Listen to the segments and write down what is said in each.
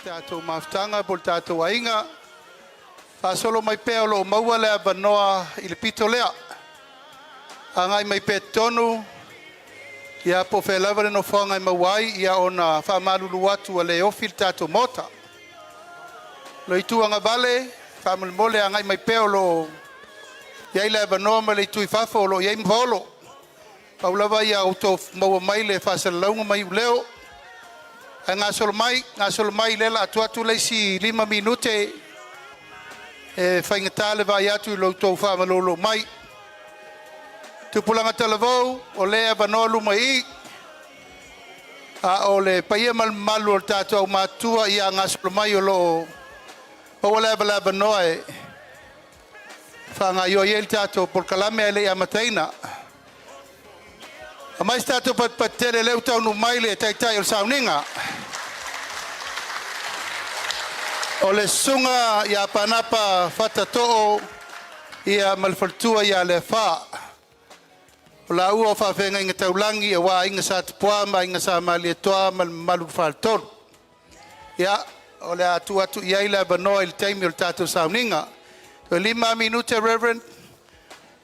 tātou maftanga, po tātou ainga. Whasolo mai pēo lo maua lea banoa i le pito lea. Angai mai pē tonu, ia po whelaware no whangai mawai, ia ona whamalulu atu a le ofil tātou mota. Lo i tuanga vale, whamulimole angai mai pēo lo iai lea banoa ma le i tui whafo lo iai mwholo. Paulawa ia auto maua mai le whasalalaunga mai uleo. Ngā solo mai lela atu leisi 5 minute e whaingatale vai atu i loutou whamalolo mai. Tupulanga talavou o lea vanoa luma i a o le paia malu o tātou au mātua i a ngā solo mai o loo o lea vanoa e whanga i el tātou por kalame e le amataina. A mais tātou patele leu tau no mai le taitai o sauninga. O le sunga ia panapa whatato'o ia malwhaltua ia le wha. O la ua whawhenga inga taulangi e wā inga sa tupua ma inga sa mali e toa malu whaltonu. Ia, o le atu ia ila banoa il teimi o le tātou sauninga. O 5 minute, Reverend,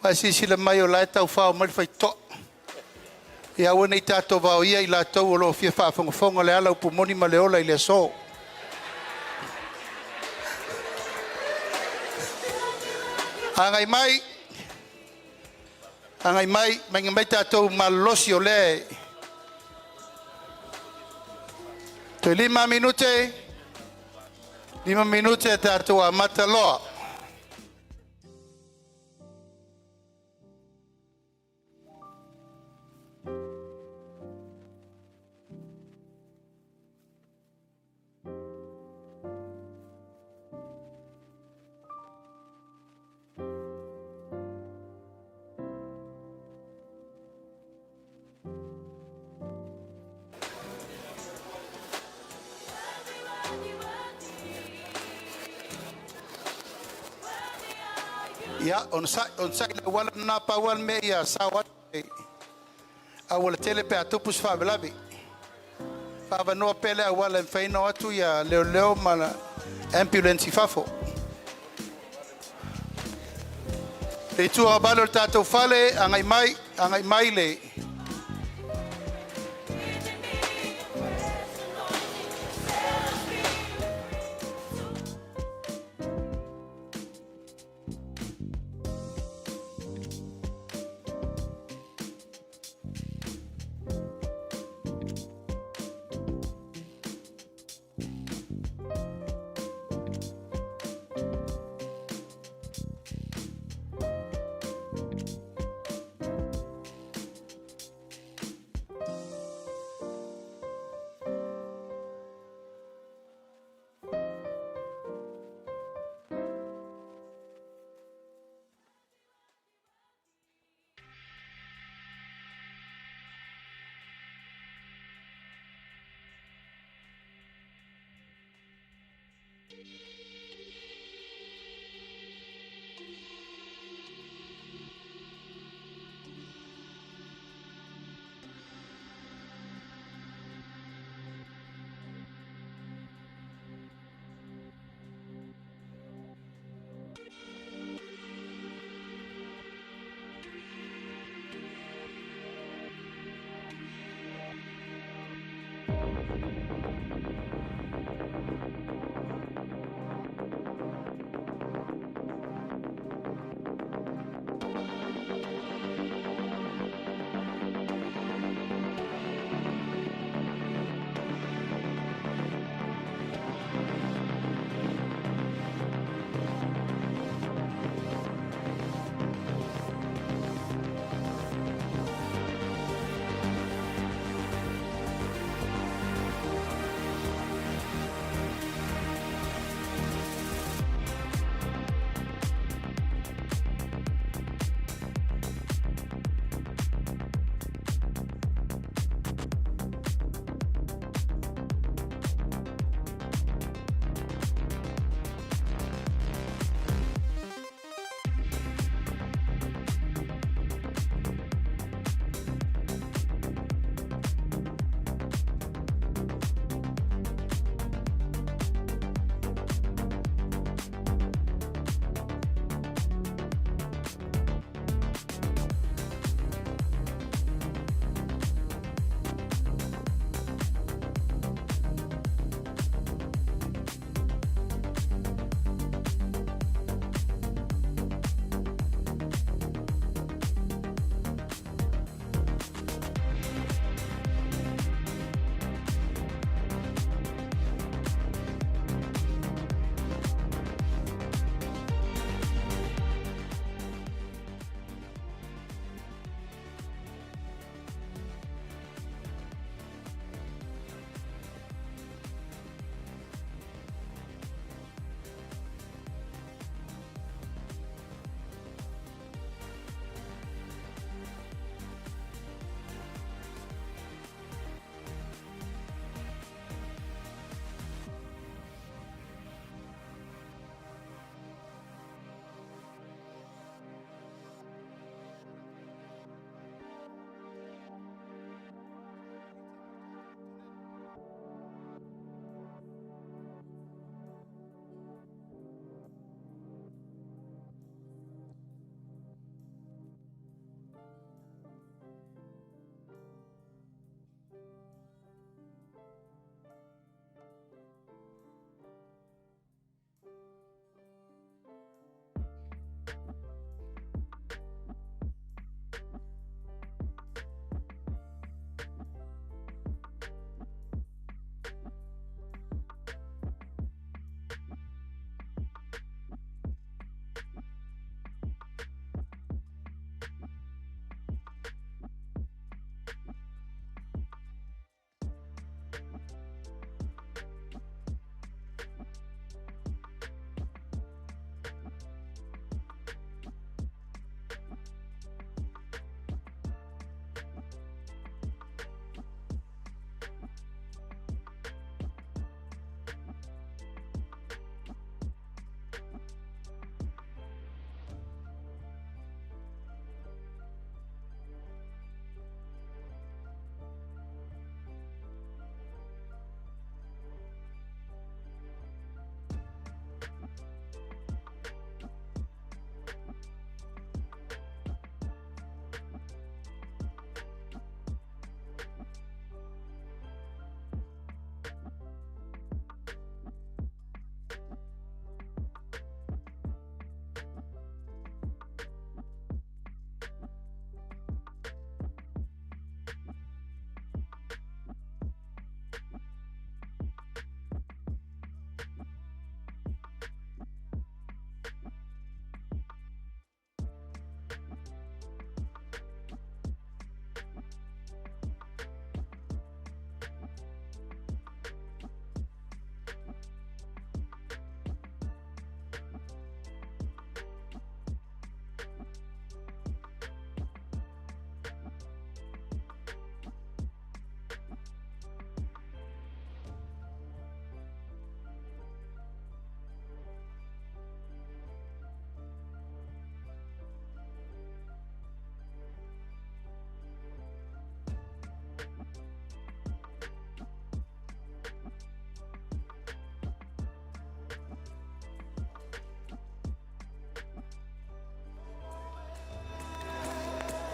wa sisila mai o lai tau whao malwhai toa. Ia wana i tātou vau ia i la tau o lo fia whaafongafonga le ala upu moni ma le ola i le so. Angai mai, mai tātou malosi o le. Toi 5 minute tātou a mataloa. Ya, on sa la wala na pa wal me ya sawat a wala tele pe atupus fa belabi fa no pele wala en feino atu ya leo mala ambulance fafo e tu abalo tato fale angai mai le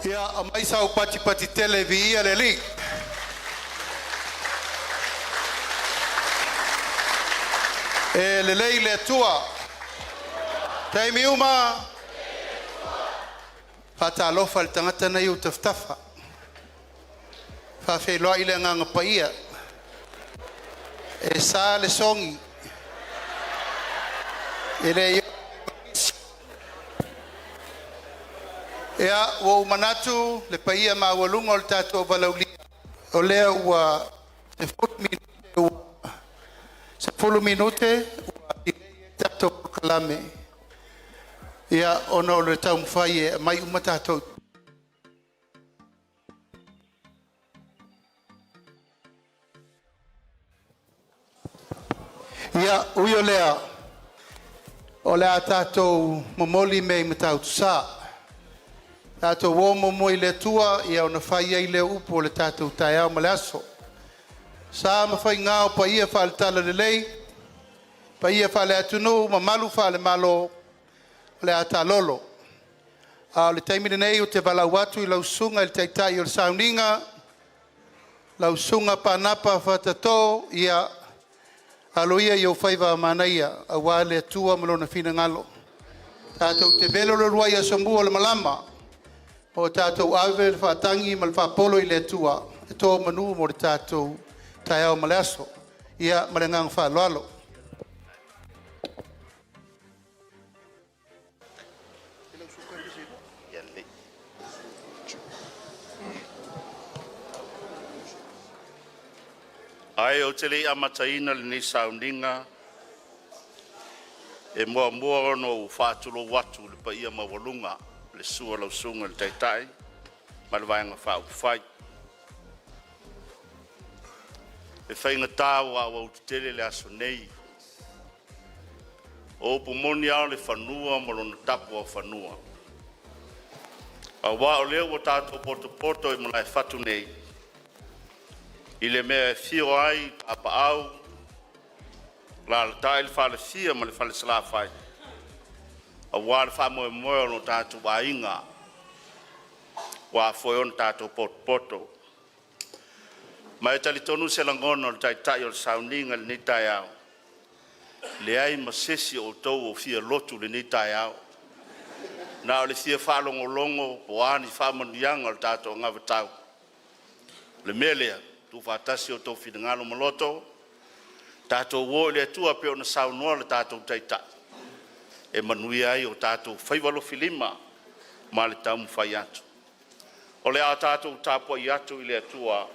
Ia a mai sau pati tele vi ia le li. E le lei le tua. Taimi uma. Pata alofa le tangata na iu taftafa. Fa feiloa ile nganga paia. E sa le songi. Ele Ea, o manatu le paia ma walunga o le tatou Faalauiloaina. O lea ua se fulu minute ua tatou kalame. Ea, ona o le tau mwhai e mai uma tatou. Ea, ui o lea. O lea tatou momoli me matau tusa. Tātou wōmo mo i le tua i au na whai ei le upo o le tātou tai au ma le aso. Sā ma whai ngāo pa ia wha le tala le lei, pa ia wha le atunu, ma malu wha le malo le ata lolo. A le taimine nei o te walau atu i lau sunga i le taitai o le sauninga, lau sunga pa napa whatato ia aloia i au whaiva manaia, a wā le tua malona whina ngalo. Tātou te velo le ruai a sombua le malama, o tātou awe le whātangi ma le whāpolo i le tua, e tō manu mo le tātou tai au ma le aso, ia ma le ngang whāloalo. Ai o te lei amataina le nei sauninga, e mua ono u whātulo watu le pa ia mawalunga, le sua lau sunga le taitai, ma le vaenga whau whai. E whainga tāu a wau tele le aso nei. O pumoni au le whanua ma lona tapu a whanua. A wā o leo o tātou poto i malai whatu nei. I le mea whio ai apa au, la le tae le whale whia ma le whale sala whai. A wā le wha moe moe ono tātou a inga, wā whoi ono tātou poto. Mai tali tonu se langona le tai o le sauninga le ni tai au. Le ai masesi o tau o whia lotu le ni tai au. Na o le whia whalongolongo o ani whamanianga le tātou Anavatau. Le melea, tu whātasi o tau whingalo maloto, tātou wō le atua pe o na saunoa le tātou taitai. E manui ai o tātou whaiwalo filima, ma le taumu whai atu. O le a tātou tāpua i atu i le atua.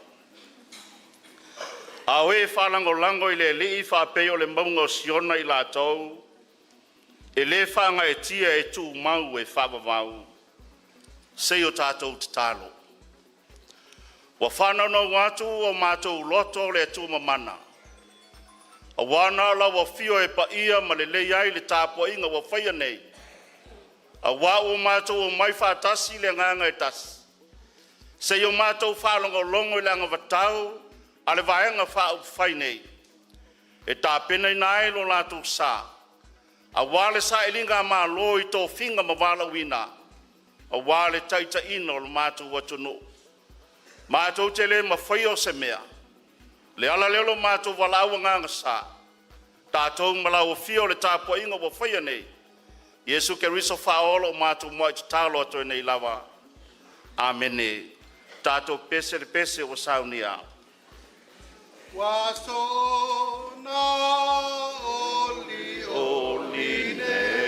A oe whalango i le lii whapeo le maunga o siona i la tau, e le whanga e tia e tū mau e whawawau, sei o tātou te talo. Wa whanau watu o mātou loto le tū mamana. A wana la wa fio e pa ia ma le lei ai le tāpua inga wa whaia nei. A wā o mātou o mai whātasi le nganga e tasi. Se o mātou whalongo longo i le Anavatau, a le vaenga whau whai nei. E tā pena i nai lo lātou sā. A wā le sa elinga mā lo i tō whinga ma Faalauiloaina. A wā le taita ino lo mātou watunu. Mātou te le ma whai o se mea. Le ala lelo mātou walau nganga sā. Tātou malau o fio le tāpua inga wa whaia nei. Yesu ke riso whaolo mātou moi te tālo ato nei lawa. Amene. Tātou pese le pese o saunia. Waso na oli ne.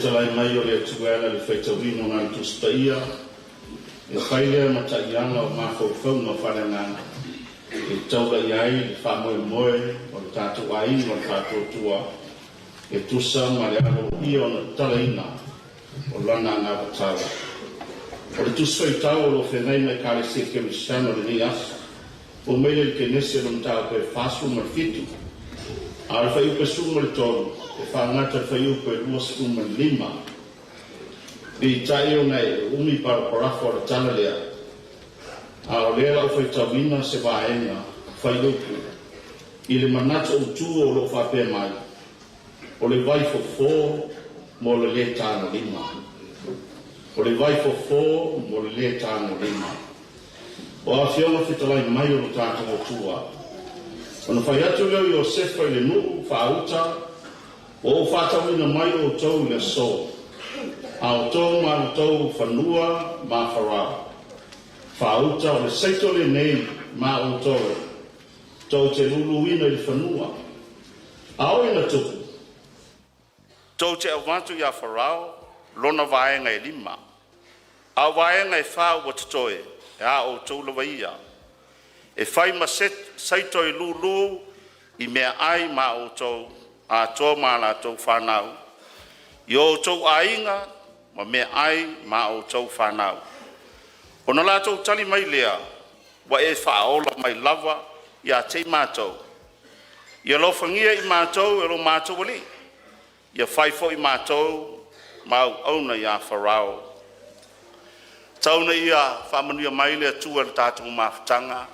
talai mai o le tuela le whaitawino ngā tuspaia. E whailea mataianga o mawhauwhau no whananganga. E tauga iai le whamoe moe o le tātou aini o le tātou tua. E tusa ma le alo ia o na talaina o lana Anavatau. O le tuswai tau o lo whenei mai kāle seke mi sano le ni asa. O meile le kenese o mtau koe whasu ma fitu. A le whai upe sumo le tonu. E whangata whai upe lua sumo lima. Di tai o nei umi paraparafo o le tana lea. A o lea o whai tawina se vaenga whai upe. I le manata o tu o lo whape mai. O le vai fo fo mo le le tano lima. O le vai fo fo mo le le tano lima. O a fionga fitalai mai o lo tātou o tua. O na whai atu leo i o sefa i le nuu whauta. O o whatawina mai o tau le so. A o tau ma o tau whanua ma wharau. Whauta o le seito le nei ma o tau. Tau te luluina i whanua. A o ina tupu. Tau te awantu ia wharau, lona vaenga e lima. A vaenga e whau wa tutoe, e a o tau lawa ia. E whai ma saito i lulu i mea ai ma o tau, a tō ma la tau whanau. I o tau ainga, ma mea ai ma o tau whanau. O na la tau tali mai lea, wa e whaola mai lava i a te mātou. I a lofangia i mātou e lo mātou wali. Ia whaifo i mātou, mau auna ia wharau. Tauna ia whamanuia mai lea tua le tātou mawhtanga.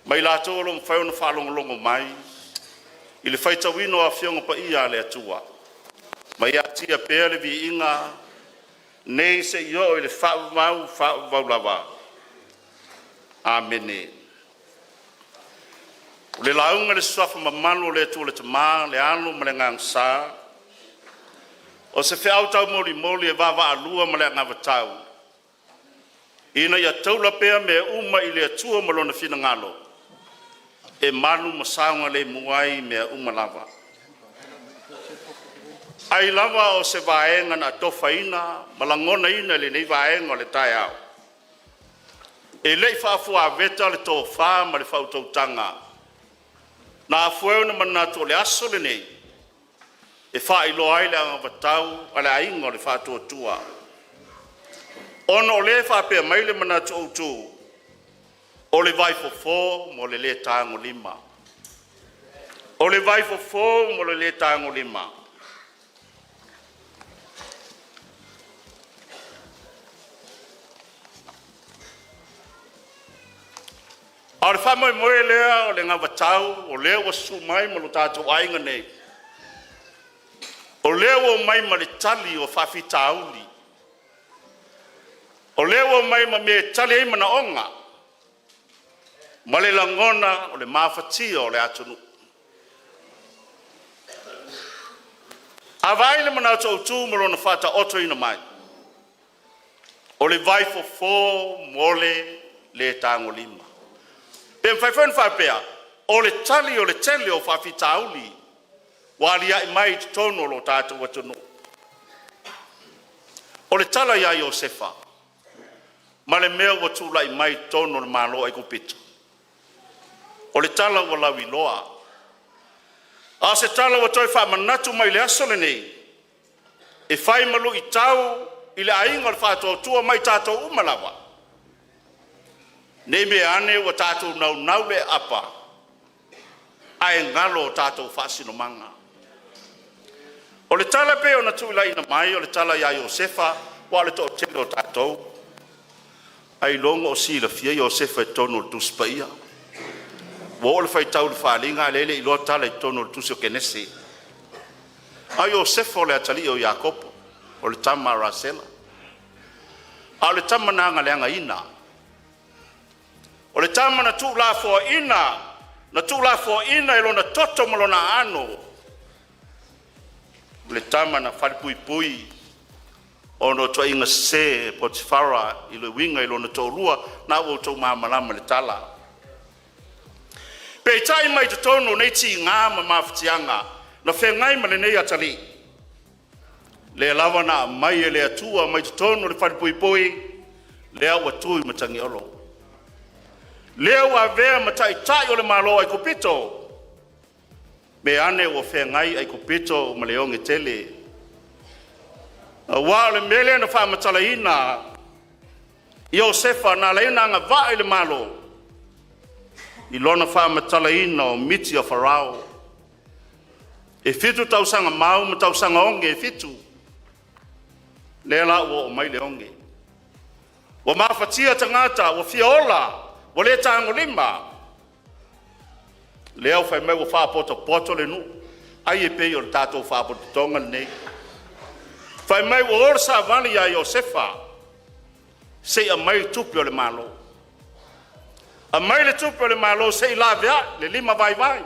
Mai lātou along whaiona whalongolongo mai. I le whaitawino a whionga pa ia lea tua. Mai atia pēr le vi inga. Nei se io i le whau lava. Amene. Le launga le swafa mamalo le tu le tama le anu ma le ngangsa. O se whiau tau moli e wawa alua ma le Anavatau. Ina ia taula pea me uma i le atua malona fina ngalo. E manu masaunga le muai me uma lava. Ai lava o se vaenga na tofa ina, malangona ina le nei vaenga o le tai au. E lei whaafua veta le tō wha ma le whautautanga. Na afueuna manatu le aso le nei. E whaailoai le Anavatau a le ainga o le whaatuatua. Ono o le whapea mai le manatu o tu. O le vai fofo mo le tango lima. O le vai fofo mo le tango lima. A le whamoe moe lea o le Anavatau, o lea wa su mai ma lo tātou ainga nei. O lea wa mai ma le tali o whawhitauli. O lea wa mai ma me tali ei mana onga. Ma le langona o le mawhatia o le atunu. A vai le mana tau tū ma lo na whata oto ina mai. O le vai fo mole le tango lima. Pe whaiwhen whapea, o le tali o le tele o whawhitauli, wali ai mai te tono lo tātou atunu. O le tala ia i o sefa, ma le mea wa tūlai mai tono le malo ai kupita. O le tala wa Faalauiloaina. A se tala wa toi whamanatu mai le aso le nei, e whai malu i tau i le ainga le whātua tua mai tātou umalawa. Nei me ane wa tātou nau le apa. Ai ngalo tātou whasino manga. O le tala pe o na tuilai na mai, o le tala ia Iosefa, wa le tō tele o tātou. Ai longo o si la fia Iosefa e tono le tuspaia. Wa o le whai tau le whalinga, lele i loa tala i tono le tusi o kenese. Ai Iosefa o le atali o Iakopo, o le tama Rasela. A le tama nanga leanga ina. O le tama na tu la fo ina e lona toto ma lona ano. O le tama na whalipui o no toa inga se Potifara i le winga i lona tōrua na o tō māmalama le tala. Pei tai mai te tono nei ti ngā ma mawhitianga na whengai ma le nei atali. le lava na mai e le atua mai tono le wharipuipui le au atui matangi olo. Leo a vea matai tai o le malo ai kupito. Me ane o whea ngai ai kupito ma leonge tele. Wa le mele na wha matalaina Iosefa na leina nga va le malo. I lona wha matalaina o miti o Farao. E fitu tausanga mau ma tausanga onge e fitu. Le la o mai leonge. Wa mafatia tangata wa fiola wa le tango lima. Leo fai mai wa wha poto le nu. Ai e pei o le tatou wha poto tonga nei. Fai mai wa orsa vali ya Iosefa. Se a mai tupi o le malo. A mai le tupi o le malo se la vea le lima vai vai.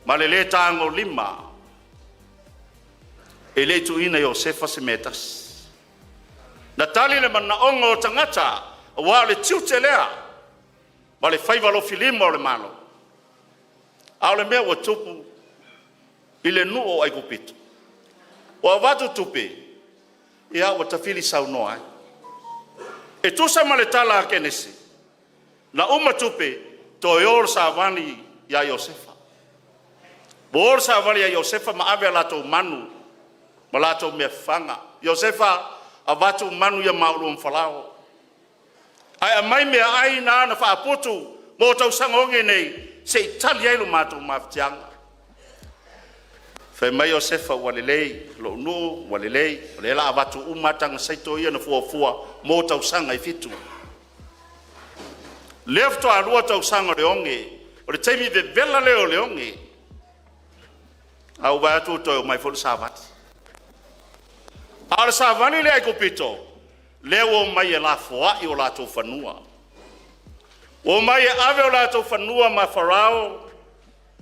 Ma le tango lima. E le tu ina Iosefa se metas. Na tali le manaonga o tangata, wa le tiute lea, ma le whaivalo filima o le malo. Ao le mea wa tupu, i le nu o ai kupito. Wa watu tupe, ia wa tafili saunoa ai. E tusa ma le tala a kenesi, na uma tupe, to yor sa vani ya Iosefa. Bor sa vani ya Iosefa ma ave lato manu, ma lato me fanga. Iosefa, a watu manu ya maulu mfalao. Ai a mai mea ai na whaaputu mo tau sangonge nei se itali ailu mātou mawhtianga. Whai mai Iosefa walelei, lo nu walelei, walela a watu umatanga saito ia na fuafua mo tau sanga i fitu. Lefto a rua tau sanga leonge, o le teimi ve vela leo leonge. Au watu toi o mai folu savati. Ala sa vani le ai kupito. Leo mai e la foa i o lato fanua. O mai e ave o lato fanua ma Farao.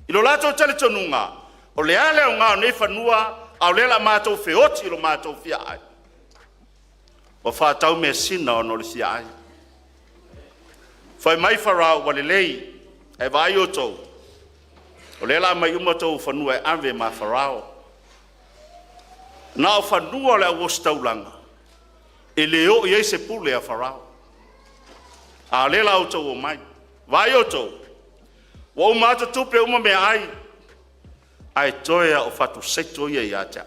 I lo lato tele tonunga. O le ale o ngā nei fanua. Au lela mātou feoti i lo mātou fia ai. O whātau me sina o no le fia ai. Whai mai Farao wale lei. E vai o tau. O lela mai umatou fanua e ave ma Farao. Na o whanua le au ostaulanga. E leo i eise pule a Farao. A lela au tau o mai. Vai o tau. Wa umata tupe uma me ai. Ai toea o fatu seito ia i atea.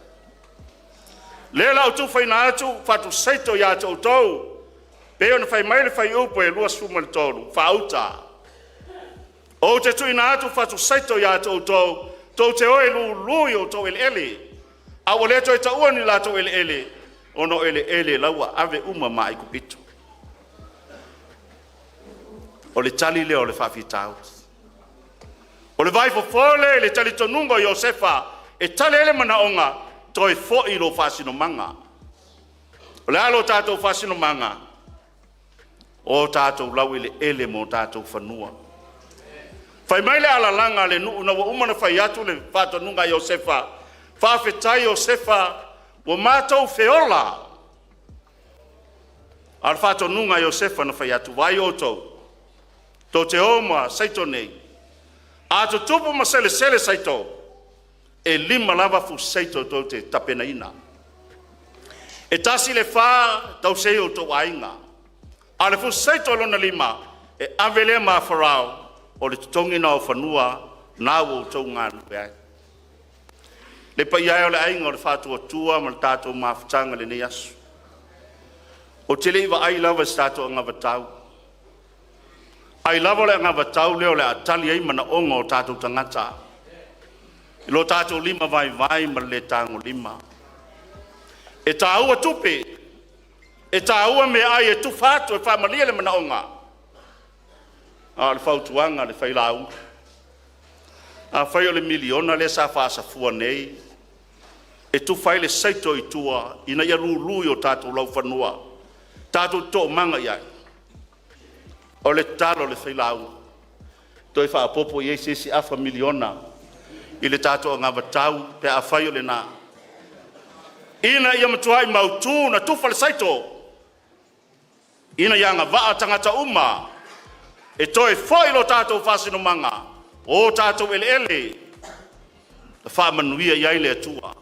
Lela au tu whaina atu fatu seito i atea o tau. Peo na whai mai le whai upo e lua suma le tolu. Whauta. O te tuina atu fatu seito i atea o tau. Tau te oe lui o tau ele ele. A o le toi ta ua ni lato ele ele. Ono ele ele laua ave uma mai kupito. O le tali leo le whawhitau. O le vai fofole le tali tonunga Iosefa. E tali ele manaonga toi fo i lo whasino manga. O le alo tātou whasino manga. O tātou lau ele ele mo tātou whanua. Whai mai le alalanga le nuu na wa umana whai atu le whatonunga Iosefa. Whawhetai Iosefa wa mātou feola. Ar whatonunga Iosefa na whai atu vai o tau. Tō te oma saito nei. A to tupu ma sele sele saito. E lima lava fu saito tō te tapena ina. E tasi le wha tau seo tō ainga. A le fu saito lona lima. E avele ma Farao. O le tutongina o whanua nā o tau ngānu e ai. Le pai ai o le ainga o le whātua tua ma le tātou mawhitanga le nei asu. O te leiwa ai lava si tātou Anavatau. Ai lava le Anavatau leo le atali ai mana onga o tātou tangata. I lo tātou lima vai vai ma le tango lima. E tā ua tupe. E tā ua me ai e tu whātua e whamalia le mana onga. A le whautuanga le whailau. A whai o le miliona le sa whaasafua nei. E tu whai le saito i tua. Ina ia rūrui o tātou lau whanua. Tātou tō manga iai. O le talo le whailau. Toi whaapopo i eisi afa miliona. I le tātou Anavatau pe a whai o le nā. Ina ia matuai mautu na tufa le saito. Ina ia ngā waa tangata uma. E toi foi lo tātou whasino manga. O tātou ele. Wha manuia iai le atua.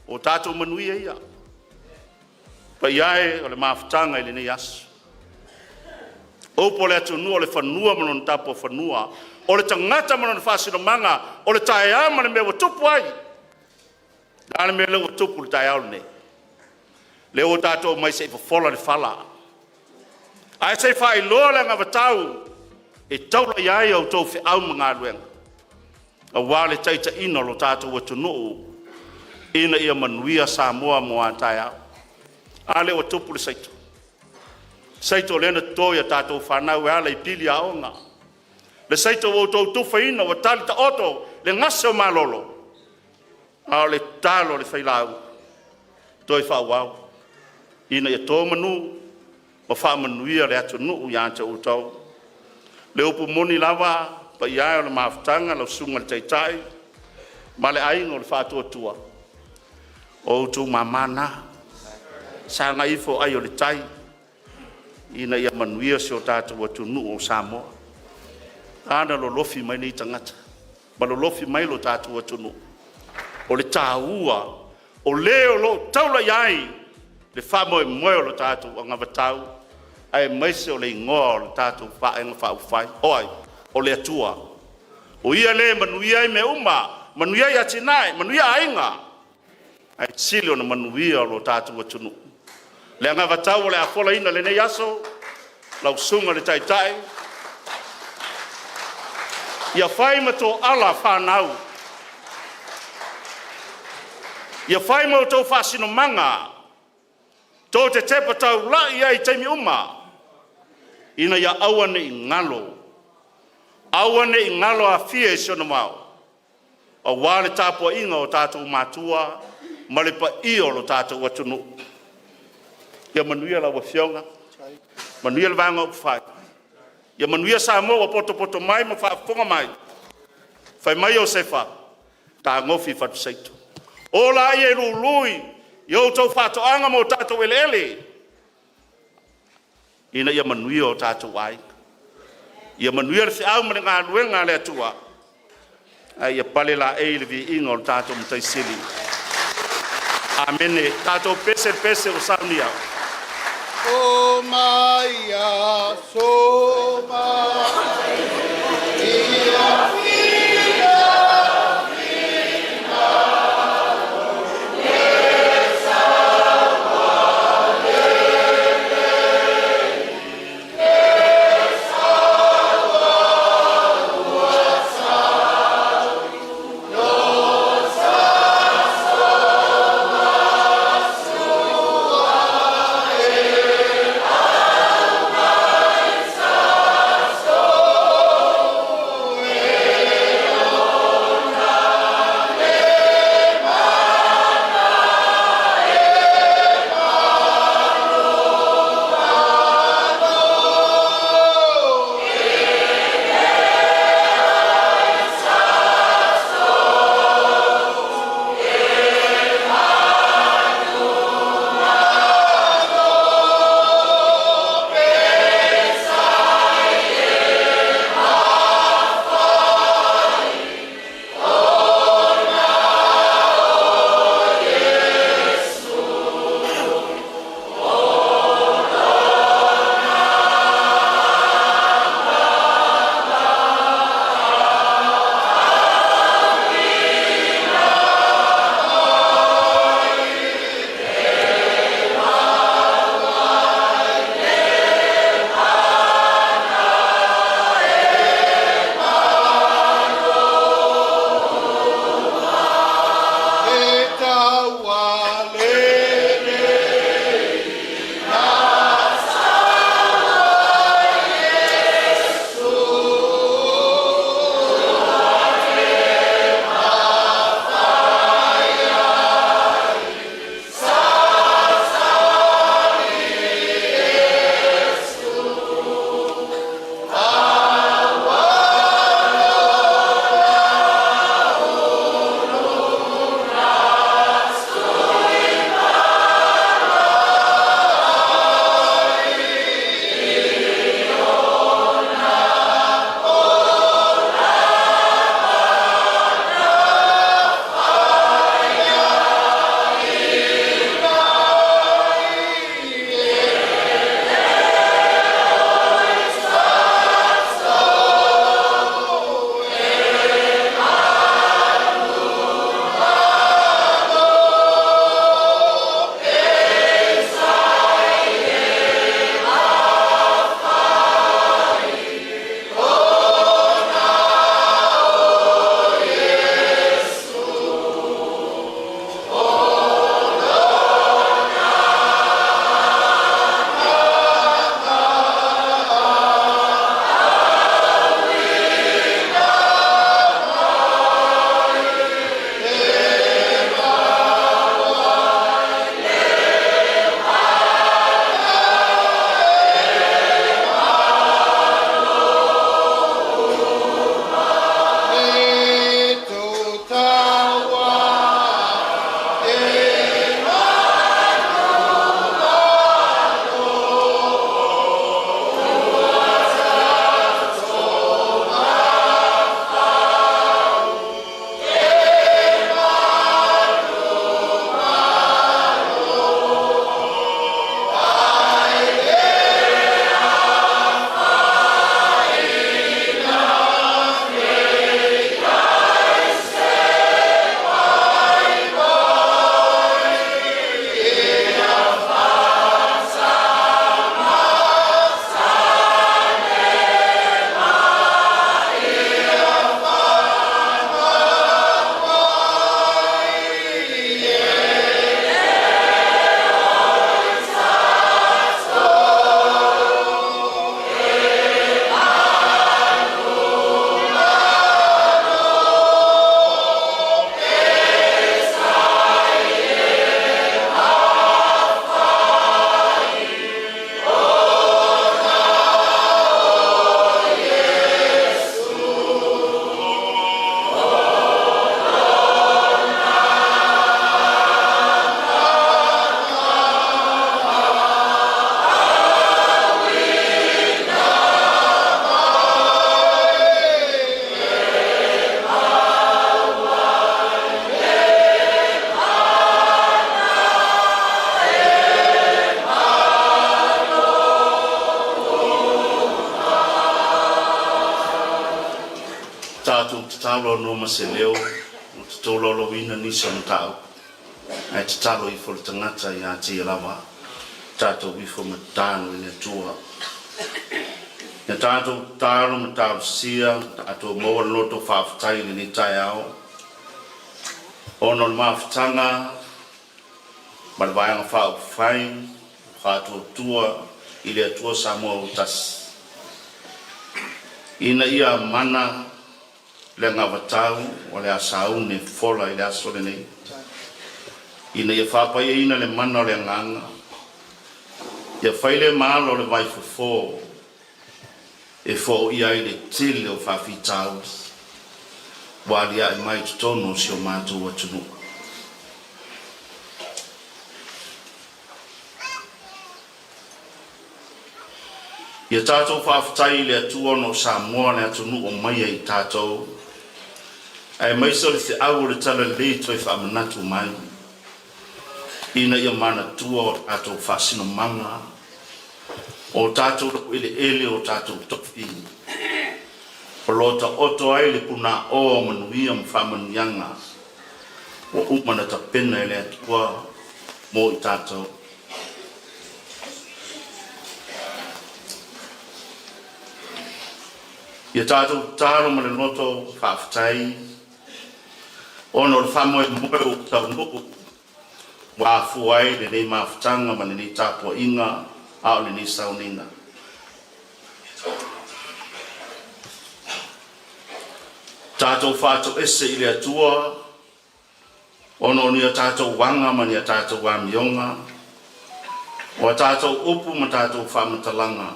O tātou manuia ia. Pa iai o le mafutanga i le nei aso. Opo le atunua o le whanua mano na tapo whanua. O le tangata mano na whasino manga. O le tae ama le mea watupu ai. Dale mea leo watupu le tae au nei. Leo o tātou mai se ifafola le whala. Ai se whailoa le Anavatau. E taula iai au tau whi au mga aluenga. A wale taita ina lo tātou watunuu. Ina ia manuia Samoa mo a tae au. Ale o tupu le saito. Saito lena toia tātou whanau e ala i pili a onga. Le saito o tau tufa ina o tali ta oto le ngase o malolo. A le talo le whailau. Toi whauau. Ina ia tō manu o whamanuia le atu nuu i anta o tau. Le upu moni lava pa iai o le mafutanga lau sunga le taitai. Ma le aingo le whātua tua. O tu mamana. Sanga ifo ai o le tai. Ina ia manuia se o tātou atu nuu o Samoa. Ana lo lofi mai nei tangata. Ma lo lofi mai lo tātou atu nuu. O le tāua. O leo lo taula iai. Le whamoe moe o lo tātou Anavatau. Ai maise o le ingoa o le tātou whaenga whaufai. Oi, o le atua. O ia le manuia i me uma. Manuia i atinai. Manuia ainga. Ai sili o na manuia o lo tātou atu nuu. Le Anavatau le afola ina le nei aso, lau sunga le taitai. Ia whai mato ala whanau. Ia whai mato whasino manga. Tō te tepa tau la ia i teimi uma. Ina ia awane i ngalo. Awane i ngalo a fie sono mau. A wale tāpua inga o tātou mātua, malipa i o lo tātou atunu. Ia manuia la wafionga. Manuia la vanga upwhai. Ia manuia Samoa poto mai ma whaafonga mai. Whai mai o sefa. Tā ngofi whatu seito. O la ia lui. Ia tau whatoanga mo tātou ele. Ina ia manuia o tātou ai. Ia manuia le whiau mani ngā luenga le atua. Ai ia pale la le vi inga o tātou mtaisili. Amene. Tātou pese o saunia. O Maia, so Maia, te talo no maseleo, te tololo wina ni samtau. Ai te talo I fo tangata ia te lava. Tato wifo matano ina tua. Ia tato talo matau sia, tato moa loto whaafatai ni tai ao. Ono le mawhatanga, malawaianga whaafai, whaatua tua, ile atua Samoa utasi. Ina ia mana le Anavatau o le asau ne fola I le aso le nei. Ina ia whapai ina le mana o le nganga. Ia whaile malo le vai fufo. E fo ia I le tele o whawhitau. Wali ia mai tutono si o mātou atunu. Ia tātou whaafatai le atua no Samoa le atunu o mai ai tātou. Ai maiso le te au le tala le toi whaamanatu mai. Ina ia mana tua o tātou whaasino manga. O tātou ele o tātou topi. O lota oto ai le puna o manuia mwhamanianga. O umana ta pena ele atua mo I tātou. Ia tātou tāro ma le noto whaafatai. Ono le whamoe moe o tau nuku. Wa fuai le nei mawhatanga ma le nei tāpua inga ao le nei saunina. Tātou whātou ese I le atua. Ono ni a tātou wanga ma ni a tātou wamionga. O a tātou upu ma tātou whamatalanga.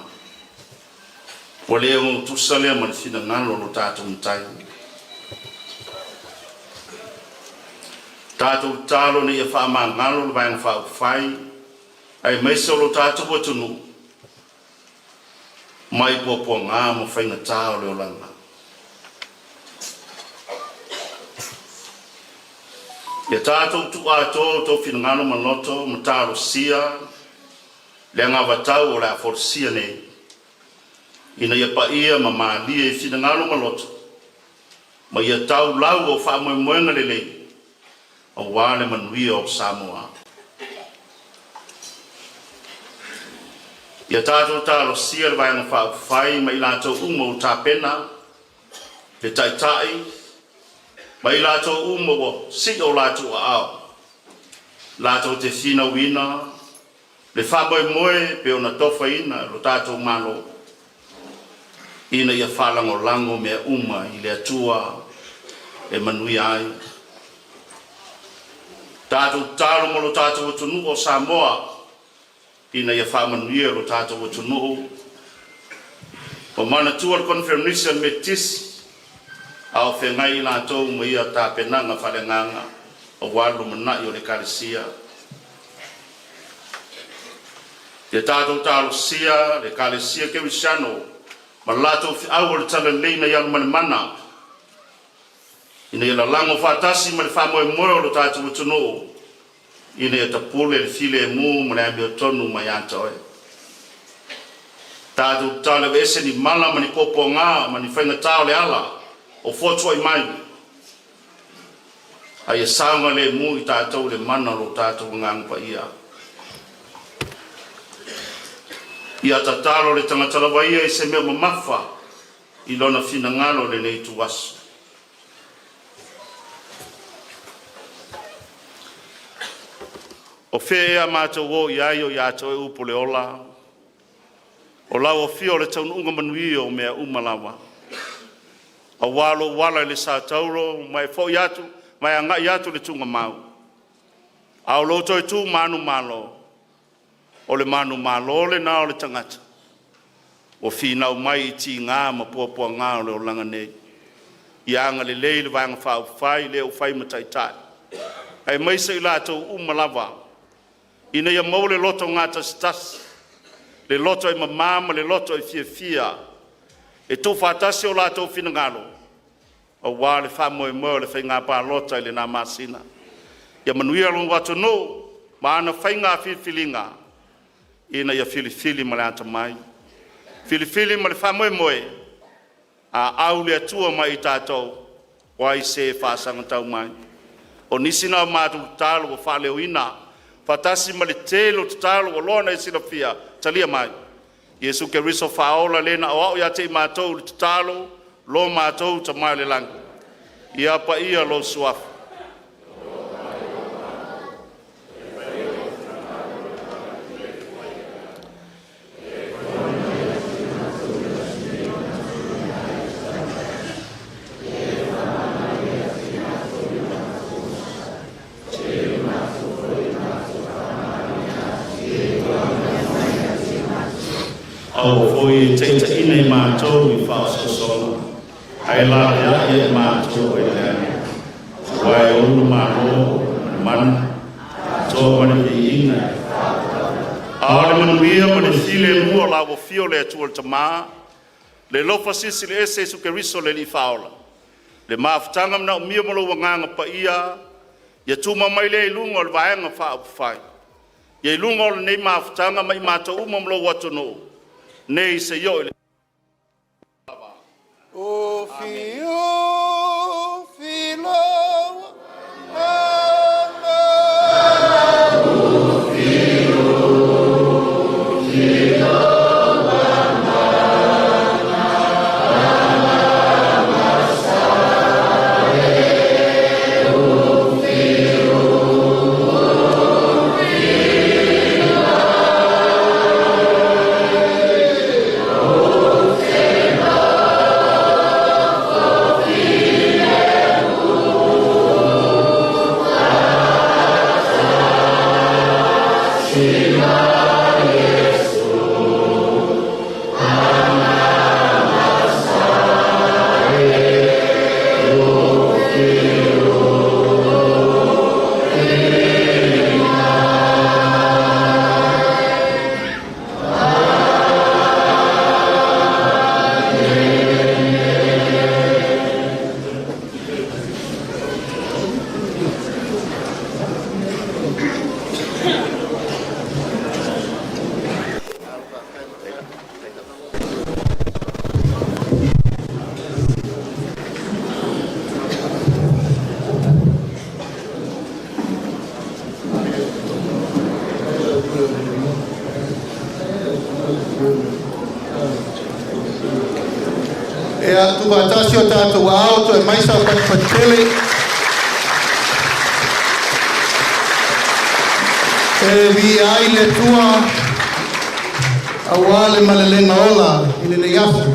O leo mo tusale ma le fina ngalo lo tātou mtai. Tātou talo ni e whaama ngalo lo vayang whaufai. Ai meisa lo tātou watunu. Mai popo ngā mo whainga tāo leo langa. Ia tātou tu ato to fina ngalo manoto ma tālo sia. Le Anavatau o le aforsia nei. Ina ia pa ia ma maalia I fina ngalo maloto. Ma ia tau lau o whaamoe moenga lelei. O wale manuia o Samoa. Ia tātou tālo sia le vayanga whaafai ma I lātou uma o tāpena. Le taitai. Ma I lātou uma o si o lātou a ao. Lātou te fina wina. Le whaamoe moe pe ona tofa ina lo tātou malo. Ina ia whalango lango mea uma I le atua e manui ai. Tātou tālo mo lo tātou atunu o Samoa. Ina ia whamanuia lo tātou atunu. O mana tua confirmation me tisi. Ao whengai lātou mo ia tāpenanga whalenganga. O walu manai o le karisia. Ia tātou tālo sia le karisia ke wisano. Ma lato au le tala leina ia mana mana. Ina ia lango whatasi ma le whamoe moe lo tātou utunu. Ina ia tapule le file mu ma le ambi o tonu ma ianta oe. Tātou tala ese ni mala ma ni popo ngā ma ni whainga tāo le ala. O fotua I mai. Ai e saunga le mu I tātou le mana lo tātou ngangpa ia. Ia tatalo le tangatala waia I se mea mamafa I lona fina ngalo le nei tuwasu. O whea mātou o iai o iatou e upo le ola. O lau o fio le taununga manui o mea umalawa. A walo wala le sa tauro mai fo iatu, mai anga iatu le tunga mau. A o loto e tu manu malo. O le manu malo le na o le tangata. O fina o mai ti ngā ma puapua ngā o le o langa nei. Ia anga le lei le vanga whai le o whai mataitai. Ai maisa I lātou umalawa. Ina ia mau le loto ngā tas. Le loto I mamama, le loto I fia. E tō whātasi o lātou whina ngalo. O wā le whamoe moe le whainga pā lota I le nā māsina. Ia manuia longu atu no, ma ana whainga whiwhilinga. Ina ia whiwhili ma le ata mai. Whiwhili ma le whamoe moe. A au le atua mai I tātou. wai se whaasanga tau mai. O nisi na mātu tālu o Faalauiloaina, whatasi ma le telo tālu o loana e sila fia, talia mai. Iesu ke riso whaola lena o au ia te mātou le tālu, lo mātou ta mai le langu. Ia pa ia lo suafu. Au foi te ina I mātou I whaasosonga. Ai la ia mātou e lea. Wai onu mātou, mana, tō mana I ina. Aole manuia ma le file mua la wo fio le atua le tamā. Le lofa sisi le ese Jesu Keriso le li whaola. Le maafutanga mna umia malo wanganga pa ia. Ia tuma mai le ilunga le vaenga whaapufai. Ia ilunga o le nei maafutanga mai mātou umamlo watono. Nei se yo le O filo e atu atasi o tātou auto e maisa o patele e vi ai le tua awale malelenga ola I le neiafu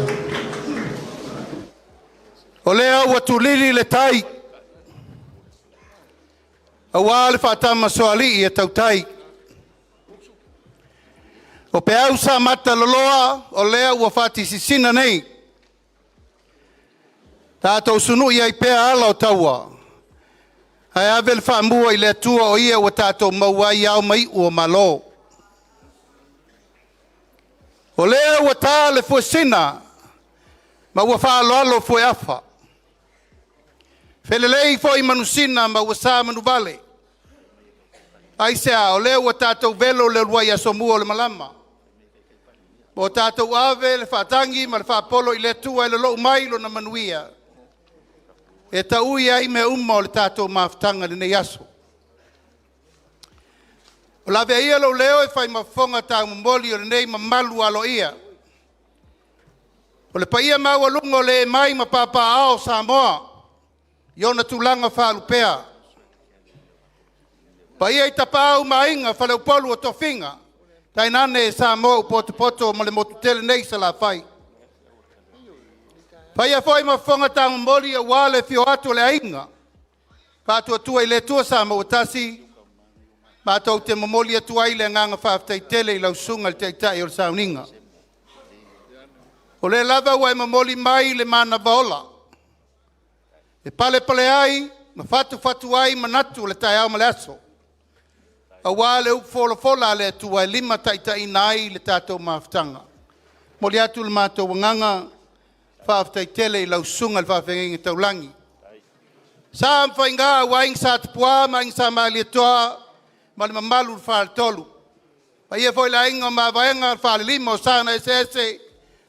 o lea ua tulili le tai awale whaatama soali e tautai o pe au sa mata loloa o lea ua whaatisisina nei tātou sunu ia I pēa ala o taua. Hai avel whaamua I le atua o ia ua tātou mauai au mai ua malo. O lea ua tā le fuasina, ma ua whaaloalo fue afa. Whelelei fo I manusina ma ua sā manu vale. Aisea, o lea ua tātou velo le rua I aso mua o le malama. O tātou ave le whaatangi ma le whaapolo I le atua I le lou mai lo na manuia. E tau ia I me umma o le tātou maafutanga le nei aso. O la vea ia lo leo e whai mafonga tāu mboli o le nei mamalu alo ia. O le paia maua lungo le mai ma papa ao Samoa. Iona tulanga whaalupea. Paia I tapau mainga whaleu polu o tofinga. Tainane e Samoa upoto poto ma le motutele nei sa la whai. Paia foi mafonga tāu mboli a wale fio atu le ainga. Kātua tua I le tua Samoa tasi. Mātou te mamoli atu ai le nganga whaaftai tele I lausunga le teitai o le sauninga. O le lava wai mamoli mai le mana vaola. E pale pale ai, ma fatu ai manatu le tai au ma le aso. A wale up fola le atu ai lima taitai nai le tātou maafutanga. Moli atu le mātou wanganga, whaaftai tele I lausunga le whaafengengi taulangi. Sa mwhainga waing sa tupua, maing sa maali toa, ma le mamalu le whaal tolu. Pa ia foi la inga ma vaenga le whaal lima o sana ese,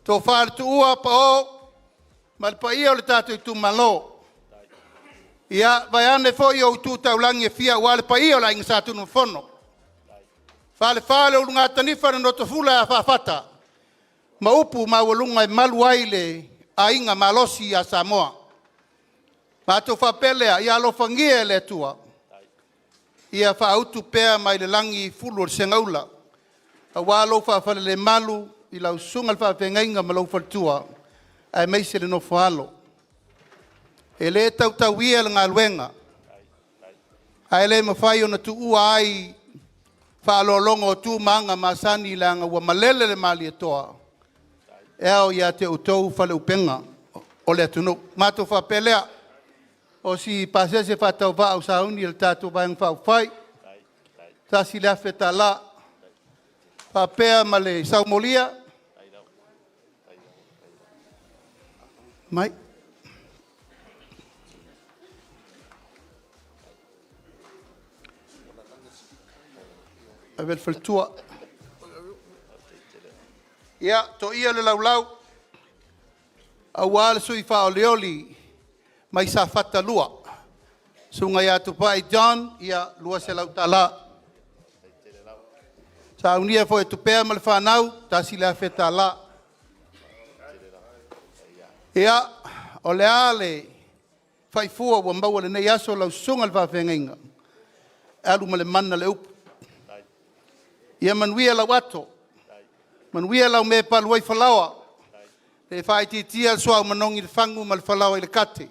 tō whaal tu ua pa o, ma le pa ia o le tātou I tu malo. Ia, vai ane fo i o tu taulangi e fia wale pa i o la inga sa tunu fono. Fale o lunga tanifa na noto fula a whawhata. Ma upu ma walunga e malu aile a inga malosi a Samoa. Ma to whapelea ia alofangia le tua. Ia whaautu pea mai le langi fulu o sengaula. A walo whawhale le malu i lau sungal whawhengainga ma lau whaltua. Ai meise le no whaalo. E le tau ia le ngā luenga. Ai le mawhai o na tu ua ai whaalolonga o tu maanga masani langa ua malele le mali e toa. Eo ia te utou whale upenga o le atunu. Mato whapelea o si pasese whatau wha au sauni le tātou vaiang whauwhai. Tasi le awheta la. Whapea ma le saumolia. Mai. Avel faltua. Ia, to ia le laulau. Awal sui Faalauiloaina mai sa fata lua. Sunga ia tu pai John, ia lua se lau tala. Sa unia fo e tupea mal whanau, tasi le awheta la. Ia, o le ale, whaifua wa maua le nei aso lau sunga le whawhengainga. Alu ma le mana le upu. Ia manuia lau ato. Manuia lau me paluai whalawa. Le whai titia soa manongi le whangu ma le whalawa i le kate.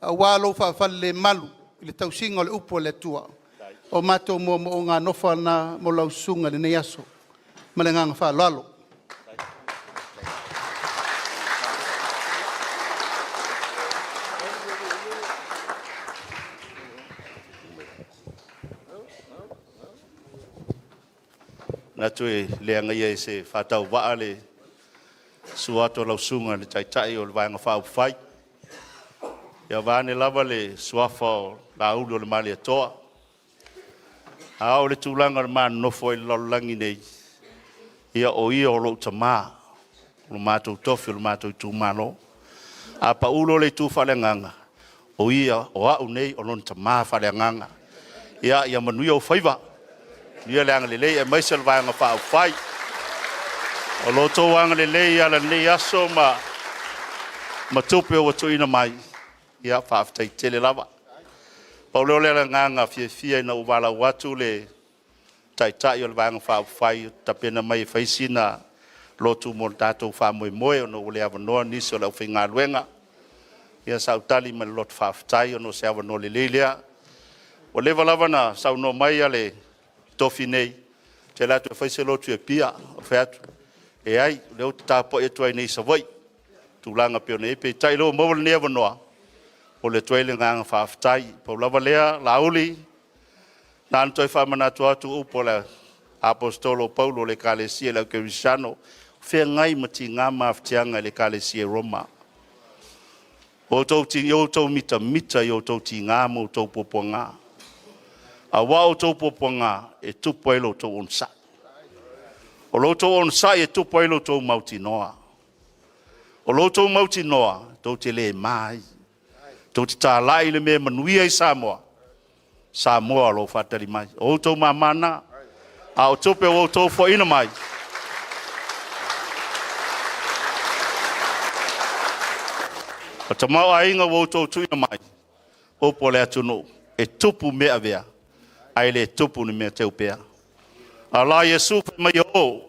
A walo whawhale le malu. I le tausinga o le upo le tua. O mato mo ngā nofa na mo lau sunga le nei aso. Ma le nganga whalalo. Na tue leanga ia se whatau waa le suato lau sunga le taitai o le vaenga whau whai. Ia vane lava le suafa o la uli o le mali atoa. A o le tūlanga le maa nofo i lalulangi nei. Ia o lo tamā. O le mātou tofi o le mātou tūmano. A pa ulo le tū whalenganga. O o au nei o lon tamā whalenganga. Ia manuia o whaiva. Ia le anga lelei e maise le vaenga whau whai. O loto anga lelei ala nei aso ma tupe o watuina mai. Ia whaafitai tele lava. Pauleo le nganga fia na uwala watu le taitai o le vaenga whau whai. Tapena mai whaisina lotu mo tātou whamoe moe o no ule awanoa nisi o lau whinga luenga. Ia sautali ma le lotu whaafitai o no se awanoa lelei lea. O lewa lava na sauno mai ale tofi nei, te latu e whaise lotu e pia, o wheatu. E ai, leo te tāpo e tuai nei Savaii. Tūlanga pio nei, pe tai leo mawala nea wanoa. O le tuai le nganga whaafitai. Pau lava lea, la uli. Nāna toi whamanatu atu upo le apostolo Paulo le kalesia le kerisano. Whea ngai mati ngā maaftianga le kalesia Roma. O tau ti, o tau mita, o tau ti ngā mo tau popo ngā. A wao tau poponga e tupo e lo tau onsa. O lo tau onsa e tupo e lo tau mauti noa. O lo tau mauti noa, tau te le mai. Tau te tā lai le me manuia i Samoa. Samoa lo whatari mai. O tau mamana, a o tupe o tau fo ina mai. O tamau a inga o tau tuina mai. O po le atunu, e tupu mea vea. Ai le tupu ni mea teu pea. A la Yesu mai o.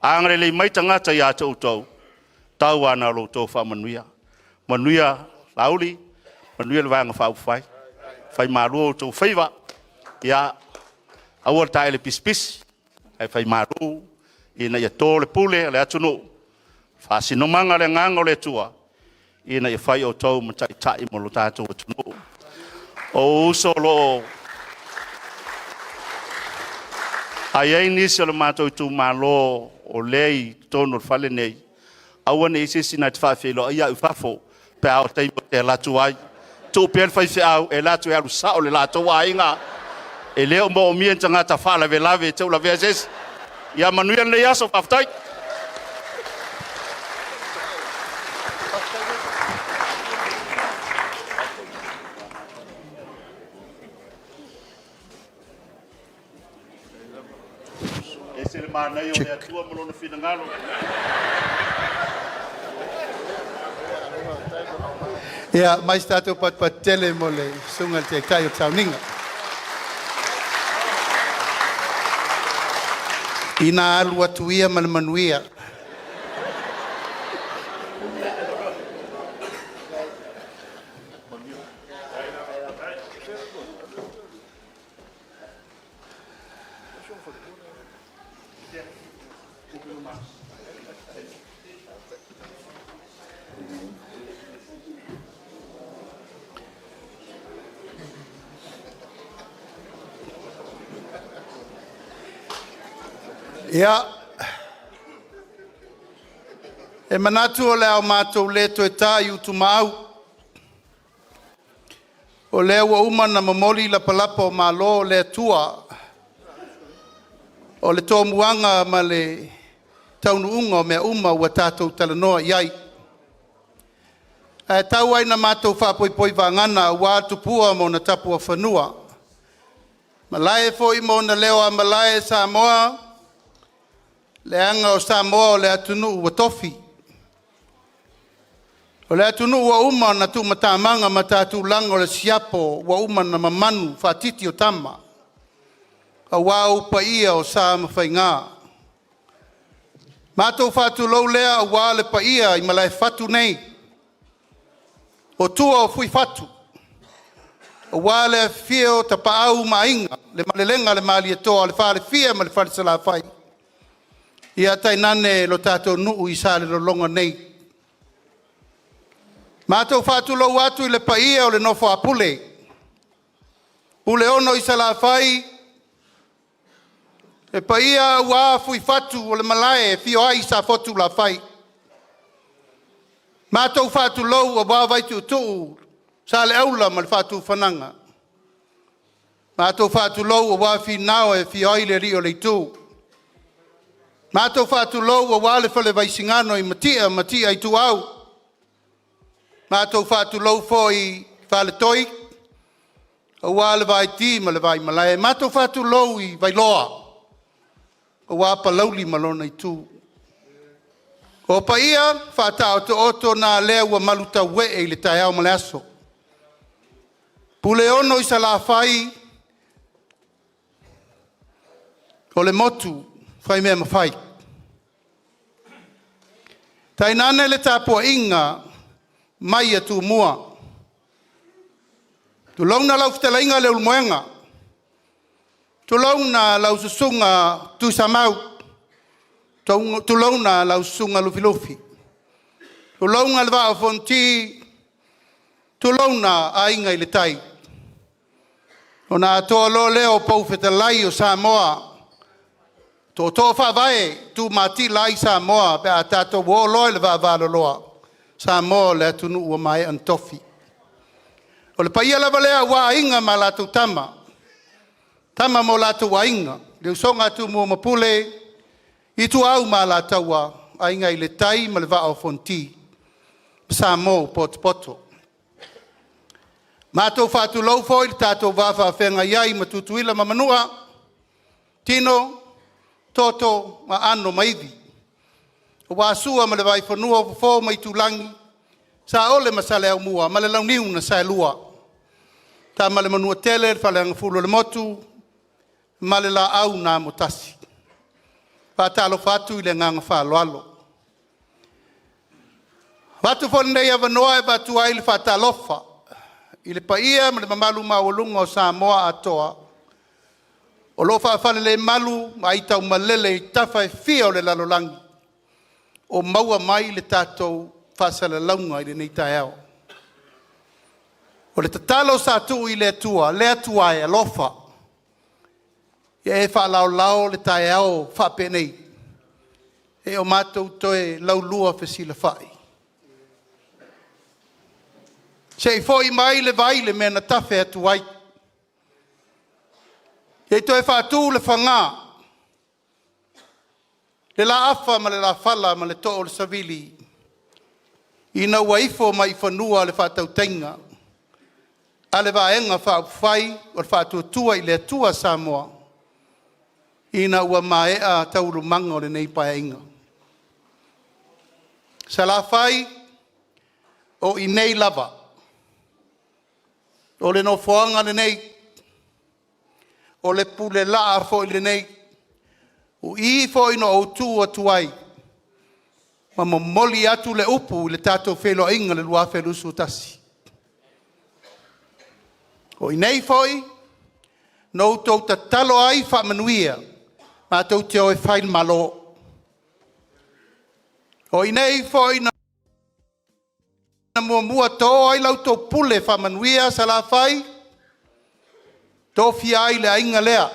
Angre le mai tangata ia tau tau. Tau ana lo tau wha manuia. Manuia lauli. Manuia le vanga wha ufai. Whai maru o tau whaiva. Ia awar tae le pispis. Ai whai maru. Ina ia tō le pule le atunu. Wha sinomanga le nganga le tua. Ina ia whai o tau matai tai mo lo tātou atunu. O uso lo ai ai nisi o le mātou tu malo o lei tono whale nei. Aua nei se sina te whawhelo ia u whafo pe au teimo te latu ai. Tō pēr whaiwhi au e latu e aru sao le latu ai ngā. E leo mo o mien tangata whalawe lawe te ula vea ses. Ia manuia nei aso whaftai. manai o le atua mo lona finagalo. Ia, mai tātou patele mo le sunga te tai o tauninga. Ina alu atu ia manuia. Ia, e manatu o leo mātou leto e tā i utu mau. O leo wa uma na mamoli la palapa o malo le tua. O le tō muanga ma le taunu unga o mea uma ua tātou talanoa iai. E tau ai na mātou whāpoipoi vāngana wā tupua mo na tapua whanua. Malae fo i mo na leo a malae Samoa. Le anga o Samoa o le atunu ua tofi. O le atunu ua uma na tu matamanga matatu lango le siapo ua uma na mamanu whatiti o tama. A wā upa ia o sa mawhainga. Mātou whatu lau lea a wā le pa ia i malai whatu nei. O tua o fui whatu. O wā le fia o ta paau mainga. Le malelenga le mali e toa le whare fia ma le whare sala whai. Ia tai nane lo tātou nuu i Salelologa nei. Mātou whātulau atu i le paia o le nofo a pule. Pule ono i Salafai. E paia wā fui whatu o le malae fio ai sa fotu la whai. Mātou whātulau a wā vaitu tuu sa le aula ma le whātu whananga. Mātou whātulau a wā whinao e fio ai le rio le tuu. Mātou whātulau a wāle whale vaisingano i matia i tu au. Mātou whātulau fo i whale toi. A wāle vai ti ma le vai malae. Mātou whātulau i vai loa. A wāpa lauli malona i tu. O pa ia, whātao te oto nā lea ua maluta we e le tai au male aso. Pule ono i Salafai. O le motu. Whai mea mawhai. Tai nane le tāpua inga mai atu mua. Tu launa lau fitala inga le ulmoenga. Tu launa lau susunga tu samau. Tu launa lau susunga lufilufi. Tu launa le vaa fonti. Tu launa a inga i le tai. O nā toa lo leo pou fitalai o Samoa. Tō whawai, tū māti lai Samoa, pe a tātou wōloi le wāwāloloa. Samoa le atunu ua mai an tofi. O le paia lava lea wā inga ma lātou tama. Tama mo lātou wā inga. Le usonga tu mua mapule, i tu au ma lātou wā, a inga i le tai ma le wā o fonti. Samoa poto. Mātou whātu lau fōi, tātou wāwha whenga iai ma tutuila ma manua. Tino, toto ma ano maivi. O wāsua ma le vai whanua fō mai tūlangi. Sa ole ma sale au mua, ma le launiu na sa lua. Ta ma le manua tele, whale anga fulo le motu, ma le la au nā motasi. Whātalo whātu i le nganga whāloalo. Whātu whanei a wanoa e whātu ai le whātalofa. I le paia ma le mamalu mawalunga o Samoa atoa. O lo whaafale le malu, mai tau malele i tawhai fia o le lalolangi. O maua mai le tātou whaasala launga i le nei tai au. O le tatalo sa tu i le atua e alofa. Ia e whaalao le tai au whaapenei. E o mātou toe laulua whesila whai. Se i fōi mai le vai le mena tawhe atu ai. E toi whātū le whangā. Le la afa ma le la whala ma le to'o le savili. Ina waifo mai whanua le whātau tenga. A le vaenga whaafuwhai o le whātua tua i le atua Samoa. ina ua maea taurumanga o le nei painga. Salafai o i nei lava. O le no foanga le nei. O le pule laa fo i le nei. O i fo ino o tu o tuai. Ma mo moli atu le upu le tato felo inga le lua felu su tasi. O i nei foi, no tau ta talo ai wha manuia, ma tau te oe whail malo. O i nei foi na mua tō ai lau tau pule wha manuia sa la whai, tō fia ai le ainga lea,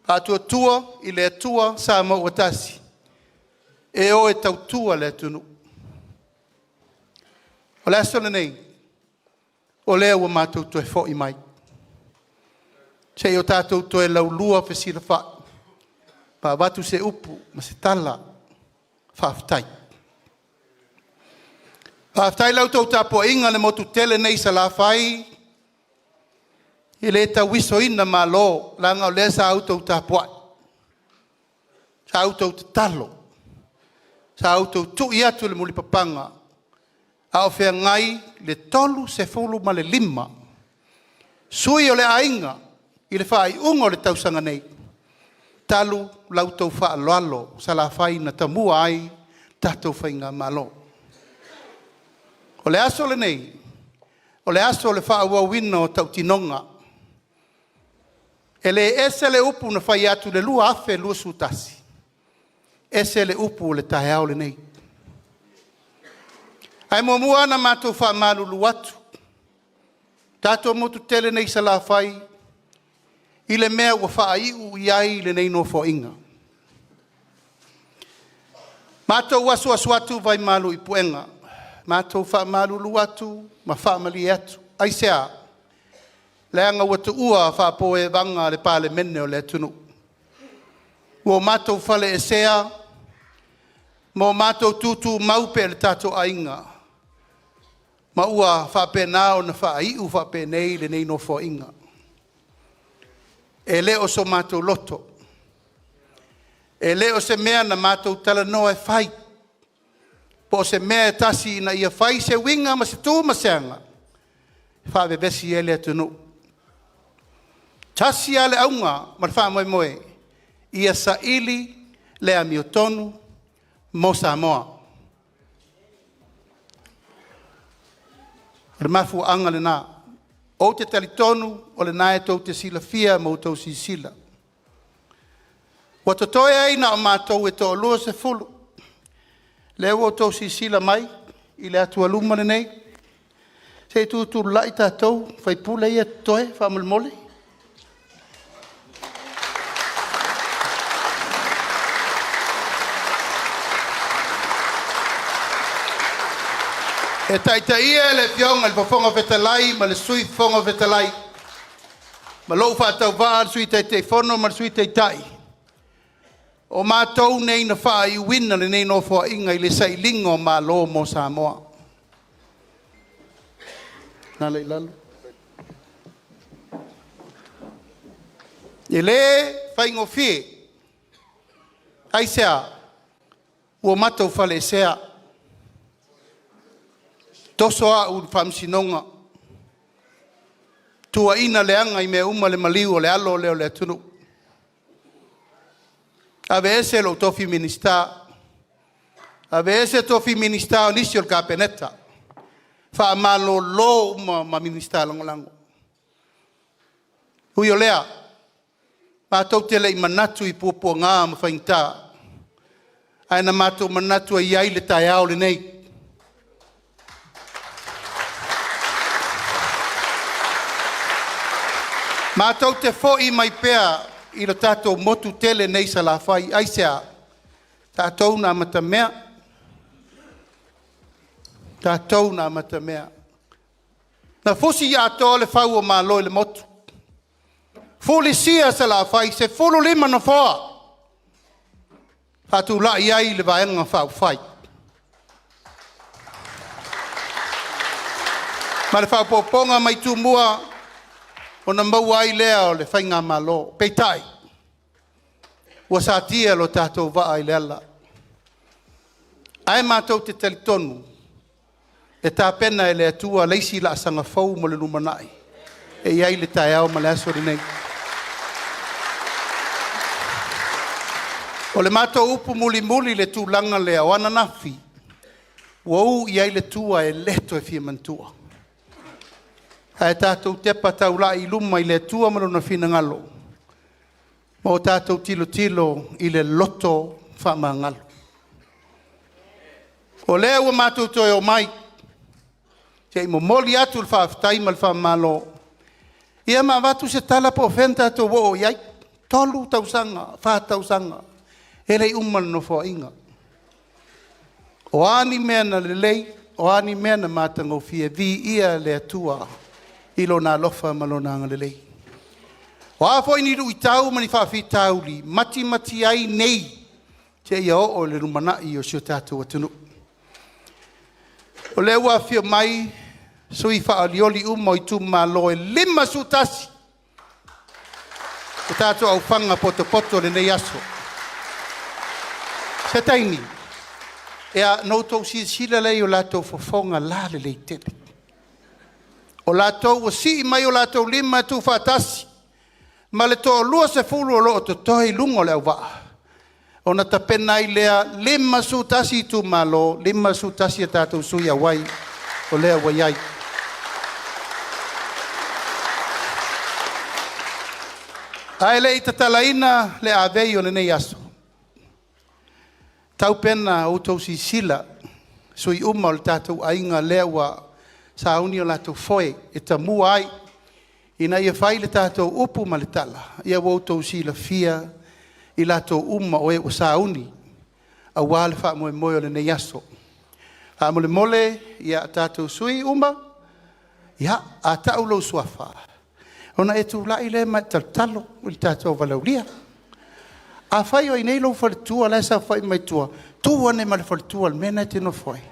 pa tua i le tua sa maua tasi. E o e tau tua le tunu. O le aso le nei, o lea ua mātou toe fo i mai. Se o tātou toe lau lua whesira wha, pa watu se upu, ma se tala, whaftai. Whaftai lau tau tāpua inga le motu tele nei sa la whai, i le tau wiso ina ma lo, langa o lea sa au tau tāpua. Sa au tau te talo. Sa auto tu ia tu le muli papanga. A o fea ngai le tolu se fulu ma le lima. Sui o le ainga i le whai ungo le tausanga nei. Talu lau tau wha aloalo sa la whai na tamua ai tatou whainga malo. O le aso le nei. O le aso le wha ua wino tau tinonga. E le ese le upu na whai atu le lua afe lua sutasi. Ese le upu le taheao le nei. Ai mua na mātou wha malulu atu. Tātou motu tele nei sa la whai. I le mea ua wha iu i ai le nei no fo inga. Mātou wasu asu atu vai malu i puenga. Mātou wha malulu atu, ma wha mali atu. Ai sea, le anga watu ua wha poe vanga le pāle mene o le tunu. Ua mātou whale e sea, mo mātou tutu maupe le tātou ainga. Ma ua whape nao na wha iu whape nei le nei no fo inga. E leo so mātou loto. E leo se mea na mātou tala noa e whai. Po se mea e tasi na ia whai se winga ma se tū maseanga. Whawe besi e lea tunu. Tasi ale aunga ma wha moe moe. Ia sa ili lea miotonu mo Samoa. E mafu anga le nā. O te talitonu o le nā e tau te sila fia mo tau si sila. Wa totoe aina o mātou e tō lua se fulu. Le o tau si sila mai i le atua luma le nei. Se tu lai tātou fai pule ia toe whamulmole. E taitaia le fionga le pofonga vetalai, ma le sui fonga vetalai. Ma lou whātau vā, le sui teitai whono, ma le sui teitai. O mātou nei na wha i wina le nei no fua inga i le sai lingo mā lo mo Samoa. Nā lei lalu. E le whaingo fie. Ai sea, ua mātou whale sea. Toso a u whamsinonga. Tua ina leanga i mea uma le maliu o le alo leo le atunu. Ave ese lo tofi minista. Ave ese tofi minista o nisi o kapeneta. Fa malo lo ma minista lango lango. Hui o lea. Mātou te lei manatu i pupua ngā ma whainta. Aina mātou manatu i ai le tai au le nei. Mātou te fo'i mai pea i lo tātou motu tele nei sa la whai aisea. Tātou nā matamea. Tātou nā matamea. Na fusi i ato le whau o māloi le motu. Fuli sia sa la whai se fulu lima na whoa. Tātou la i ai le vaenga whau whai. Ma le whau poponga mai tu mua. O na mau ai lea o le whainga malo. Peitai. ua sa tia lo tātou vaa i le ala. Ai mātou te talitonu, e tā pena e le atua leisi la asanga fau mo le numanai. E iai le tae au ma le aso rinei. O le mātou upu muli muli le tūlanga le awana nafi, wau iai le tua e leto e fia mantua. Ai tātou tepa taula i luma i le tua malona fina ngalo. Mo tātou tilo tilo i le loto whama ngalo. O lea ua mātou toi o mai, te i mo moli atu le whaaftai ma le whamalo. Ia ma watu se tala po whenta to wo o iai, tolu tausanga, whātausanga, hele uman no fo inga. O ani mea na lelei, o ani mea na mātango fia, vi ia le atua, ilo nā lofa malona anga lelei. O a fo iniru i tau mani whaafi tauli, mati mati ai nei, te ia o le rumanai o sio tātou atunu. O le ua fia mai, sui whaalioli umo i tu malo e 5 sutasi. O tātou au whanga poto le nei aso. Se taini, ea noutou sila lei o lātou fofonga la le lei tele. O lātou o si mai o lātou 5 tu whaatasi. Ma le toa lua se fulu o loo to tohi lungo le au waa. O na tapena i lea 5 sutasi tu malo, 5 sutasi a tātou sui a wai, o lea waiai. Ai le i tatalaina le avei o le nei aso. Tau pena o tau si sila, sui uma o le tātou ainga lea wa sa uni o lātou foe, e ta mua ai, ina ia whai le tātou upu ma le tala, ia wau tau si la fia, i lātou uma o e o sa uni, a wale wha moe moe o le nei aso. Ha mole mole, ia tātou sui uma, ia a tau lau suafa. Ona e tu lai le mai talo, o le tātou valauria. A whai o i nei lau whaletua, lai sa whai mai tua, tua ne ma le whaletua, le mena te no whai.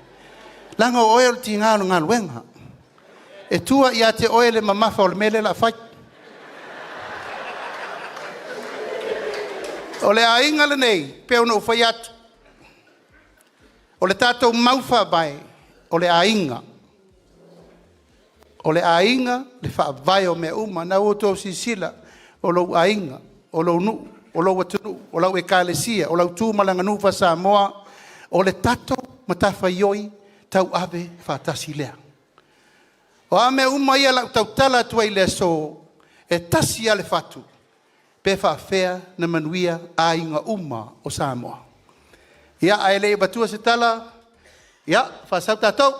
Langa o oe o ti ngālo ngālo wenga. E tua ia te oe le mamafa o le mele la whai. O le ainga le nei, peo no whai atu. O le tātou mauwha bai, o le ainga. O le ainga, le wha vai o mea uma, na o tō si sila, o lau ainga, o lau nu, o lau atunu, o lau e kālesia, o lau tūmalanga nufa sa moa, o le tātou matawha ioi, tau ave whātasi lea. O a mea uma ia lau tau tala tua i le so, e tasi ale whatu, pe whawhea na manuia a inga uma o Samoa. Ia ai le batua se tala, ia whasau tātou.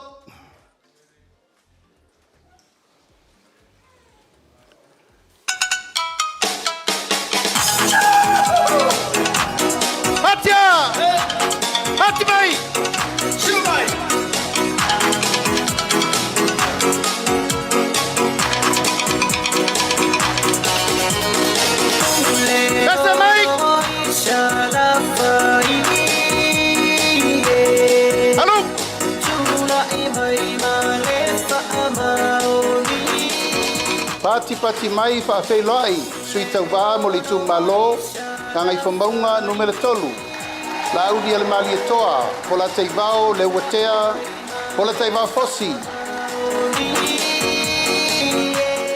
Hatia! Hati mai! Shumai! Kasa mai! Halo! Pati mai Faalauiloaina, sui tau wā mo li tu malo, ngai whamaunga numero 3. La udi ale mali toa, po la teivao le watea, po la teivao fosi.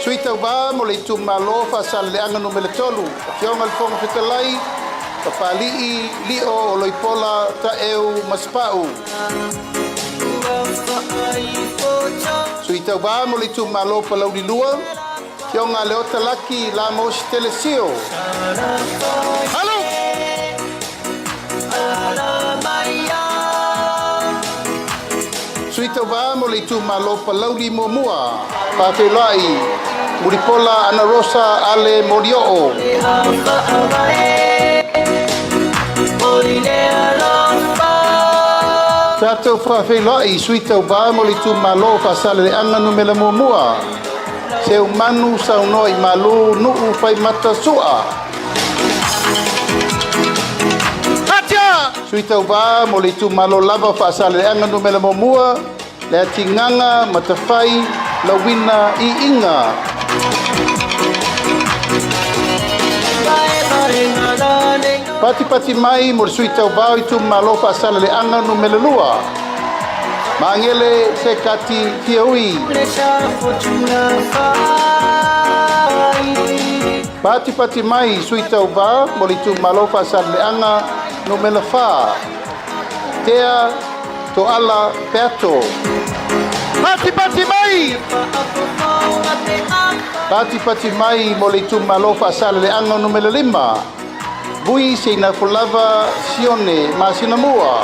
Sui tau wā mo li tu malo whaasale le anga numero 3, kionga le fonga whitalai, papalii, lio o loipola ta eu maspau. Sui tau wā mo li tu malo pa laudi lua, kionga le ota laki la mosi telesio. Halo! Sui tau wā mo le tu malo pa laudi mua, Faalauiloaina, muripola ana rosa ale morioo. Tātou Faalauiloaina, sui tau wā mo le tu malo whaasale le anga numela mua. Se umanu sau noi malu nuu fai mata sua. Hatia! Sui tau wā mo le tu malo lava whaasale le anga numela mua, le atinganga matawhai la wina I inga. Pati mai mo sui tau vau i tu malofa saleleanga no melelua. Mangele se kati kiaui. Pati mai sui tau vau mo li tu malofa saleleanga no melafa. Tea to ala peato. Pati mai. Pati mai mo li tu malofa saleleanga no melelima. Bui se na fulava sione ma sinamua.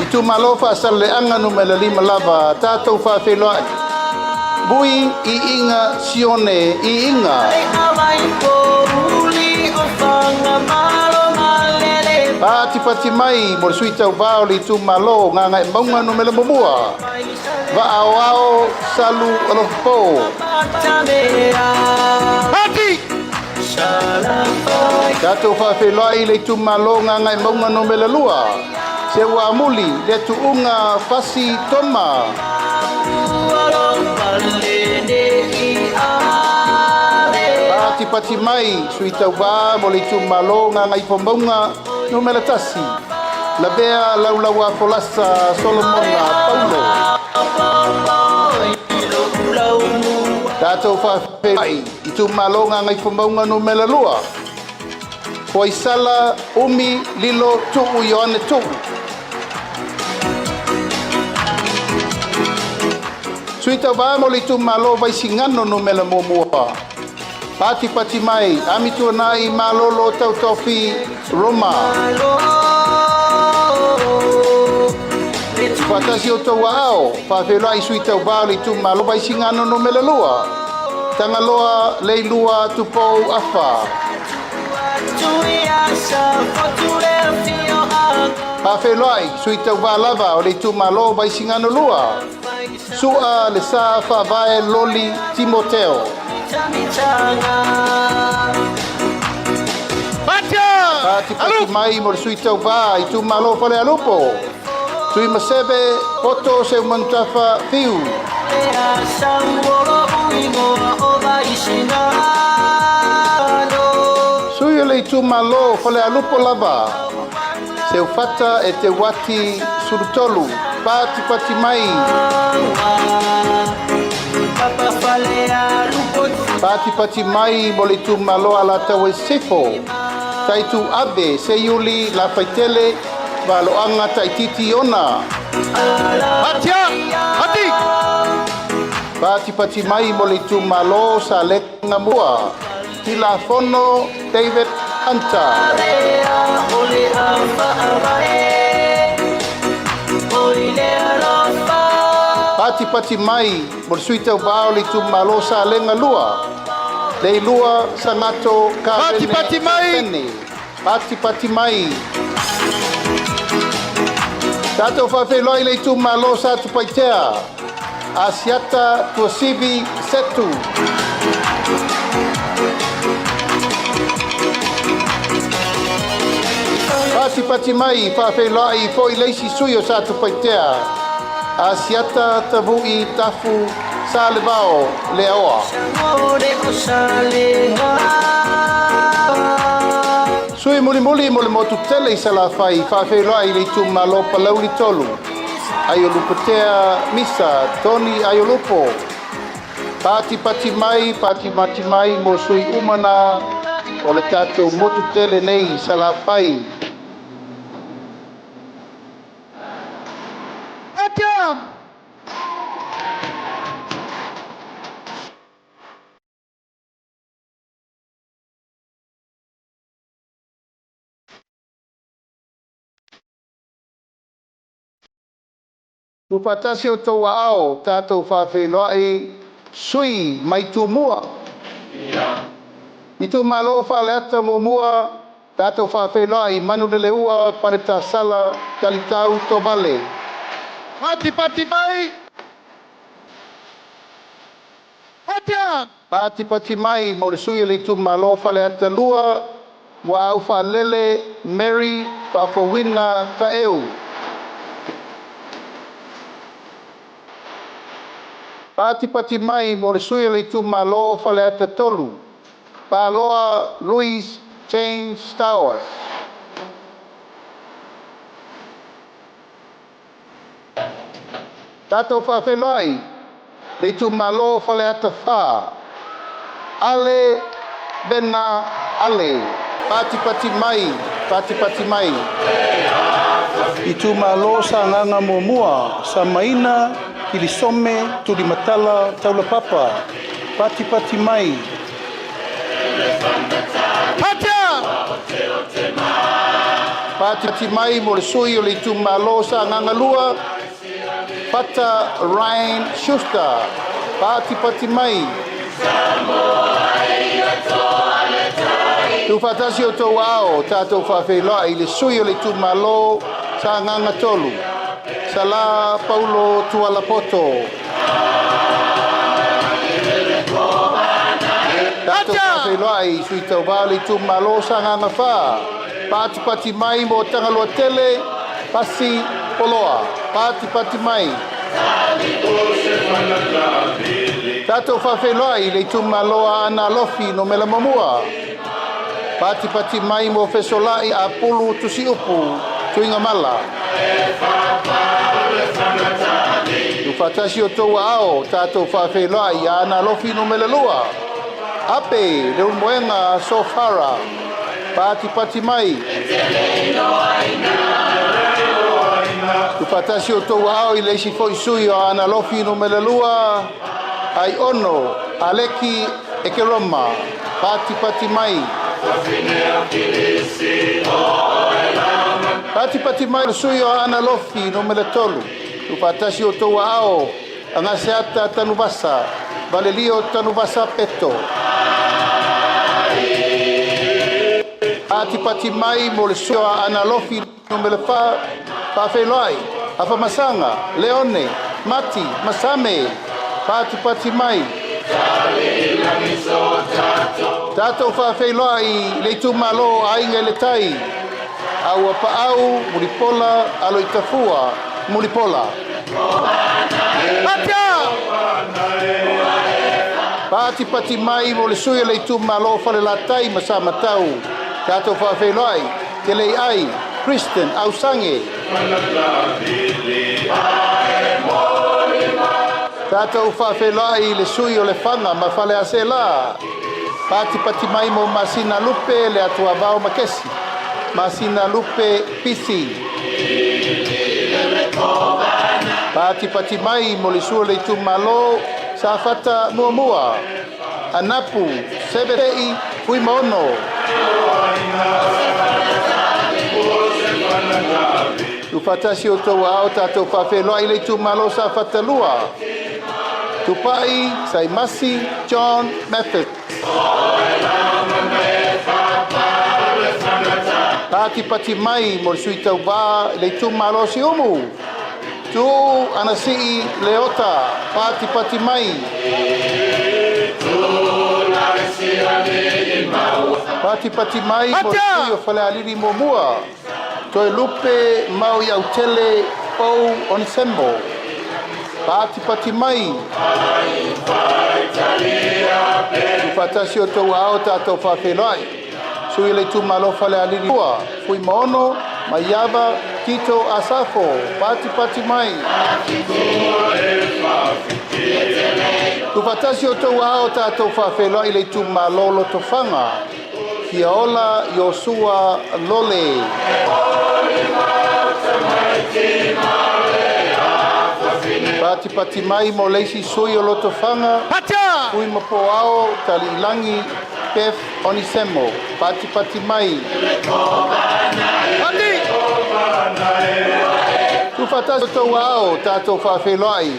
Itu malofa saleleanga no melelima lava tatou whawheloai. Bui i inga sione i inga. Pati mai mo sui tau vau li tu malo nganga e maunga no mele momua. Va ao salu alopo. Pati! Tatou whawheloai li tu malo nganga e maunga no mele lua. Se ua muli le tu unga fasi toma. Pati mai sui tau vā mo li tu malo nganga i pomaunga no mele tasi. La bea laulaua folasa Solomona Paulo. Tatou whawheloai i tu malo nganga i pomaunga no mele lua. Foi sala umi lilo tuu Ioane tuu. Sui tau vā mo li tu malo vai singano no mele momua. Pati mai, ami tuanai malolo tau tofi Roma. Fatasi o tau ao, whawhelai sui tau vāli tu malo vai singano no melalua. Tangaloa leilua tupou afa. Whawhelai sui tau vālava o le tu malo vai singano lua. Sua le sa whavae loli Timoteo. Pati mai mo sui tau vā i tu malo fale alupo. Sui masebe poto se mantafa fiu. Sui le tu malo fale alupo lava. Se ufata e te wati surutolu. Pati mai. Pati mai mo li tu malo ala tau e sefo. Tai tu abe se Iuli la faitele va lo anga tai titi ona. Pati mai mo li tu malo sa lenga mua. Tila fono David Hunter. Pati mai mo sui tau vāo li tu malo sa lenga lua. Dei lua sangato ka Pati mai. Pati mai. Tato whawheloi le tu malo sa tu paitea. Asiata tua sivi setu. Pati mai whawheloi fo i leisi sui o sa tu paitea. Asiata tavui tafu salevao leoa. Sui muli mo le motu tele i salafai whawheloi le tu malo palau li tolu. Aiolupotea misa Tony Aiolupo. Pati mai mo sui umana o le tatou motu tele nei salafai. Tupatasi o tau ao, tātou whawheloi sui mai tu mua. I tu malo whaleata mo mua, tātou whawheloi manu lele ua pareta sala talitau to vale. Pati mai. Pati mai mo le sui le tu malo whaleata lua, wa au whalele Mary Pafowina Taeu. Pati mai mo le sui le tu malo Faleata tolu. Paloa Luis James Towers. Tato whawhelai le tu malo Faleata wha. Ale Bena Ale. Pati mai. I tu malo sa nganga mua sa maina ili some tu di matala taula papa pati mai Pati mai mo le sui o le tu malo sa nganga lua Pata Ryan Schuster. Pati mai Tu fatasi o tō ao tātou whawheloa i le sui o le tu malo sa nganga tolu. Sala Paulo Tualapoto. Tātou whawheloa i sui tau wale tu malo sa nganga wha. Pati mai mo tangaloa tele, pasi poloa. Pati mai. Tātou whawheloa i le tu maloa ana lofi no mela mamua. Pati mai mo fesolai a pulu tusi upu tuinga mala. Tu fatasi o tō ao tātou whawheloa i ana lofi no mela lua. Ape le unmoenga sofara. Pati mai. Tu fatasi o tō ao i leisi foi sui o ana lofi no mela lua. Ai ono aleki ekeroma. Pati mai. Pati mai sui o ana lofi no mele tolu. Tu patasi o tō ao angaseata tanubasa. Valelio tanubasa peto. Pati mai mo le sui o ana lofi no mele fa whawheloai. Afa masanga, leone, mati, masame. Pati mai. Tātou whawheloa i le tu malo ainga le tai. Au apaau, muripola, alo i tafua, muripola. Pati mai mo le sui le tu malo whale la tai masama tau. Tātou whawheloa i, te lei ai, Kristen, au sange. Tātou whawheloa i le sui o le whanga ma whale ase la. Pati mai mo Masina Lupe le atua vau makesi. Masina Lupe pisi. Pati mai mo le sui le tu malo sa fata mua. Anapu, sebetei, fui mono. Tu fatasi o tō ao tātou whawheloa i le tu malo sa fata lua. Tupai, Saimasi, John Method. Pati mai mo sui tau wā le tu malo si umu. Tu anasi leota. Pati mai. Pati mai mo sui o whale aliri mo mua. Toi lupe mau iau tele pou on sembo. Pati mai. Tu fatasi o tau ao tātou whawhelai. Sui le tu malo whale aliri ua. Fui mono, maiava, tito asafo. Pati mai. Tu fatasi o tau ao tātou whawhelai le tu malo lo tofanga. Kia ola Yosua Lole. Pati mai mo leisi sui o loto whanga. Ui mapo ao tali ilangi pef onisemo. Pati mai. Tu fatasi o tau ao tātou whawheloai.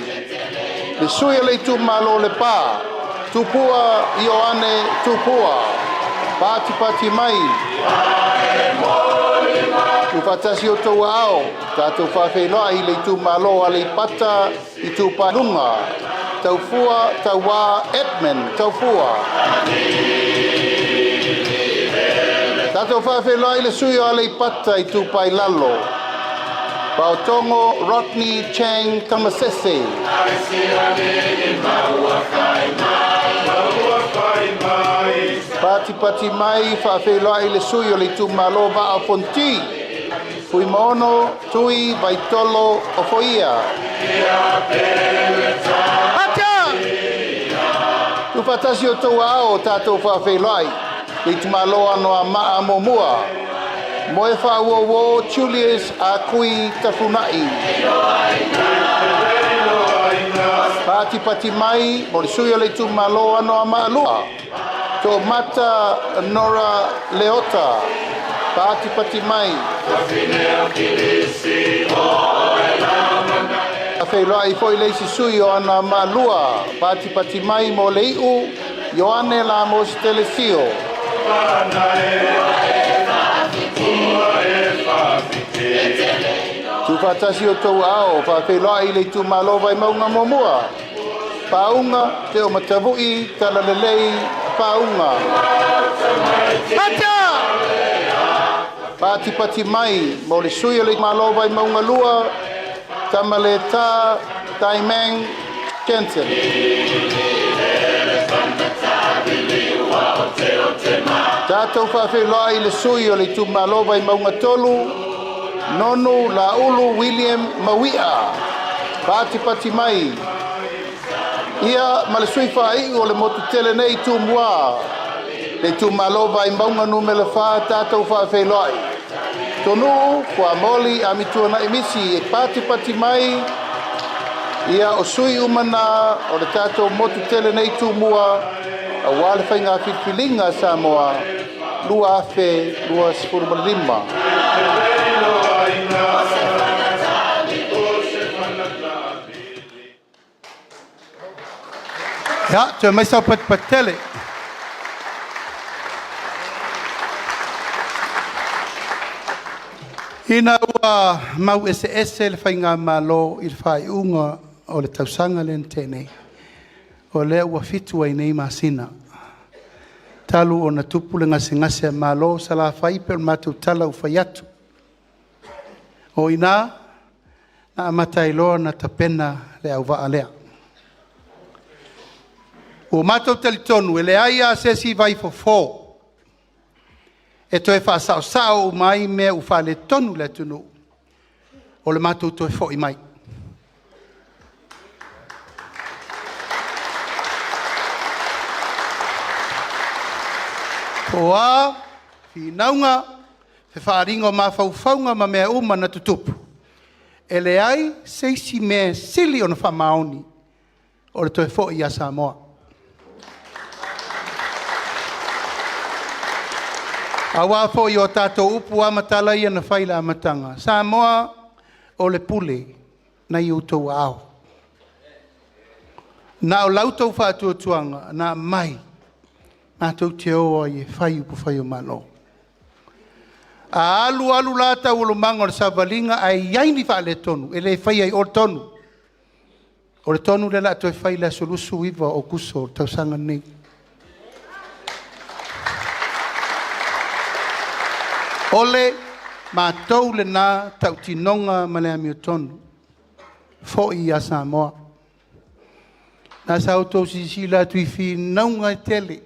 Le sui o leitu malo le pā. Tupua Ioane tupua. Pati mai. Tu fatasi o tau ao, tātou whawheloa i le tu malo a le pata i tu panunga. Tau fua, tau wā, Edmund, tau fua. Tātou whawheloa i le sui o a le pata i tu pai lalo. Pautongo Rodney Chang Tamasese. Pati mai whaafeloa i le sui o le tu malo va a fonti. Fui maono tui vaitolo o foia. Acha! Tu fatasi o tau ao tātou whaafeloa i tu malo ano a maa momua. Moe whaawo Julius a kui tafunai. Pati mai mo le sui o le tu malo ano a maa lua. To mata Nora Leota, pati mai. Awhailoa i foi leisi sui o ana malua, pati mai mo leiu, Ioane Lamos Telesio. Tu fatasi o tau ao, whawhailoa i le tu malo vai maunga momua. Paunga te o matavui, talalelei, paunga. Acha! Pati mai, mo le sui o le malo vai maunga lua, tamale ta, taimeng, Jensen. Tātou whawhailoa i le sui o le tu malo vai maunga tolu, nonu la ulu William Mawia. Pati mai. Ia ma le sui whai o le motu tele nei tu mua. Le tu malo vai maunga numele wha tātou whawhailoa. Tonu, kua moli a mitua na emisi e pati mai. Ia o sui umana o le tātou motu tele nei tu mua. A wale whainga whitwhilinga Samoa. Lua afe, lua sipurmalima. Ja, te mai sa patele. Ina ua mau ese le whainga malo i le whai unga o le tausanga le tēnei. O lea ua fitu ai nei masina. Talu o na tupu le ngase malo sa la whai pe o mātou tala u whai atu. O ina, na amatai loa na tapena le au waa lea. O mātou talitonu, e le aia se si vai fo. E toi whaasao mai mea u whale tonu le tunu. O le mātou toi fo i mai. O a, fi naunga, fe whaaringo ma whauwhaunga ma mea uma na tutupu. E le ai, se si mea sili o na whamaoni. O le toi fo i a Samoa. Awa fo i o tātou upu amatala ia na whaila amatanga. Samoa o le pule na i utou ao. Na o lautou whātua tuanga, na mai. Mātou te oa i whai upu whai o malo. A alu lata ulo manga o le savalinga ai yaini whaale tonu. E le whai ai o tonu. O le tonu le la toi whaila solusu iwa o kuso tausanga nei. Ole, mātou le nā tautinonga ma le amio tonu. Fo i a Samoa. Nā sautou sisi la tui fi naunga i tele.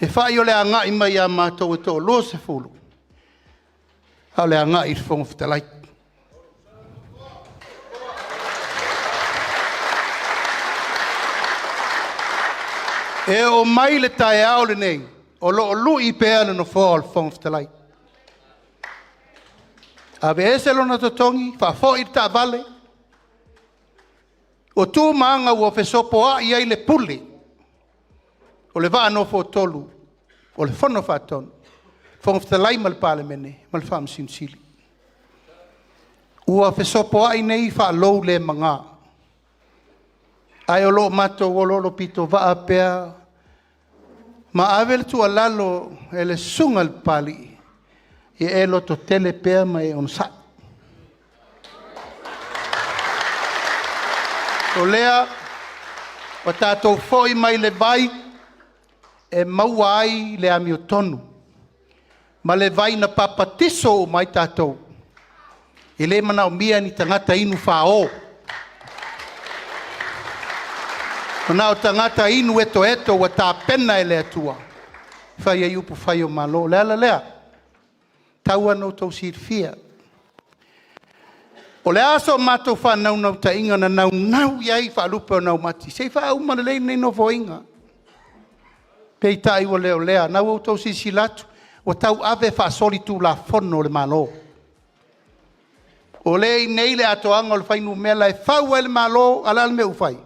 E whai o le anga i mai a mātou e tō loa se fulu. Hau le anga i whonga whitalai. E o mai le tae ao le nei. O lo lui pēa le no whōl whonga whitalai. Ave ese lona totongi, whafo i ta vale. O tū maanga ua whesopo a i ai le pule. O le vaa no fo tolu. O le whono whatonu. Whonga whitalai ma le pāle mene, ma le whaam simsili. Ua whesopo a i nei wha lou le manga. Ai o lo mato o lo pito vaa pēa. Ma avel tu alalo e le sunga le pali. E e loto tele pea mai on sa. O lea, o tātou foi mai le vai, e maua ai le ami o tonu. Ma le vai na papatiso o mai tātou. E le mana o mia ni tangata inu whao. Mana o tangata inu eto wa tā pena e le atua. Whai ai upu whai o malo. Lea. Tau anō tau sirfia. O le aso mātou whanau nau ta inga na nau iai whaalupe o nau mati. Sei wha umana lei nei no fo inga. Pei tai o lea. Nau au tau sisilatu. O tau ave whaasoli tu la fono le malo. O le nei le atoanga o le whainu mela e whau le malo ala le me ufai.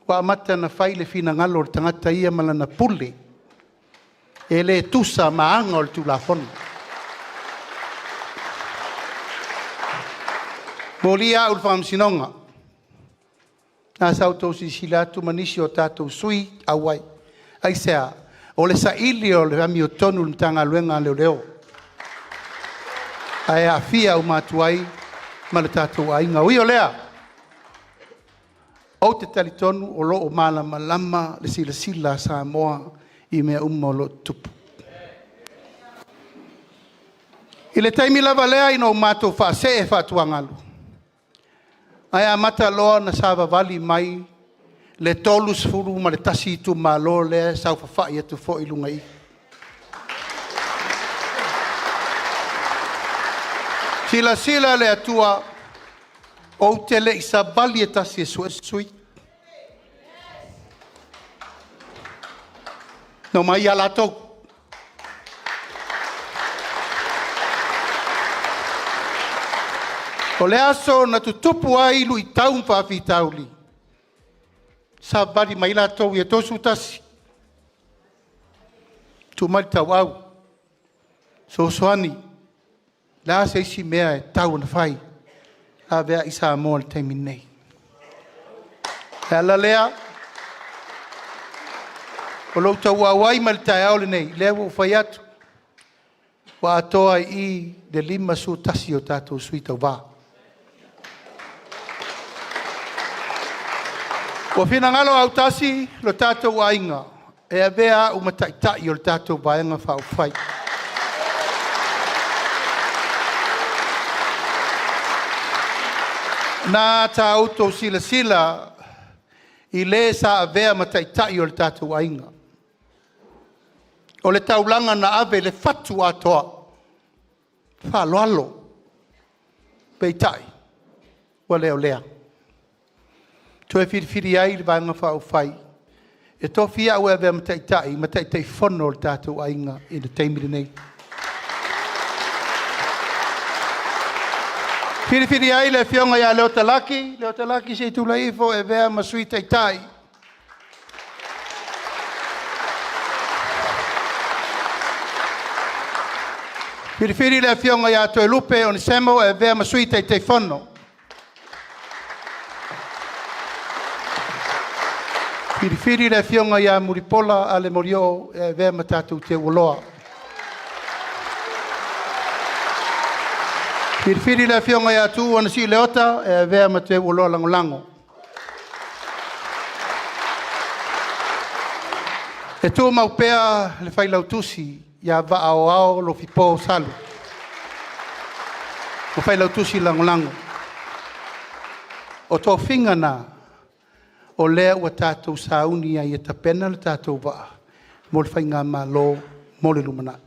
Wa amata na whai le fina ngalo le tangata ia malana pule. E le tusa maanga o le tu la fono. Molia ul fam sinonga. Na sa auto si silatu manisi o tatou sui awai. Ai sea o le saili o le ami o tonu mtanga luenga leo. Ai afia o matuai ma le tatou ainga. Ui o lea. O te talitonu o lo o malama le sila sa moa i mea o lo tupu. I le taimi lava lea ino matou whaase e whatuangalu. Ai amata loa na Savaii mai le tolu sfuru ma le tasi tu malo le sau whawhai atu fo i lunga i. Sila le atua o te le isa bali e tasi e sui. No mai ala tau. O le aso na tutupu ai lu i tau mwhawhi tauli. Sa bari mai la tau i e tosu tasi. Tu mai tau au. So soani. La se isi mea e tau na whai. A vea isa amoa le teimi nei. E ala lea. O lau tau awai ma le tae aole nei. Lea wo whai atu. Wa atoa i de lima su tasi o tatou sui tau waa. O fina ngalo au tasi lo tatou ainga. E a vea umataʻitaʻi o le tatou vaenga whaufai. Nā tā autou sila i le sa a vea mataʻitaʻi o le tatou ainga. O le taulanga na ave le fatu atoa. Whaaloalo. Peitaʻi. Wa leo lea. To e whiri ai le vanga whaufai. E tofi au e vea mataitai whono le tātou ainga i le teimiri nei. Whiri ai le whionga ia leo talaki se tula ifo e vea masui taitai. Whiri le whionga ia toe lupe o ni semo e vea masui taitai whono. Whiri le whionga ia muripola a le morio e vea matatu te uloa. Whiri le whionga ia tu ana si leota e vea mate uloa langolango. E tu maupea le whailautusi ia va ao lo fipo salu. O whailautusi langolango. O tō whinga nā. O lea ua tātou sauni ai e tapena le tātou waa. Mo le whainga malo, mo le lumanai.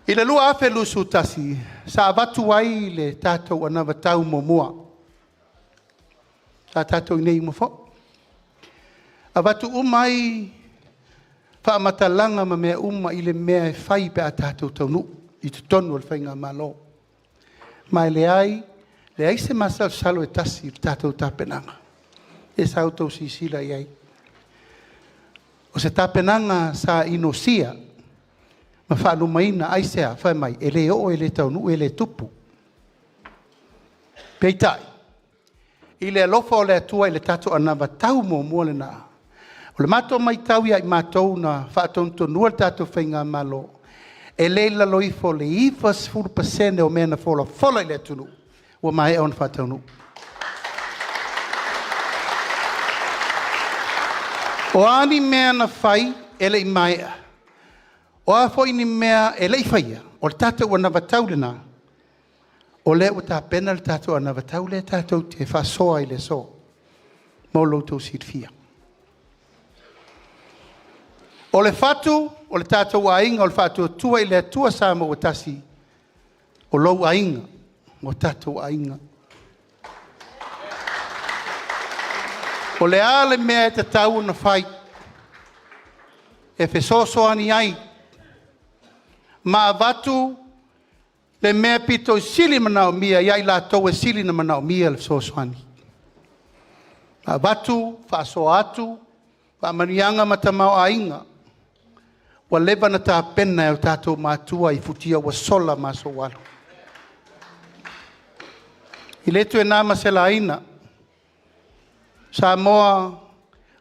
I le lua afe lusu tasi, sa avatu ai le tātou Anavatau mo mua. Sa tātou inei mo fo. Avatu umai whaamatalanga ma mea uma i le mea e whai pe a tātou taunu i tu tonu al whainga malo. Mai le ai se masal salo e tasi i tātou tāpenanga. E sa autou si sila i ai. O se tāpenanga sa inosia, ma whaalumaina ai sea whai mai, e le o e le taunu e le tupu. Peitai, i le alofa o le atua i le tātou Anavatau mo mua le naa. O le mato mai tau ia i matou na whaatontonua tātou whainga malo. E leila loifo le iwas 4% o mena fola i le tunu. Ua mai on whataunu. O ani mea na whai, ele I maea. O a fo ini mea ele I whaia. O le tātou Anavatau lena. O le o tā pena le tātou Anavatau le tātou te whasoa I le so. Mo loutou sirfia. O le whatu, o le tātou ainga, o le whatu tua I le atua sa mo o tasi. O lou ainga, o tātou ainga. O le ale mea e te tau na whai. E whesoso ani ai. Ma avatu le mea pito sili manao mia. Iai la tau e sili na manao mia le whesoso ani. Ma avatu, whaaso atu, whaamanianga matamau ainga. Wa leva na tā pena e o tātou mātua I futia wa sola maso walo. I letu e nāma se la aina. Sa moa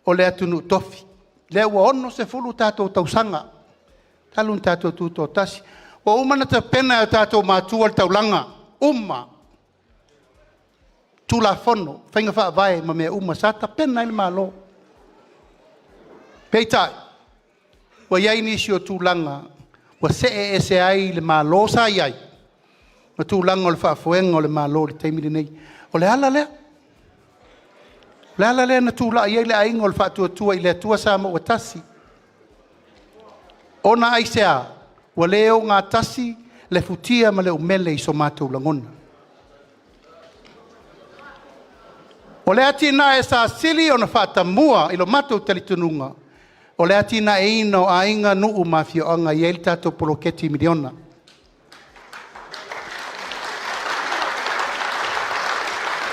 o le atunu tofi. Le ua ono se fulu tātou tausanga. Talun tātou tūtō tasi. O umana ta pena e tātou mātua le taulanga. Uma. Tula fono. Whainga wha vai ma mea uma. Sa ta pena ili malo. Peitai. Wa iai nisi o tūlanga. Wa se e se ai le malo sa iai. Ma tūlanga o le whaafuenga o le malo le teimiri nei. O le ala lea. Lala le na tula ia le ainga o le whaatua tua I le atua sa mo o tasi. Ona aisea, wa leo ngā tasi le futia ma le umele I so mātou langona. O le ati na e sa sili o na whaatamua I lo mātou talitununga. O le ati na e ino a inga nuu mafia o anga I ele tātou poloketi miliona.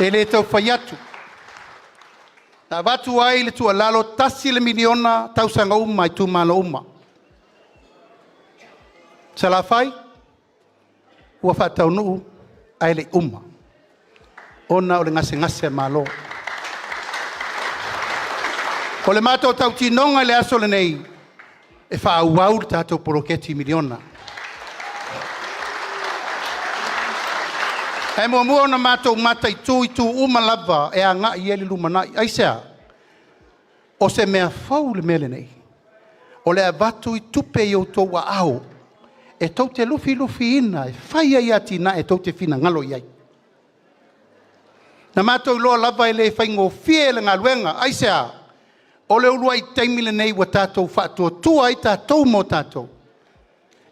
E le tau whaiatu. Na watu ai le tua lalo tasi le miliona tausanga uma I tu malo uma. Sala fai, ua whatau nuu ai le uma. Ona o le ngase malo. O le mātou tau tinonga le aso le nei, e whaauau le tātou poroketi miliona. E mua mua na mātou mata I tu uma lava e a ngā I ele lumanai. Aisea, o se mea fau le mele nei. O le avatu I tupe I o tō wa au. E tau te lufi ina, e whaia I ati na e tau te whina ngalo iai. Na mātou loa lava e le whaingo fie le ngā luenga. Aisea, o le urua I teimile nei wa tātou whaatua tua I tātou mo tātou.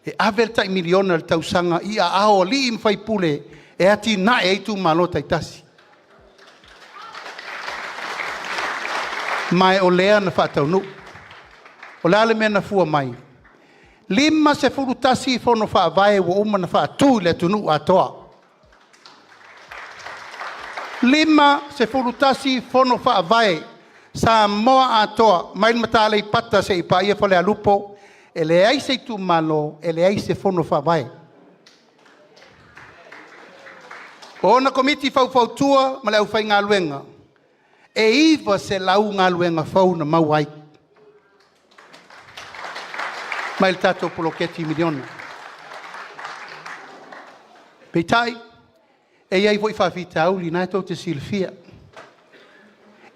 E averta I miliona le tausanga I a ao li I mwhai pule e ati na e tu malo taitasi. Mai o lea na whaatau nu. O lea le mea na fua mai. Lima se furu tasi I fono whaavae wa uma na whaatu le tunu atoa. Lima se furu tasi I fono whaavae sa moa atoa. Mai matale I pata se I paia fale alupo. E le ai se tu malo, e le ai se fono whaavae. O na komiti fau tua, ma le au whai ngā luenga. E iwa se lau ngā luenga fau na mau ai. Mai le tātou poloketi miliona. Peitai, e iai voi whawhita auli, nai tau te silfia.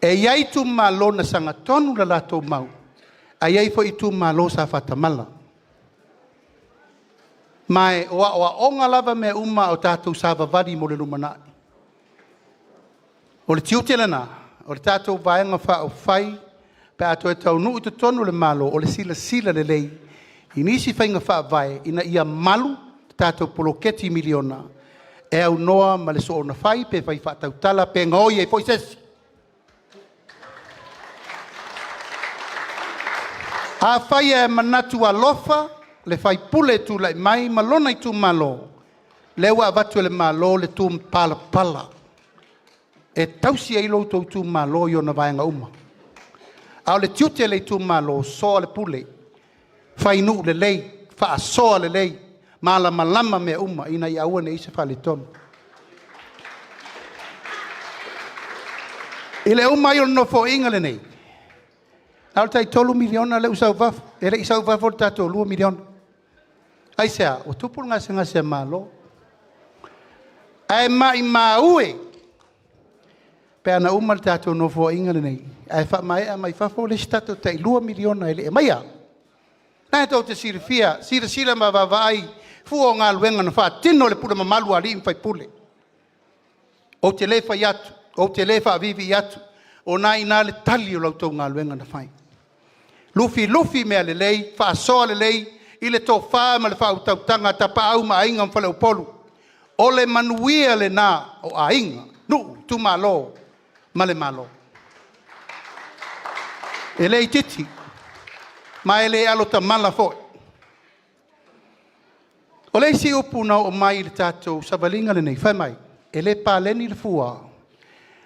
E iai tu malo na sanga tonu la lato mau. A iai foi tu malo sa whatamala. Mai o onga lava me uma o tātou Savaii mo le lumanai. O le tiutelana, o le tātou vaenga wha whai, pe ato e tau nuu te tonu le malo, o le sila le lei. I nisi whainga wha vai, ina ia malu, tātou poloketi miliona. E au noa ma le so ona whai, pe whai whatau tala, pe ngoi e poisesi. A whai e manatu a lofa, le fai pule tu lai mai malona I tu malo. Le ua avatu le malo le tu pala. E tausi e ilo tu malo I ona vaenga uma. Au le tiute le tu malo soa le pule. Fai nu le lei, fa soa le lei. Mala malama me uma ina I aua ne isa fale tonu. I le uma I no fo inga le nei. Au tai tolu miliona le usau vafu. E le isau vafu le tato 2 miliona. Aisea, o tupu ngase malo. Ai mai maue. Pe ana uma le tato no fo inga le nei. Ai wha mai a mai whafo le stato te 2 miliona ele e maia. Nā tau te sira ma vavai, fua o ngā luenga na wha, tino le pula mamalu ali in whai pule. O te le whai atu, o te le wha avivi atu, o nā ina le tali o lautou ngā luenga na whai. Lufi mea le lei, wha asoa le lei, i le tō wha ma le wha utautanga, ta pa au ma ainga mwhale o polu. O le manuia le nā o ainga, tu malo, ma le malo. E lei titi, ma e le alo ta mala foi. O lei si upuna o mai le tātou savalinga le nei, whai mai, e le pāleni le fua,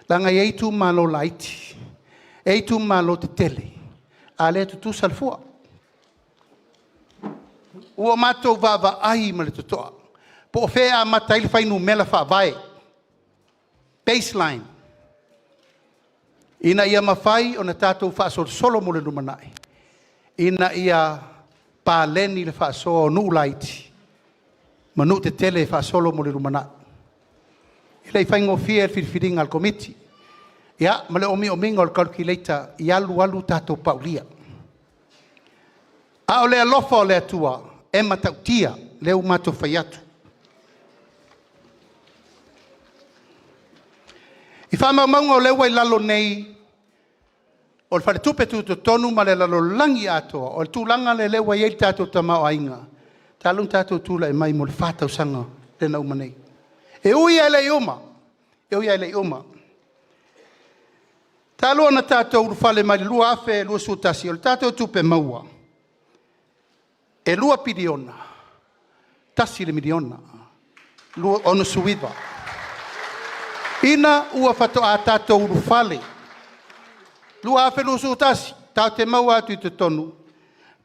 langa e eitu malo laiti, eitu malo te tele, a le tutu salfua. Ua matou vava ai ma le tutoa, po o whea mata ili whainu mela wha vai, baseline. Ina ia mawhai o na tātou whaasol solo mo le numanai. Ina ia pāleni le whaasoa o nuu laiti. Ma nuu te tele whaasolo mo le numanai. Ila i whaingo fia e whiriwhiringa al komiti. Ia, ma le omi minga o le calculator i alu tātou paulia. A o le alofa o le atua, e matautia le umato whai atu. I whamaunga o le wai lalo nei, o le wharetupe tu tonu ma le lalo langi atoa, o le tūlanga le wai ei tātou tamau ainga. Tālung tātou tūla e mai mo le whātau sanga le na uma nei. E ui ai lei uma. Tālua na tātou urufale mai lua afe, lua sutasi, o le tātou tupe maua. E lua piriona, tasi le miliona, lua ono suiva. Ina ua whatoa tātou urufale. Lua afe lua sutasi, tau te maua atu i te tonu.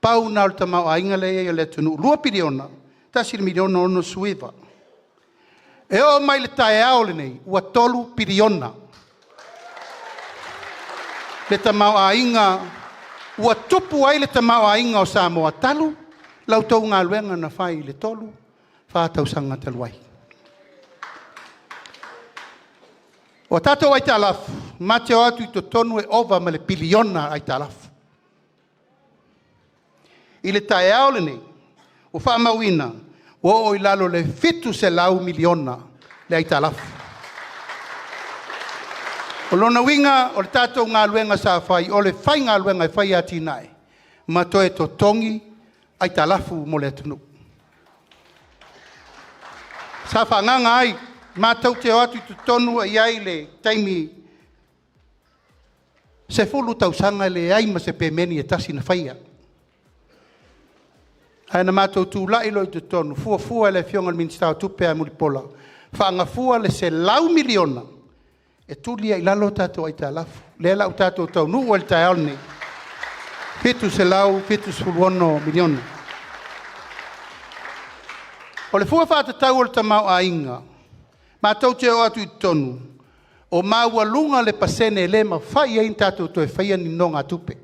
Pau nāru ta mau ainga le e le tunu. Lua piriona, tasi le miliona ono suiva. E o mai le tae ao le nei, ua tolu piriona. Le ta mau ainga, ua tupu ai le ta mau ainga o Samoa talu, lau tau ngā luenga na whai le tolu, whātau sanga taluai. O tātou ai tālafu, mateo atu i to tonu e ova ma le piliona ai tālafu. I le tae ao le nei, o whaamauina, o i lalo le fitu se lau miliona le ai tālafu. O lona winga, o le tātou ngā luenga sa whai, o le whai ngā luenga e whai ati nai, ma toe to tongi ai tālafu mo le atunu. Sa whanganga ai, mātou te o atu i tu tonu ai ai le taimi se fulu tausanga le ai ma se pēmeni e tasi na whaia. Ai na mātou tū lailo i tu tonu, fua le fionga le ministau tupea mulipola, whaanga fua le se lau miliona, e tulia i lalo tātou ai tālafu, le lau tātou tau nuu el tai aone, fitu se lau, fitu suluono miliona. O le fua whaata tau o le tamau a inga, mātou te o atu i tonu, o maua lunga le pasene le ma whai ein tātou toi whaia ni nonga tupe.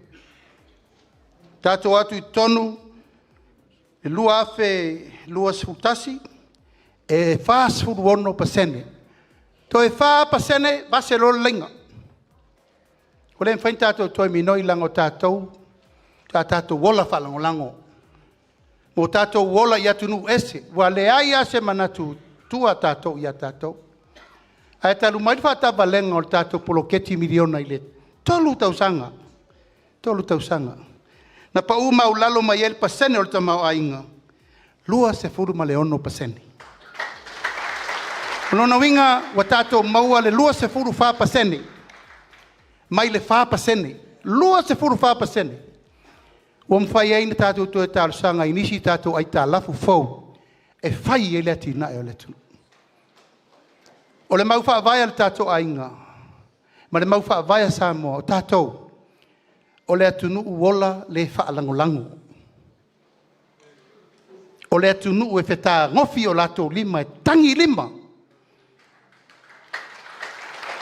Tātou atu i tonu, e lua afe, lua sfutasi, e wha sfuruono pasene. Toi wha pasene, vase lo lenga. O le mwhain tātou toi minoi lango tātou, tātou wola whalango lango. Mo tātou wola i atu nu ese, wa le ai ase manatu, tua tātou ia tātou. Ai talu mai whātapa lenga o tātou poloketi miliona i le. Tolu tausanga. Na pa umau lalo mai el pasene o tamau ainga. Lua se furu ma le ono pasene. Lona winga wa tātou maua le lua se furu wha pasene. Mai le wha pasene. Lua se furu wha pasene. Wa mwhai aina tātou tue tālu sanga inisi tātou ai tā lafu fau. E whai e leti na e o letu. O le mau wha avaya le tātou ainga. Ma le mau wha avaya Samoa o tātou. O le atunu uola le whaalangolango. O le atunu e whetā ngofi o lato lima e tangi lima.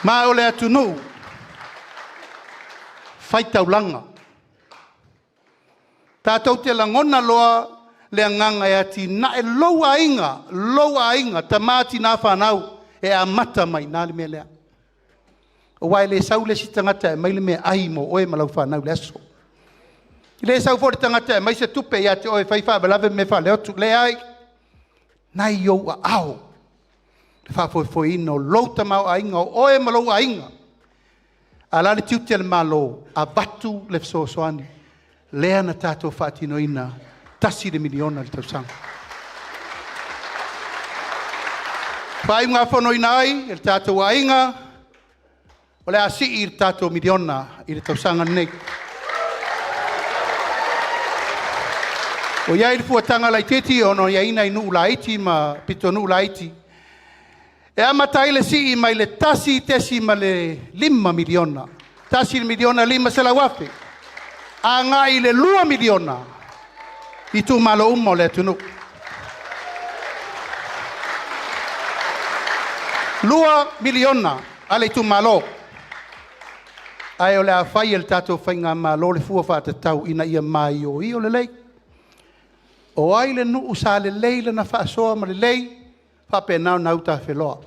Ma o le atunu whaitaulanga. Tātou te langona loa le anganga e ati na e loa ainga, ta māti nā whanau e a mata mai nā le mea lea. O wai le sau le si tangata e mai le mea ai mo oe malau whanau le aso. I le sau fori tangata e mai se tupe ia te oe whaiwha balave me wha leo tu le ai. Nai iou a ao. Le wha foi ino louta mau a inga o oe malau a inga. A lani tiutia le malo a batu le fso soani. Lea na tātou whaatino ina tasi le miliona le tausanga. Whai ngā whono ina ai, le tātou a inga, o le asi i le tātou miliona i le tausanga nei. O iai le fuatanga lai teti ono ia ina inu ulaiti ma pito nu ulaiti. E amatai le si i mai le tasi tesi ma le 5 miliona. Tasi le miliona 5 se la wafe. A ngā i le 2 miliona i tu malo umo le tunu. 2 miliona ale tu malo. Ai o le a whai el tātou whainga malo le fua whāta tau ina ia mai o i o le lei. O ai le nuu sa le lei le na whaasoa ma le lei, whape nau ta wheloa.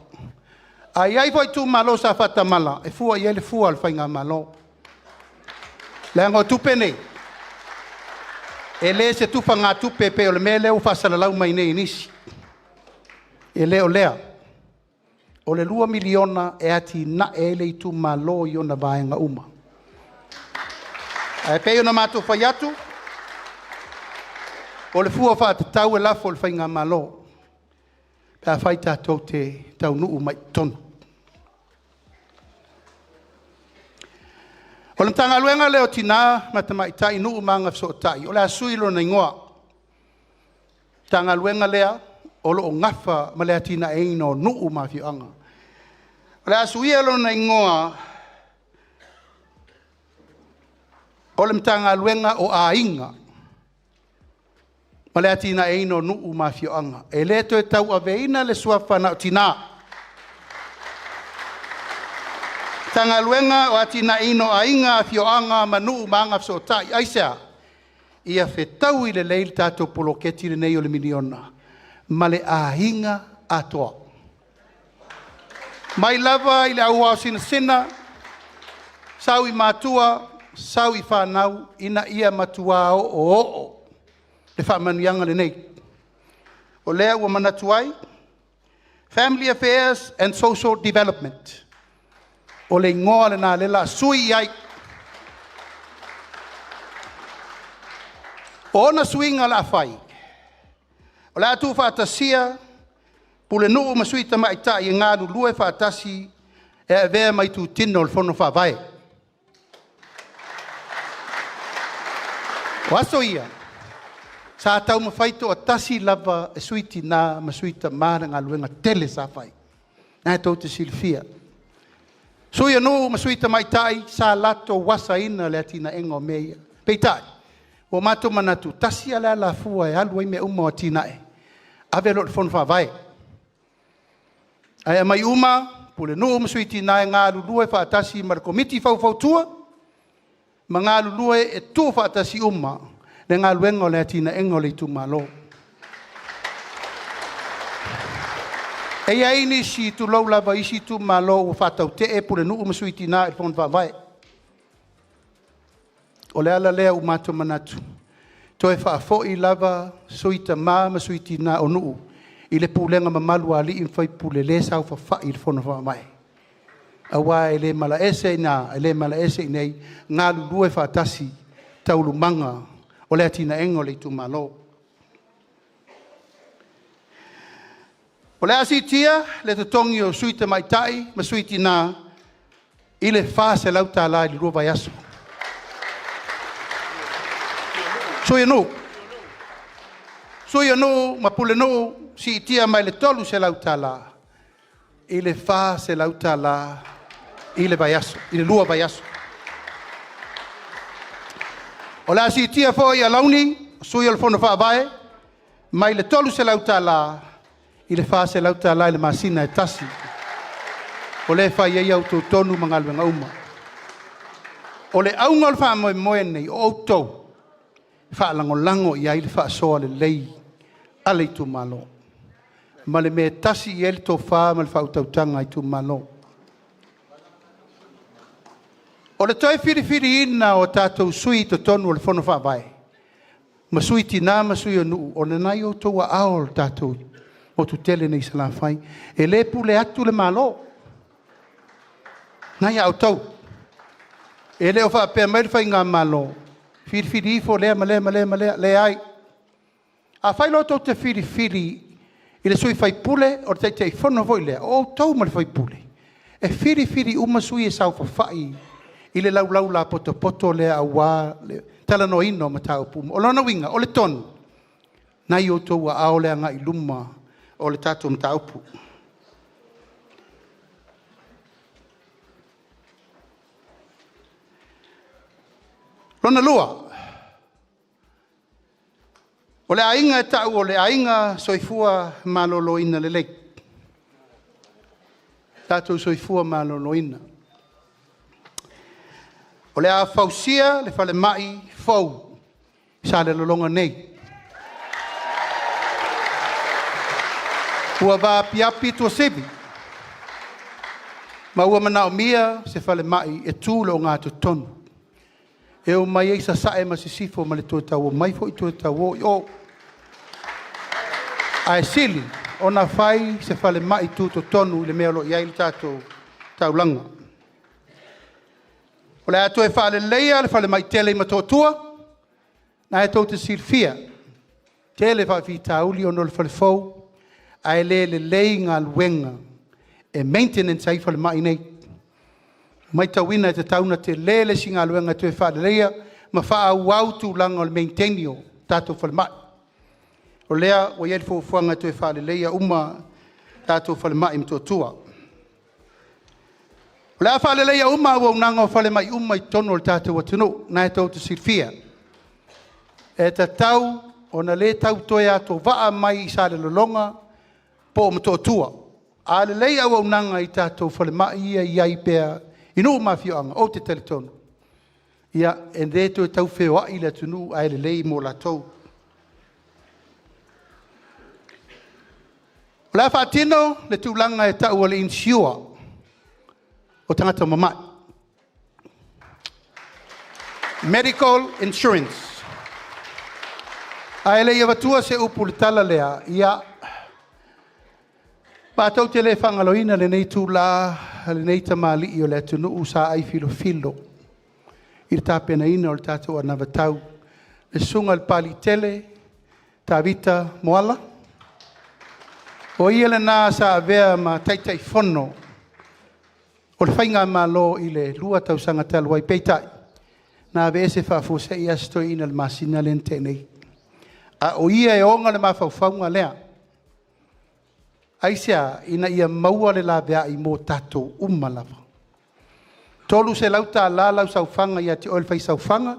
Ai ai voi tu malo sa whata mala, e fua i le fua al whainga malo. Le ango tupe nei. E le se tufa ngā tupe pe o le mele u whasalalau mai nei nisi. E le o lea. O le 2 miliona e ati na e le i tu malo i ona vaenga uma. E peo na mātou whai atu. O le fua wha te tau e lafo le whainga malo. Pea whai tātou te tau nuu mai tonu. O le tanga luenga leo tina matamai tai nuu manga fso tai. O le asui lo na ingoa. Tanga luenga lea o lo ngafa ma lea tina e ino nuu mawhi anga. O le asui lo na ingoa o le mtanga luenga o a inga. Ma lea tina e ino nuu mawhi anga. E le to e tau aveina le suafa na tina. Tanga luenga o atina ino a inga fio anga manu manga fso tai. Aisea, ia whetau i le leil tātou poloketi le nei o le miliona. Ma le a hinga atoa. Mai lava i le aua sina sina, sau i matua, sau i whanau, ina ia matua o. Le whamanuianga le nei. O lea ua manatuai, Family Affairs and Social Development. O le ngoa le nā lela sui ai. O na suinga la whai. O le atu whaatasia, pule nuu masuita mai ta i ngāru lue whaatasi, e vea mai tu tino le whono whawai. O aso ia, sa tau mawhaito a tasi lava e suiti nā masuita māra ngā luenga tele sa whai. Nā tau te silfia. Sui anu masuita mai tai sa lato wasa ina le atina engo meia. Pei tai, o mato manatu tasi ala la fua e alu me uma o tina e. Ave lo fon fa vai. Ai mai uma, pule no masuiti na e ngā lulue fa tasi mar komiti fau tua. Ma ngā lulue e tu fa tasi uma le ngā luengo le atina engo le tu malo. E ai ni si tu lau lava isi tu malo u whatau te e pule nuu masuiti nā e pon whawai. O le ala lea u mato manatu. To e whaafo i lava suita mā masuiti nā o nuu. I le pulenga mamalu ali in whai pule le sau whawhai i le whono whawai. Awa e le mala ese nā, e le mala ese i nei ngā lulue whaatasi taulu manga o le atina engo le tu malo. O le asitia, le tatongi o suita mai tai, ma suiti nā, i le whāse lauta la i rua vai aso. Sui anu, ma pule nu, si itia mai le tolu se lauta la, i le whāse lauta la, i le vai aso, i le lua vai aso. O le asitia fo i a launi, sui al fono whaavae, mai le tolu se lauta la, i le whāse lauta lai le masina e tasi. O le whai ei au tō tonu mga luenga uma. O le aunga le wha moe moe nei o autou. Wha lango i ai le wha soa le lei. Ale i tu malo. Ma le me tasi i ele tō wha ma le wha utautanga i tu malo. O le toi whiriwhiri ina o tātou sui to tonu o le whono whapai. Ma sui tina, ma sui anu, o le nai o toa ao le tātou o tu tele nei sala whai. E le pule atu le malo. Nai au tau. E le o whapea mai whai ngā malo. Whiriwhiri ifo lea ma lea ai. A whai loto te whiriwhiri i le sui whai pule o te te whono voi lea. O tau ma le whai pule. E whiriwhiri uma sui e sau whawhai. I le lau la poto le awa le tala no ino ma tau puma. O lona winga, o le tonu. Nai o tau a ao le anga i luma o le tatu ma tau pu. Lona lua. O le ainga e tau o le ainga soifua maloloina le leik. Tatu soifua maloloina. O le a fausia, le fale mai, fau, Salelologa nei. Ua va piapi tua sebi. Ma ua manao mia, se fale mai, e tūle o ngā tonu. E o mai eisa sae ma se sifo ma le tua tau, mai fo i tua tau, o. A e sili, o na fai, se fale mai tu tonu, le mea lo iai le tātou tau langa. O le atu e whaale leia, le whaale mai tele i matotua, na e tau te sirfia. Tele wha fi tauli o no le whaale fau, a e le lei ngā luenga, e maintenance ai whaale mai nei. Mai tauina e te tauna te lele si ngā luenga tu e whaale leia, ma wha au autu langa o le maintainio, tātou whaale mai. O lea, o ieri fuanga tu e whaale leia, uma tātou whaale mai matotua. O le a whaale leia uma ua unanga o whaale mai uma i tono o le tātou atunu, na e tau te sirfia. E ta tau, o na le tau toe ato waa mai i Salelologa, po o matotua. A le leia ua unanga i tātou whaale mai ia iai pēa, inu mawhioanga, o te teletono. Ia, e reto e tau whewai i le atunu, a le lei mo la tau. O le a whaatino, le tūlanga e tau o le insure, o tangata mamai. Medical insurance. A ele ia watua se upu le tala lea, ia pātau te le whangaloina le nei tūla, le nei tamali i o le atunu usa ai filo. I le tāpena ina o le tātou Anavatau. Le sunga le pali tele, tā vita moala. O ia le nā sa avea ma taitai whono, o le whainga malo i le lua tausanga taluai peitai. Nā vea se whaafusa i asto ina le masina le ntenei. A o ia e onga le mawhauwhaunga lea. Aisea ina ia maua le la vea i mō tato umalava. Tolu se lauta la lau saufanga i ati oil whai saufanga.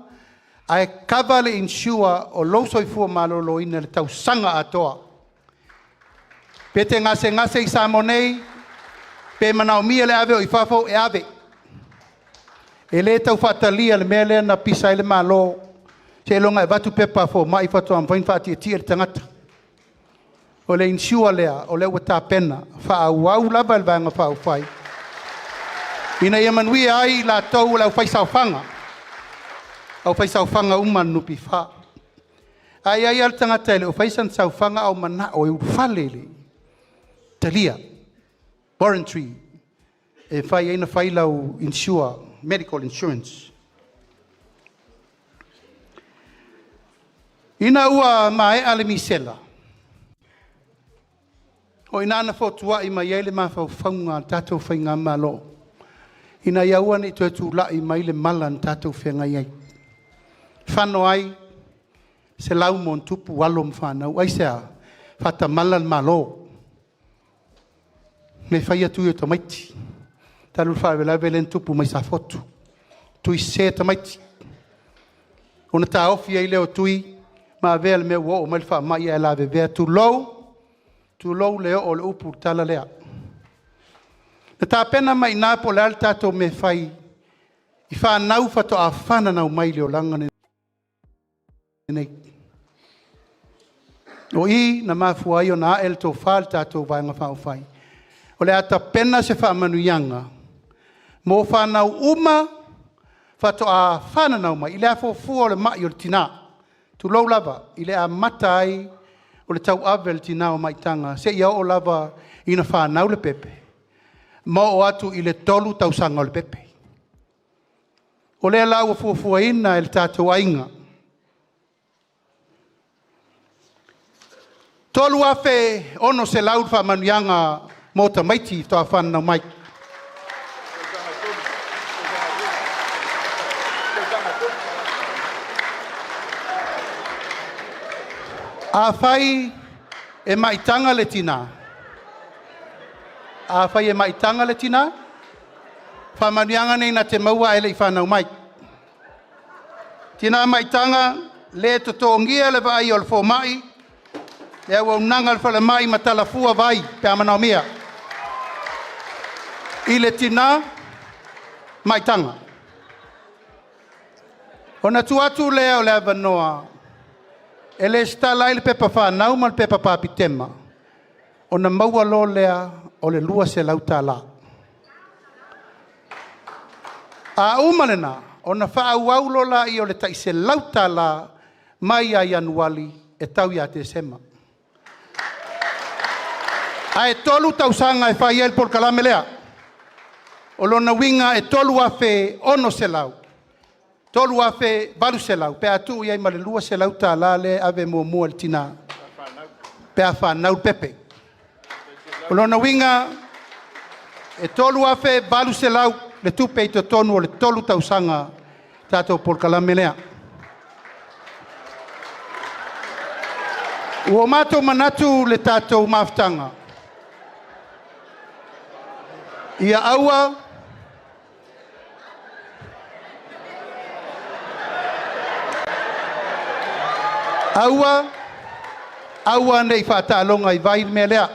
A e kava le insua o lousoi fua malolo ina le tausanga atoa. Pete ngase i Samonei, pe manao mia le ave o i whafo e ave. E le tau whatalia le mea lea na pisa ele malo. Se longa e watu pepa fo mai whatu am whain whati e tia le tangata. O le insua lea, o le ua tā pena. Wha au lava le vanga wha au whai. Ina ia manui ai la tau la whai saufanga. Au whai saufanga uman nupi wha. Ai al tangata ele o whai san saufanga au mana o e ufalele. Talia. Voluntary, e whai eina whai lau insure, medical insurance. Ina ua mai ale misela. O ina ana fotua i mai ele mawhau whaunga tātou whainga malo. Ina iaua ni tue tūla i mai le malan tātou whenga iai. Whano ai, se lau mon tupu walom whanau, ai sea, whata malan malo. Me whai atu i o tamaiti. Talu whae la velen tupu mai sa fotu. Tui se tamaiti. Ona tā ofi ai leo tui, ma vea le mea ua o mai wha mai e la vea tu lou leo o le upu tala lea. Na tā pena mai nā po le al tātou me whai, i wha nau whato a whana nau mai leo langa nei. O i na mafua ai o na el tō whal tātou vai ngā whao whai. O le ata pena se wha manuianga. Mō whanau uma Whatoa whananau mai, i le a fōfua o le mai o le tina. Tu lau lava, i le a matai o le tau awe le tina o maitanga. Se ia o lava ina whanau le pepe. Ma o atu i le tolu tausanga o le pepe. O lea lau a fōfua ina e le tātou ainga. Tolu afe ono se lau whamanuianga mota maiti toa whanau mai. A whai e maitanga le tina. A whai e maitanga le tina. Whamanianga nei na te maua e le i whanau mai. Tina maitanga le totongia le vai o le fō mai. Le au nanga le whale mai matala fua vai pe amanao mea. I le tina maitanga. Ona tuatu lea o le avanoa. E le stala i le pepa whanau ma le pepa papitema. O na maua lo lea o le lua se lauta la. A umanena, o na whaau lo la i o le tai se lauta la mai a Ianuali e tau ia te sema. A e tolu tausanga e whai el por kalame lea. O lona winga e tolu afe ono se lau. Tolu afe balu se lau. Pe atu iai ma le lua se lau ta la le ave mua le tina. Pe a whanau pepe. O lona winga e tolu afe balu se lau le tupe i to tonu o le tolu tausanga tato por kalame lea. Ua mato manatu le tato maftanga. Ia aua Aua nei whātālonga i vai me lea.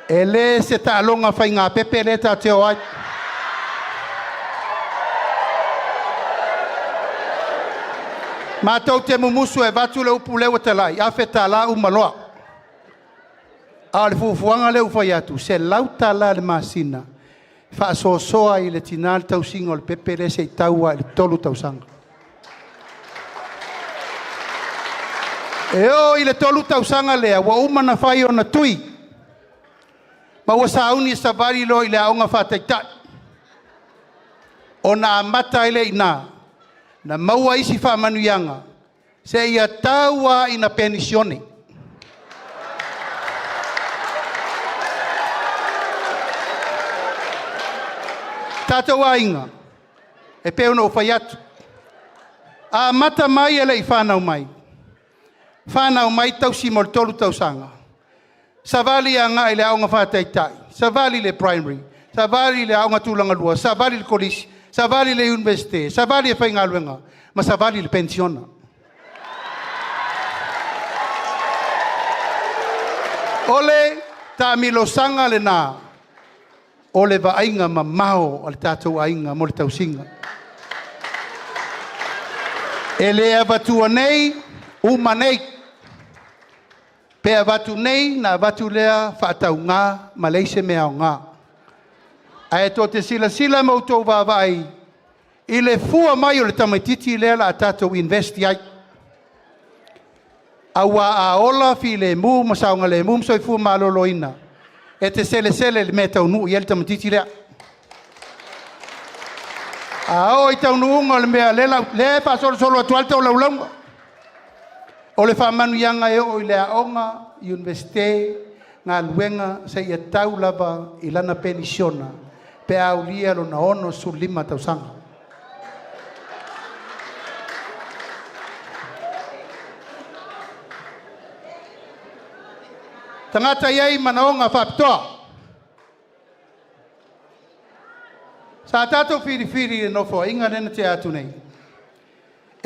E le se tālonga whai ngā pepe le tā teo ai. Mātou te mumusu e watu le upu lewa talai. A whe tāla umaloa. A le fufuanga le ufai atu. Se lau tāla le māsina. Whaasosoa i le tinal tausinga o le pepe le se taua i le tolu tausanga. E o i le tolu tausanga lea, wa umana whai o na tui. Ma wa sauni Savaii lo i le aonga whataitai. O na amata i le ina, na maua isi whamanuianga, se ia taua i na penisione. Tātou ainga, e peo no whai atu. A mata mai e le i whanau mai. Whanau mai tausi mo le tolu tausanga. Savali a ngā i le aonga whātaitai. Savali le primary. Savali le aonga tūlanga lua. Savali le kolisi. Savali le universite. Savali e whai ngā luenga. Ma savali le pensiona. Ole tā milo sanga le nā. Ole va ainga ma mao al tātou ainga mo le tausinga. E le avatua nei, uma nei. Pea watu nei, na watu lea whaatau ngā, ma leise mea o ngā. Ae tō te sila mautou wāwai, i le fua mai o le tamaititi lea la a tātou investi ai. Aua a ola fi le mū, masaunga le mū, msoi fua maloloina. E te sele le mea tau nuu, i el tamaititi lea. A o i tau nuunga le mea le pa solo atualte o laulaunga. O le whamanuianga e o i le aonga, i universite, ngā luenga, se ia tau lava i lana penisiona, pe au lia lo na ono su lima tausanga. Tangata iai manaonga whapitoa. Sa tātou whiriwhiri e nofo, inga rena te atu nei.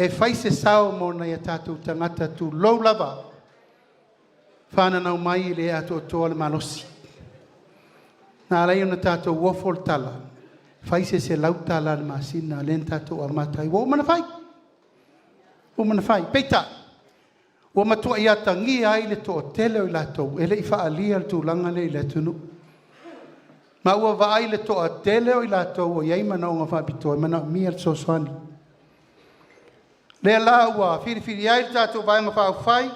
E whaise sao mo na ia tātou tangata tu lou lava. Whananau mai le ato toa le malosi. Nā rei ona tātou wofol tala. Whaise se lau tala le masina, len tātou amatai. Wa umana whai. Umana whai. Peita. Wa matua i ata ngi ai le to tele o i latou. Ele i whaalia le tūlanga le i le tunu. Ma ua vaai le toa tele o i lātou o iei mana o ngā whapitoa, mana o mia le sosoani. Le la ua whiriwhiri ai le tātou vai ngā whawhai.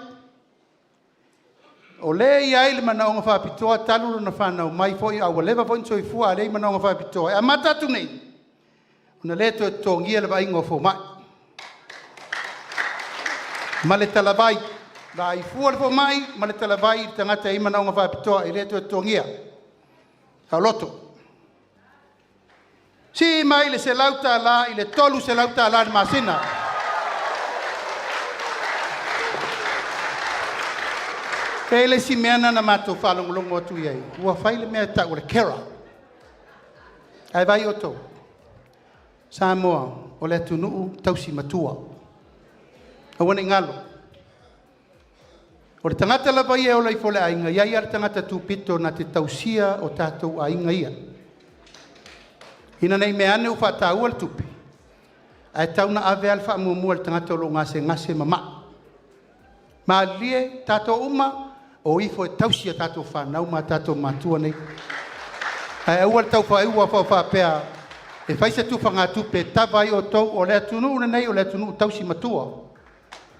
O le i ai le mana o ngā whapitoa, taluro na whanau mai foi au lewa foi nsoi fua a le mana o ngā whapitoa. A matatu nei, una le to tongia le vai ngā fo mai. Ma le talavai, la i fua le fo mai, ma le talavai i tangata i mana o ngā whapitoa, i le to tongia. Au loto. Si mai le se lauta la, i le tolu se lauta la le masina. E le si meana na mato whalongolongo atu iei. Ua whai le mea tau le kera. Ai vai o tau. Samoa o le atunuu tausi matua. Awane ngalo. O le tangata lava ia o lai fole ainga, iai ar tangata tūpito na te tausia o tātou ainga ia. Ina nei meane u whātāu al tupi. Ai tauna ave alfa mua le tangata o lo ngase mama. Ma lie tātou uma o ifo e tausia tātou whanau ma tātou matua nei. Ai au al tau whaeua whawhapea e whaisa tu whanga tupe tawai o tau o le atunu nei o le atunu tausi matua.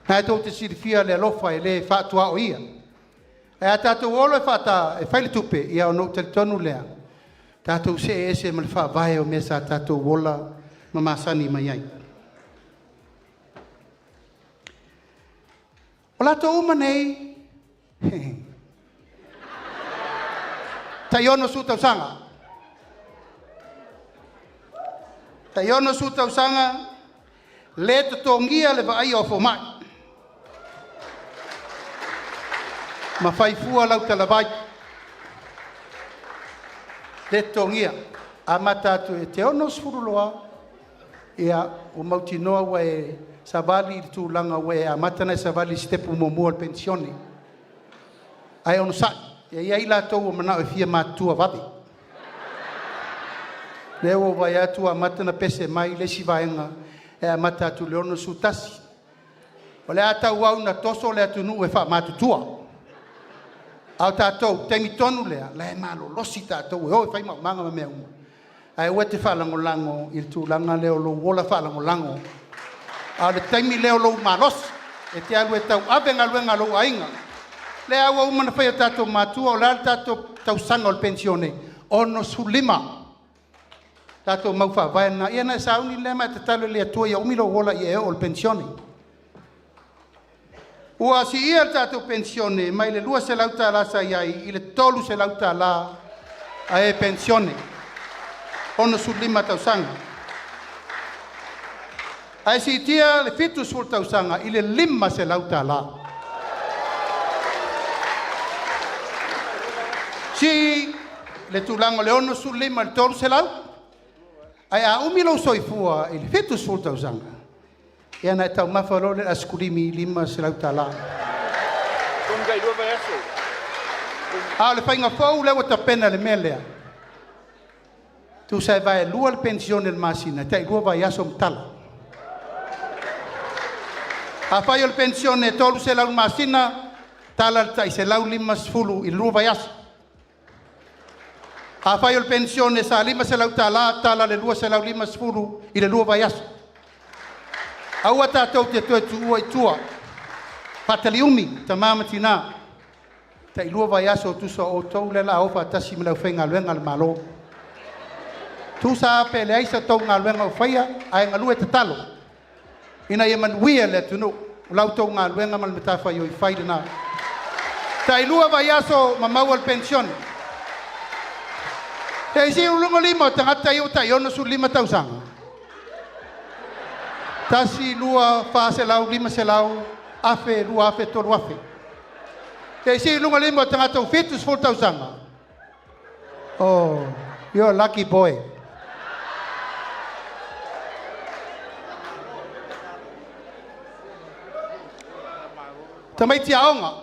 Nā tō te sirifia le alofa e le whātua o ia. E a tātou olo e whāta e whaile tupe ia o nou tali tonu lea. Tātou se e se male whāwae o mea sa tātou wola ma masani mai ai. O lātou uma nei, tai ono su tau sanga. Tai ono su tau sanga, le to tongia le vai o fo mai. Ma fai fua lau talavai. Le tongia. A matatu e te ono sfuruloa. Ia o mautinoa wa e Savaii i tūlanga wa e a matana e Savaii stepu momo al pensioni. Ai ono sa. Ia ia ila tau o manao e fia matua vavi. Leo vai atu a matana pese mai le si vaenga e a matatu le ono sutasi. O le atau au na toso le atunu e wha matutua. Au tātou, temi tonu lea, le malo, losi tātou, e hoi whaimau manga ma mea uma. Ai ue te whalango lango, i tūlanga leo lo wola whalango lango. Au le temi leo lo malos, e te alu e tau avenga luenga lo ainga. Le au au mana whai o tātou mātua, o lal tātou tau sanga o le pensione, ono sulima. Tātou mau whawaena, ia na sauni lema e te talo lea tua, ia umilo wola i e o le pensione. Ua si ia tātou pensione, mai le lua se lauta la sa iai, i le tolu se lauta la a e pensione. Ono su lima tausanga. Ai si tia le fitu sul tausanga, i le lima se lauta la. Si le tulango le ono su lima, le tolu se lau, ai a umilo soifua, i le fitu sul tausanga. Ia na tau mawharo le askurimi lima se lauta la. Kungai rua vai aso. A le whainga whau lewa ta pena le melea. Tu sai vai lua le pensione le masina, tai lua vai aso mtala. A whai o le pensione tolu se lau masina, tala tai se lau lima sfulu i lua vai aso. A whai o le pensione sa lima se lauta la, tala le lua se lau lima sfulu i le lua vai aso. Aua tātou te tue tu ua i tua. Patali umi, ta mamatina. Ta ilua vai aso tusa o tau le la ofa tasi me lau whainga luenga le malo. Tusa ape le aisa tau ngā luenga o whaia, ai ngā lue te talo. Ina ia manuia le tunu, lau tau ngā luenga mal metafa i o i whaida nā. Ta ilua vai aso ma mau al pensione. Te isi ulunga lima, tangata i o ta iona su lima tau sanga. Tasi lua fa se lau lima se lau afe lua afe tolu afe. Te si lunga lima tangata u fitus full tausanga. Oh, you're a lucky boy. Tamai tia onga.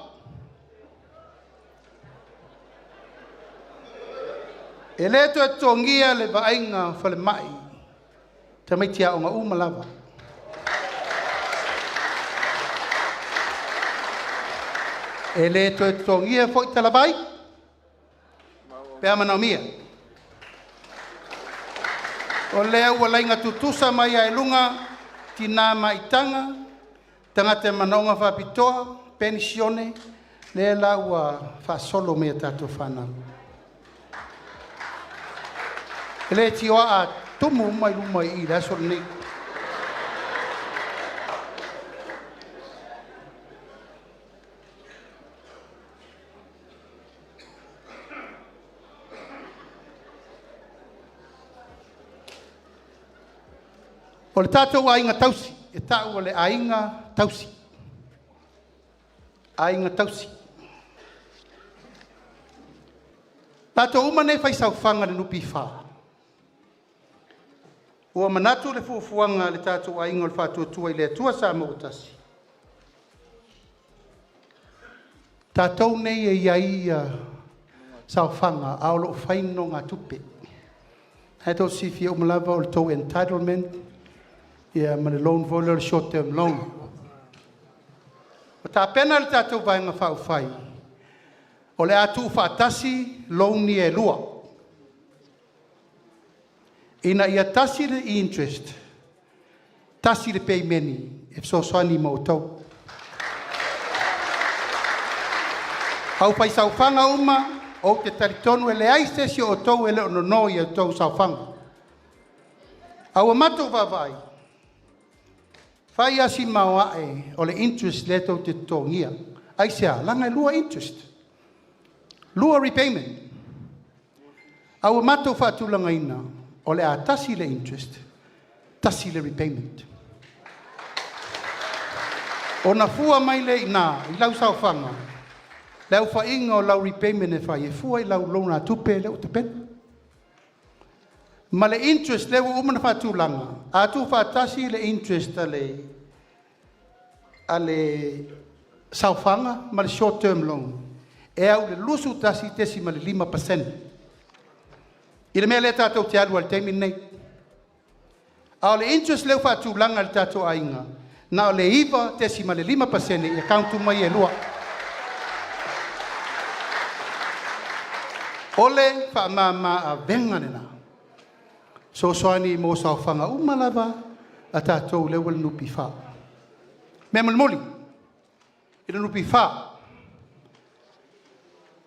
E le to tongia le vainga fale mai. Tamai tia onga umalava. E le to tongia foi talabai. Pe amana mia. O lea ua lainga tutusa mai a elunga, tina maitanga, tangate manaunga whapitoa, pensione, lea la ua whasolo mea tātou whanau. Ele tioa a tumu mai lumai I raso nei. O le tātou ainga tausi, e tāu o le ainga tausi. Ainga tausi. Tātou umane whai sauwhanga le nupi whā. Ua manatu le fuafuanga le tātou ainga o le whātua tua I le atua sa mautasi. Tātou nei e iai sauwhanga a o lo whaino ngā tupe. Hei tau sifi o malawa o le tau entitlement, ia ma le loan vole o le short term loan. O tā pena le tātou vaenga whauwhai. O le atu whaatasi, loan ni e lua. Ina ia tasi le interest, tasi le peimeni, e so soani mo tau. Hau pai sauwhanga uma, o te taritonu e le aise si o tau e le ono i o tau sauwhanga. Au a mato vavai, whai asi maua e o le interest le tau te tongia. Aisea, langa lua interest. Lua repayment. Au a mato whaatulanga ina, o le a tasi le interest, tasi le repayment. O na fua mai le ina, I lau sauwhanga, leu whainga o lau repayment e whai, e fua I lau lona tupe leu te pen. Ma le interest leu umana whaatulanga, a tu whaatasi le interest ale sauwhanga, ma le short term loan. E au le lusu tasi tesi ma le 5%. I le mea le tātou te alu al teimi nei. A o le interest leu whaatulanga le tātou ainga. Na o le iwa tesi ma le 5% I accountu mai e lua. Ole whaamama a venga nena. So soani mo sauwhanga umalawa a tātou leu al nupi wha. Mea mulmuli. I le nupi wha.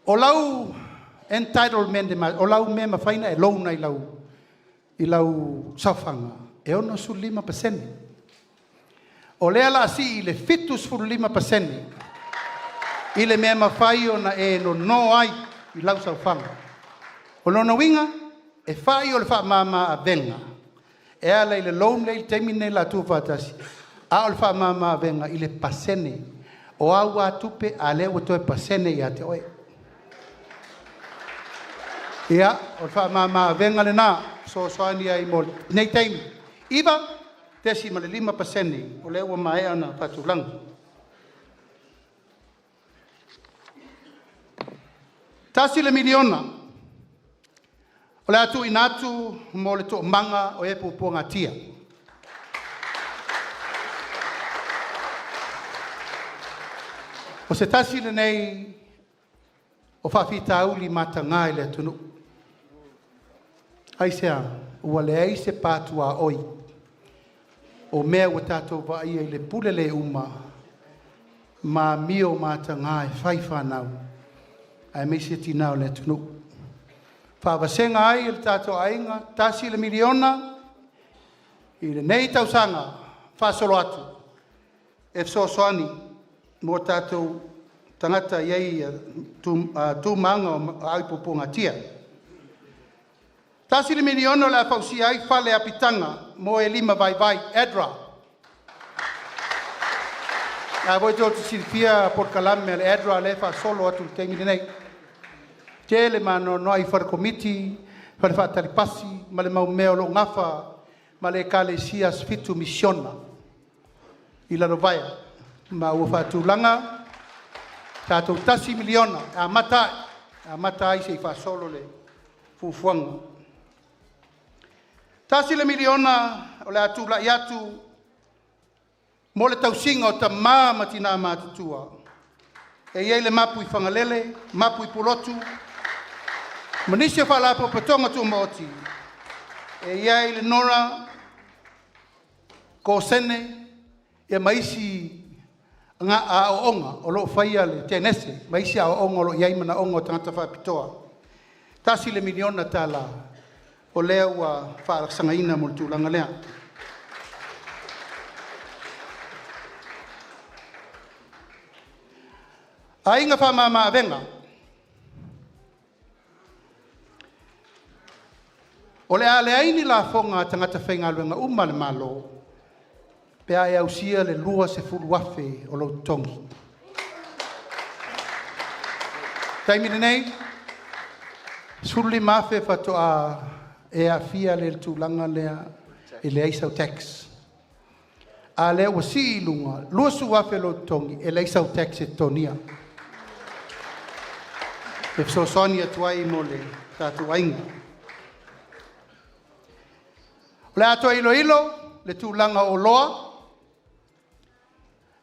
O lau entitlement o lau me mawhaina e louna I lau sauwhanga. E ono su 5%. O lea la si I le fitus furu 5%. I le mea mawhai o na e no ai I lau sauwhanga. O lona winga e whai o le wha mama a venga. E ala I le loan le temine la tu whatasi. A o le wha mama a venga I le pasene. O au a tupe a leo to e pasene I a te oe. Ia, o wha mama venga le nā, so soani ai mo nei teimi. Iwa, tesi ma le 5%, o leo mai ana patulanga. Tasi le miliona, o le atu inatu mo le to manga o e puponga tia. O se tasi le nei, o whawhita auli matanga I le atunu. Aisea, ua le aise pātua oi. O mea ua tātou wa ia I le pule le uma. Ma mio matanga e whai whanau. Ai meise tinau le atunu. Whawasenga ai le tātou ainga, tasi le miliona. I le nei tausanga, whasolo atu. E so soani, mo tātou tangata iei tu manga o aipoponga tia. Tasi le miliona la fausi ai fale apitanga mo e 5 vai Edra. A voi to silfia por calame le Edra le fa solo atu temi nei. Tele mano no ai far committee, far fatali passi, ma le mau meo lo ngafa, ma le kalesia fitu missiona. Ila no vai. Ma u fatu langa tātou tasi miliona, a mata ai se fa solo le fufuanga. Tasi le miliona o le atu la iatu mo le tausinga o ta matina matutua. E iei le mapu I whangalele, mapu I pulotu, manisia whalapo patonga tu maoti. e ia i le nora ko sene e maisi nga a onga o lo faia le tenese maisi a onga lo ia mana onga tangata fa pitoa tasi le miliona tala o lea ua whaarasangaina mo le tūlanga lea. A inga whamama avenga. O le ale aini la fonga tangata whainga luenga uma le malo. Pea e ausia le lua se fulu wafe o lo tongi. Taimine nei, suli mafe fatoa e a fia le tūlanga lea e le aisau tax. A lea ua si ilunga, lua su wafe lo tongi e le aisau tax e tonia. E fsosoni atuai mo le tatu ainga. Le ato ilo le tūlanga o loa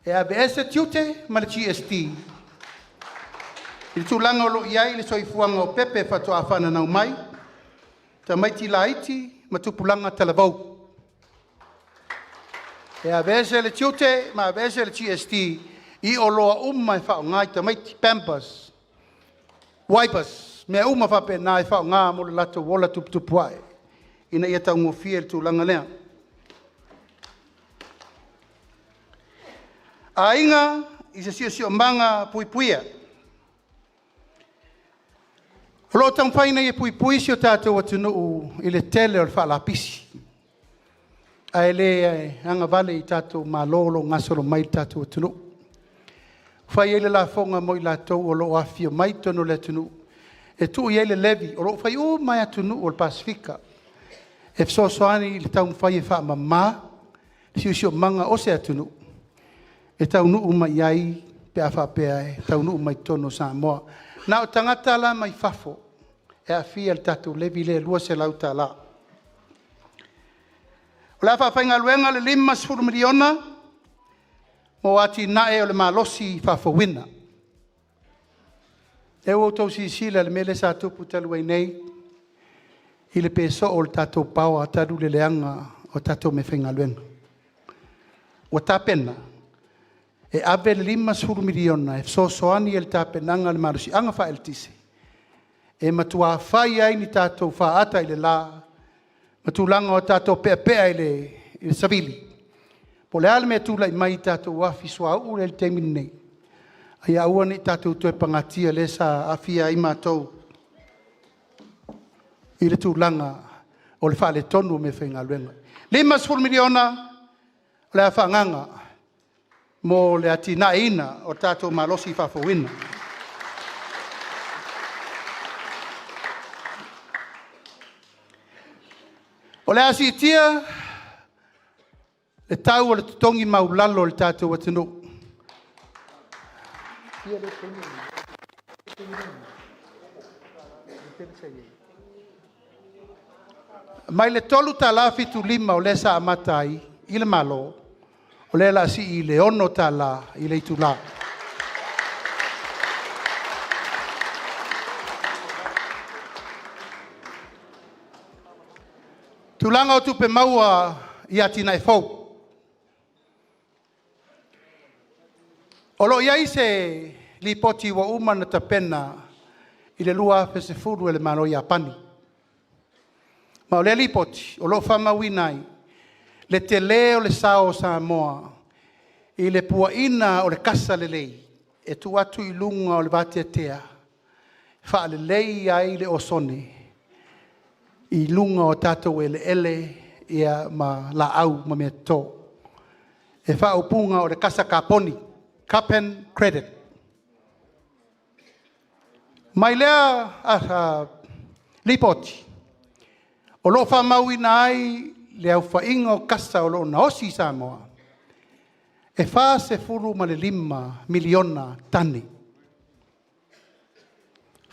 e a BS tiute ma le GST. I tūlanga o lo iai le soifuanga o pepe fatoa whana nau mai. Ta maiti la iti ma tupulanga talavau. E a vese le tiute ma a vese le GST i o loa umma e whao ngai ta maiti Pampers, Wipers, mea umma whape nā e whao ngā mo le lato wola tuputupuai. Ina ia tau ngofia le tūlanga lea. A inga i se sio manga puipuia. Lo tang whaina i pui si o tātou atunuu i le tele o le whaalapisi. A ele anga vale i tātou malolo ngasoro mai tātou atunuu. Whai ele la fonga mo i lātou o lo afio mai tono le atunuu. E tu i ele levi o lo whai o mai atunuu o le Pasifika. E fsosoani i le tau whai e wha mamā. Si o manga o se atunuu. E tau nuu mai ai pe a whapea e tau nuu mai tono Samoa. Na o tangata la mai fafo, e a fia le tatu levi le lua se lauta la. O la whawhainga luenga le 5 miliona, mo ati nae o le malosi fafo wina. E o tau si sila le mele sa tupu taluai nei, i le peso o le tatu pao a tadu le leanga o tatu me whainga luenga. O ta pena, e ave le 5 miliona e fsosoani e le tapenanga le marusi anga wha eltise. E matua whai ai ni tātou wha ata i le la, matulanga o tātou pea i le Savili. Po le ale mea tula i mai tātou wafi sua ure le teimini nei. Ai aua ni tātou tue pangatia le sa afia i mātou. I le tūlanga o le wha le tonu me whainga luenga. 5 miliona le a whanganga. Mo le ati na ina o tātou malosi whawhawina. O le asi tia, le tau o le tutongi maulalo le tātou atinu. Mai le tolu ta la fitu 5 o le sa amatai, i le malo. O le la si i le ono tala i le itula. Tulanga o tupe maua i atina e fau. O lo iai se li poti wa umana ta pena i le lua pese furu e le mano i apani. Ma o le li poti, o lo fama winai, le te leo le sao Samoa, i le puaina o le kasa le lei, e tu atu i lunga o le vate tea, wha le lei ai le osone, i lunga o tatou ele ia ma la au ma mea tō. E wha upunga o le kasa kaponi, Capen Credit. Mai lea lipoti, o lo wha mauina ai le au whainga o kasa o lo na osi Samoa, e wha se furu ma le 5 miliona tani.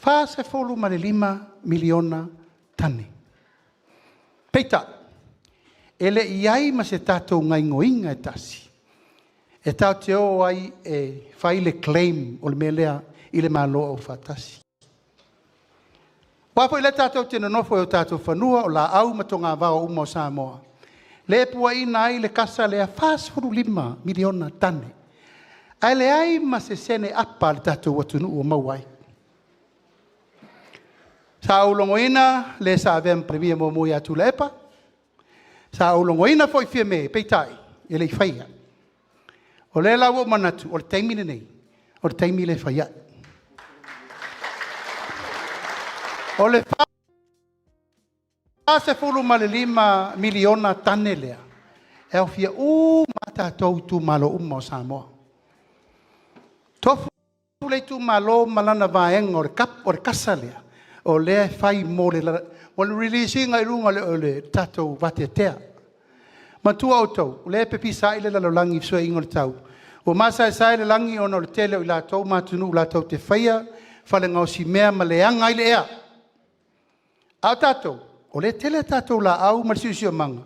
Wha se furu ma le 5 miliona tani. Peita, ele iai ma se tātou ngai ngoinga e tasi. E tau te o ai e whai le claim o le melea i le malo o whatasi. Wafo i le tātou tēnā nofo e o tātou whanua o la au matonga wao umo Samoa. Le pua ina ai le kasa le a whāsfuru 5 miliona tane. Ai le ai ma se sene apa le tātou watunu o mauai. Sa ulongoina le sa avem previa mo moi atu le epa. Sa ulongoina foi fia me peitai e le whaia. O le lawo manatu o le taimine nei. O le taimile whaia. O le se fulu ma le 5 miliona tane lea. E o fia mata tau tu malo o Samoa. Tofu le tu malo malana vaeng o le kasa lea. O le fai mo le releasing ai runga le tatou vate tea. Matua o tau, le Pisaga le lalolangi sua ingo le tau. O masa sai le langi ono le tele o la tau matunu la tau te whaia, whale ngau si mea ma le anga i le ea. Au tatou, o le tele tatou la au ma le siu manga.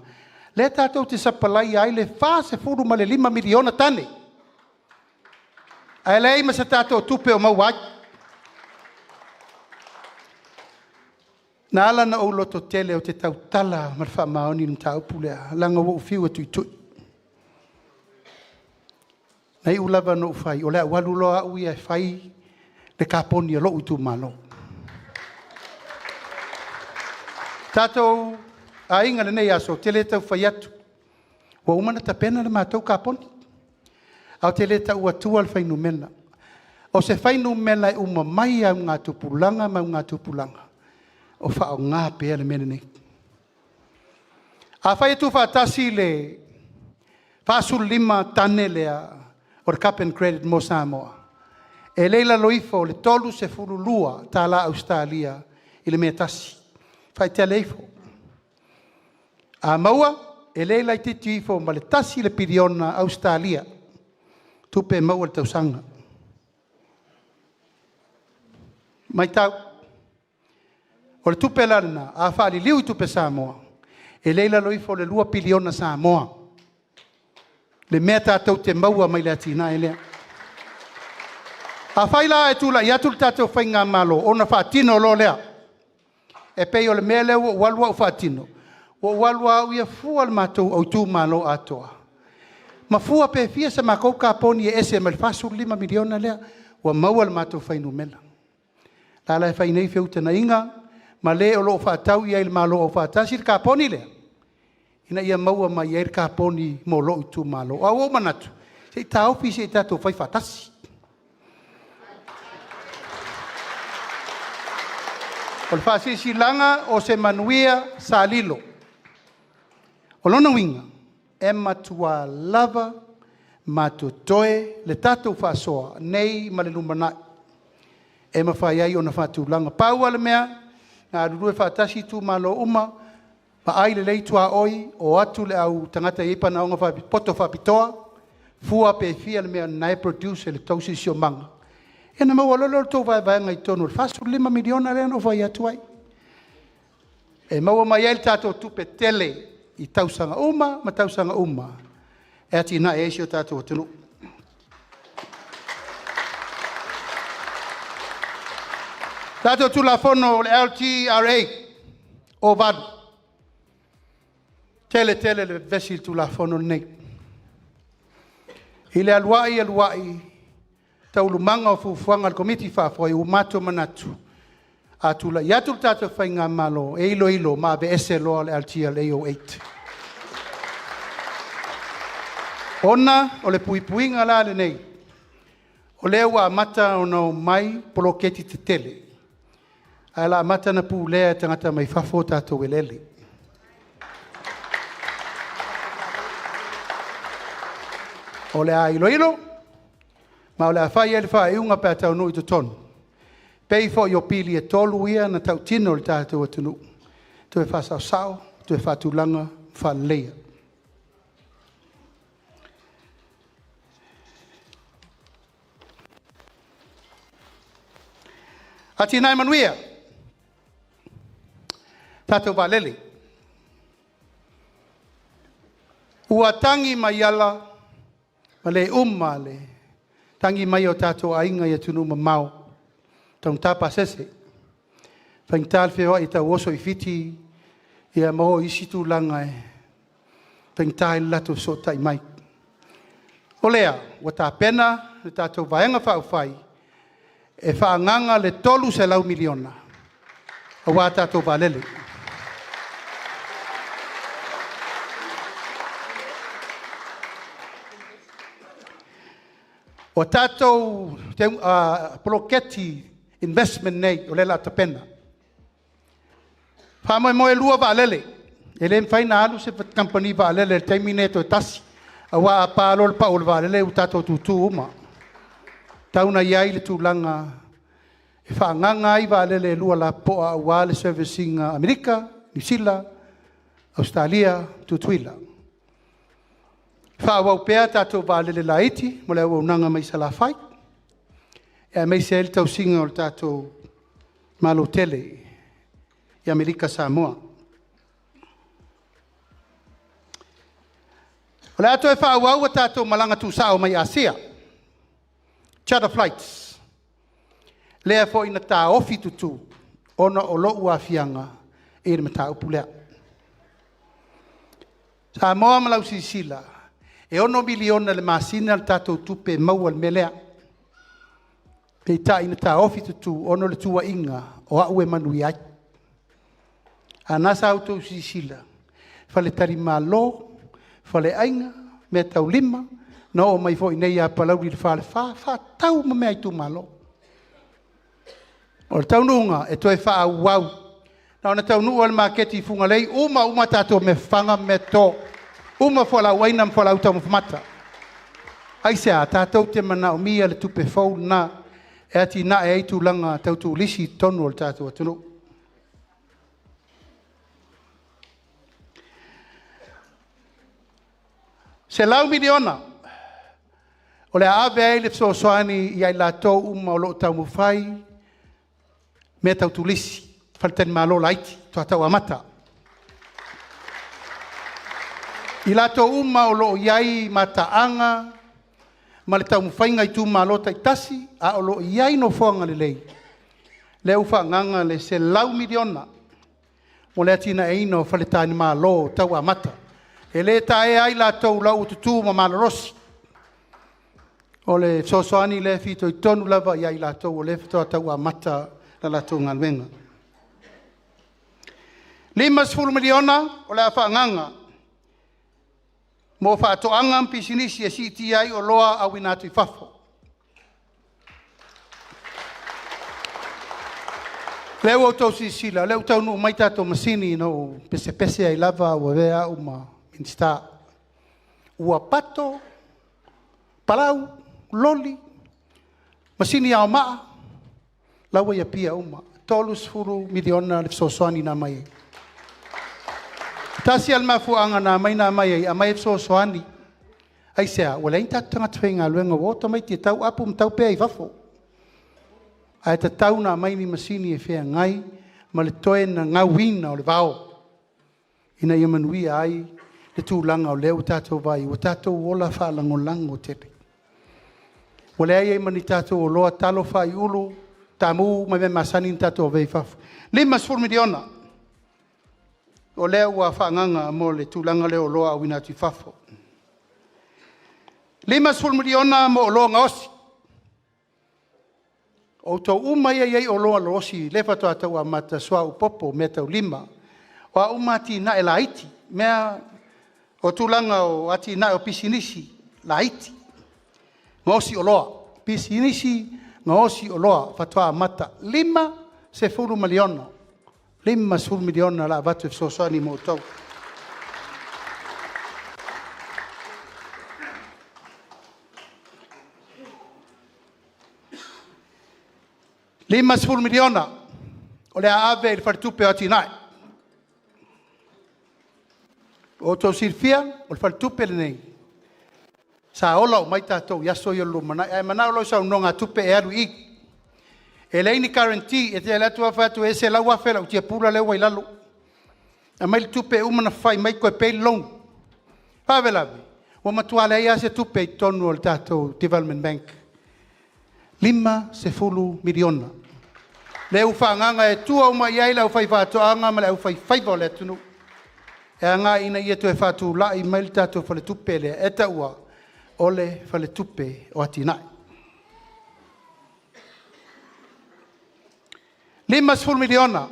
Le tatou te sapalai ai le se furu ma le 5 miliona tane. Ai lei ma sa tatou tupe o mauai. Na ala na o loto tele o te tau tala ma le wha maoni ni tau pulea. Langa wo fiu atu i tui. Nei ulava no fai, o lea walu loa ui e fai le kaponi a lo utu malo. Tatou a inga nei aso, tele tau fai atu. Wa umana ta pena le mātou kaponi. Au tele tau atua le fai numena. O se fai numena e uma mai au ngā tupulanga ma ngā tupulanga. O wha o ngā pēa le mene nei. A whai atu whaatasi le whaasul 5 tane lea o le cap and credit mo Samoa. E leila loifo le tolu se furu lua tā la Australia i le mea tasi. Whai te leifo. A maua e leila i titi ifo ma le tasi le piriona Australia. Tupe maua le tausanga. Mai tau. O le tupe lana, a whaali liu i tupe Samoa. E leila loifo le 2 piliona Samoa. Le mea tātou te maua mai le atina e lea. A whaila e tula i atu le tātou whai ngā malo, o na whaatino lo lea. E pei o le mea leo o walua o whaatino. O walua au ia fua le mātou au tū malo atoa. Ma fua pe fia sa makou kaponi e ese ma le whasu 5 miliona lea, o maua le mātou whai numela. Lala e whai nei feu tana inga, ma le o lo whaatau ia il malo o whaatasi le kaponi lea. Ina ia maua mai e le kaponi mo lo i tū malo. A o manatu, se i tāopi se i tātou whai whaatasi. O le whaasisi langa o se manuia salilo. O lona winga, e matua lava, matutoe, le tātou whaasoa, nei ma le lumanai. E mawhai ai o na whaatulanga. Pau ale mea, ngā rurue whaatasi tū malo uma, ma ai le leitua oi, o atu le au tangata ipa na onga poto whapitoa, fua pe fia le mea nai produce le tausi sio manga. E na maua lolo tō vai ngai tonu, le whasu 5 miliona rea no vai atu ai. E maua mai el tātou tupe tele i tausanga uma, ma tausanga uma. E ati na e sio tātou atunu. Tātou tu la fono le LTRA o vadu. Tele le vesil tu la fono nei. I le aluai, taulu manga o fufuanga al komiti whafoi u mato manatu. Atula i atu tātou whai ngā malo, e ilo, ma be ese loa le LTRA o 8. Ona o le puipuinga la le nei. O lea wa mata o nau mai poloketi te tele. Ai la mata na pu lea tangata mai whafo tātou e lele. O le a ilo, ma o le a whai e le whai unga pēr tau nui to tonu. Pei fo i o pili e tolu ia na tau tino le tātou atunu. Tu e whasau sao, tu e whatulanga, whalea. Ati nai manuia. Tātou wālele. Ua tangi mai ala, ma le le. Tangi mai o tātou ainga i atunu ma mau. Tong tapa sese. Whaintal whiwa i tau oso I whiti ia mo isi tu langa e. Whaintal lato so tai mai. O lea, wa tā pena, le tātou vaenga whauwhai, e whaanganga le tolu se lau miliona. A wā tātou wālele. O tātou proketi investment nei, o le la tapena. Whamoe moe lua wālele. E le mwhaina alu se company wālele, le teimineto e tasi. A wā a pālo le paolo wālele u tātou tūtū uma. Tauna iai le tūlanga e whaanganga I wālele lua la poa a wāle servicing Amerika, New Zealand, Australia, Tutuila. Whaawau pēr tātou wālele la iti, mo leo unanga mai sa la whai. E mai se el tau singa o tātou malo tele I Amerika Samoa. O le ato e whaawau a tātou malanga tūsao mai Asia. Charter flights. Lea fo ina tā ofi tutu, ona o lo ua fianga, e re mata upu lea. Samoa malau sisila, e ono miliona le masina le tātou tupe maua le melea. Pei tā ina tā ofi tutu, ono le tua inga, o au e manui ai. A nasa auto sisila, fale tari malo, fale ainga, me tau lima, na o mai fo nei a palauri le fale fa tau ma mea I tu malo. O le tau nunga, e toi wha au wau. Na o na tau nunga le maketi funga lei, uma tato me whanga me to. Uma Faalauiloaina ma Faalauiloaina mawhamata. Ai sea, tatou te mana o mia le tupe fau na, e ati na e eitu langa tautu lisi tonu o le tatou atunu. Se lau miliona, o le ave ai le fsosoani I ai lātou uma o loo tau mawhai, me tau tulisi, whaltani malo laiti, tua tau amata. I lātou uma o loo iai mataanga, ma le tau mawhainga I tu malo taitasi, a o loo iai no whanga le lei. Le uwha nganga le se lau miliona, mo le atina e ino whaletani malo tau amata. E le tae ai lātou lau tutu ma malorosi. O le sosoani le fito I tonu lava I ai lātou o le fito tau a mata la lātou ngalwenga. 5 miliona o le awhaanganga. Mo whaatoanga pisinisi e siti ai o loa a winatu I whafo. Leo o tau sisila, leo tau nu mai tātou masini no pese ai lava o vea uma insta. Ua pato, palau, loli, masini au maa, lawa ia pia uma. 3 miliona le sosoani na mai. Tasi al mafuanga na mai na mai, a mai sosoani. Ai sea, wala inta tanga twenga luenga wota mai te tau apu mtau pea I wafo. Ai ta tau na mai mi masini e whea ngai, ma le toe na ngawina o le vao. Ina ia manuia ai, le tūlanga o leo tātou vai, o tātou ola whaalangolango tere. O lea ia mani tātou o loa talo whai ulu, tamu mai me masani tātou vei whafu. 5 miliona. O lea ua whaanganga mo le tūlanga leo loa a wina tu whafu. 5 miliona mo o loa ngaosi. O tau umai ai o loa loosi, lefa toa tau a mata soa upopo me tau 5. O a umati na e laiti, mea o tūlanga o ati na o pisinisi, laiti. Ngaosi o loa, pisinisi, ngaosi o loa, fatoa mata. 5 miliona. 5 miliona la vatu e sosoani mo tau. Lima 10 miliona. O le ave il fartupe ati nai. O to sirfia, o il fartupe le nei. Sa ola o mai tātou yaso i o lumana. E mana olo sa unonga tupe e aru i. E leini guarantee, e te alatua whatu e se lau awhela, o tia pula leo wai lalo. A mai tupe umana whai mai koe pei long. Pawelawe, o matuale ia se tupe I tonu o le tātou Development Bank. 5 miliona. Le ufanganga e tua uma iai lau fai whātoanga ma le au fai whaiva le tunu. E anga ina ia tu e whātu lai mail tātou whale tupe le e taua o le whale tupe o atinai. 5 miliona.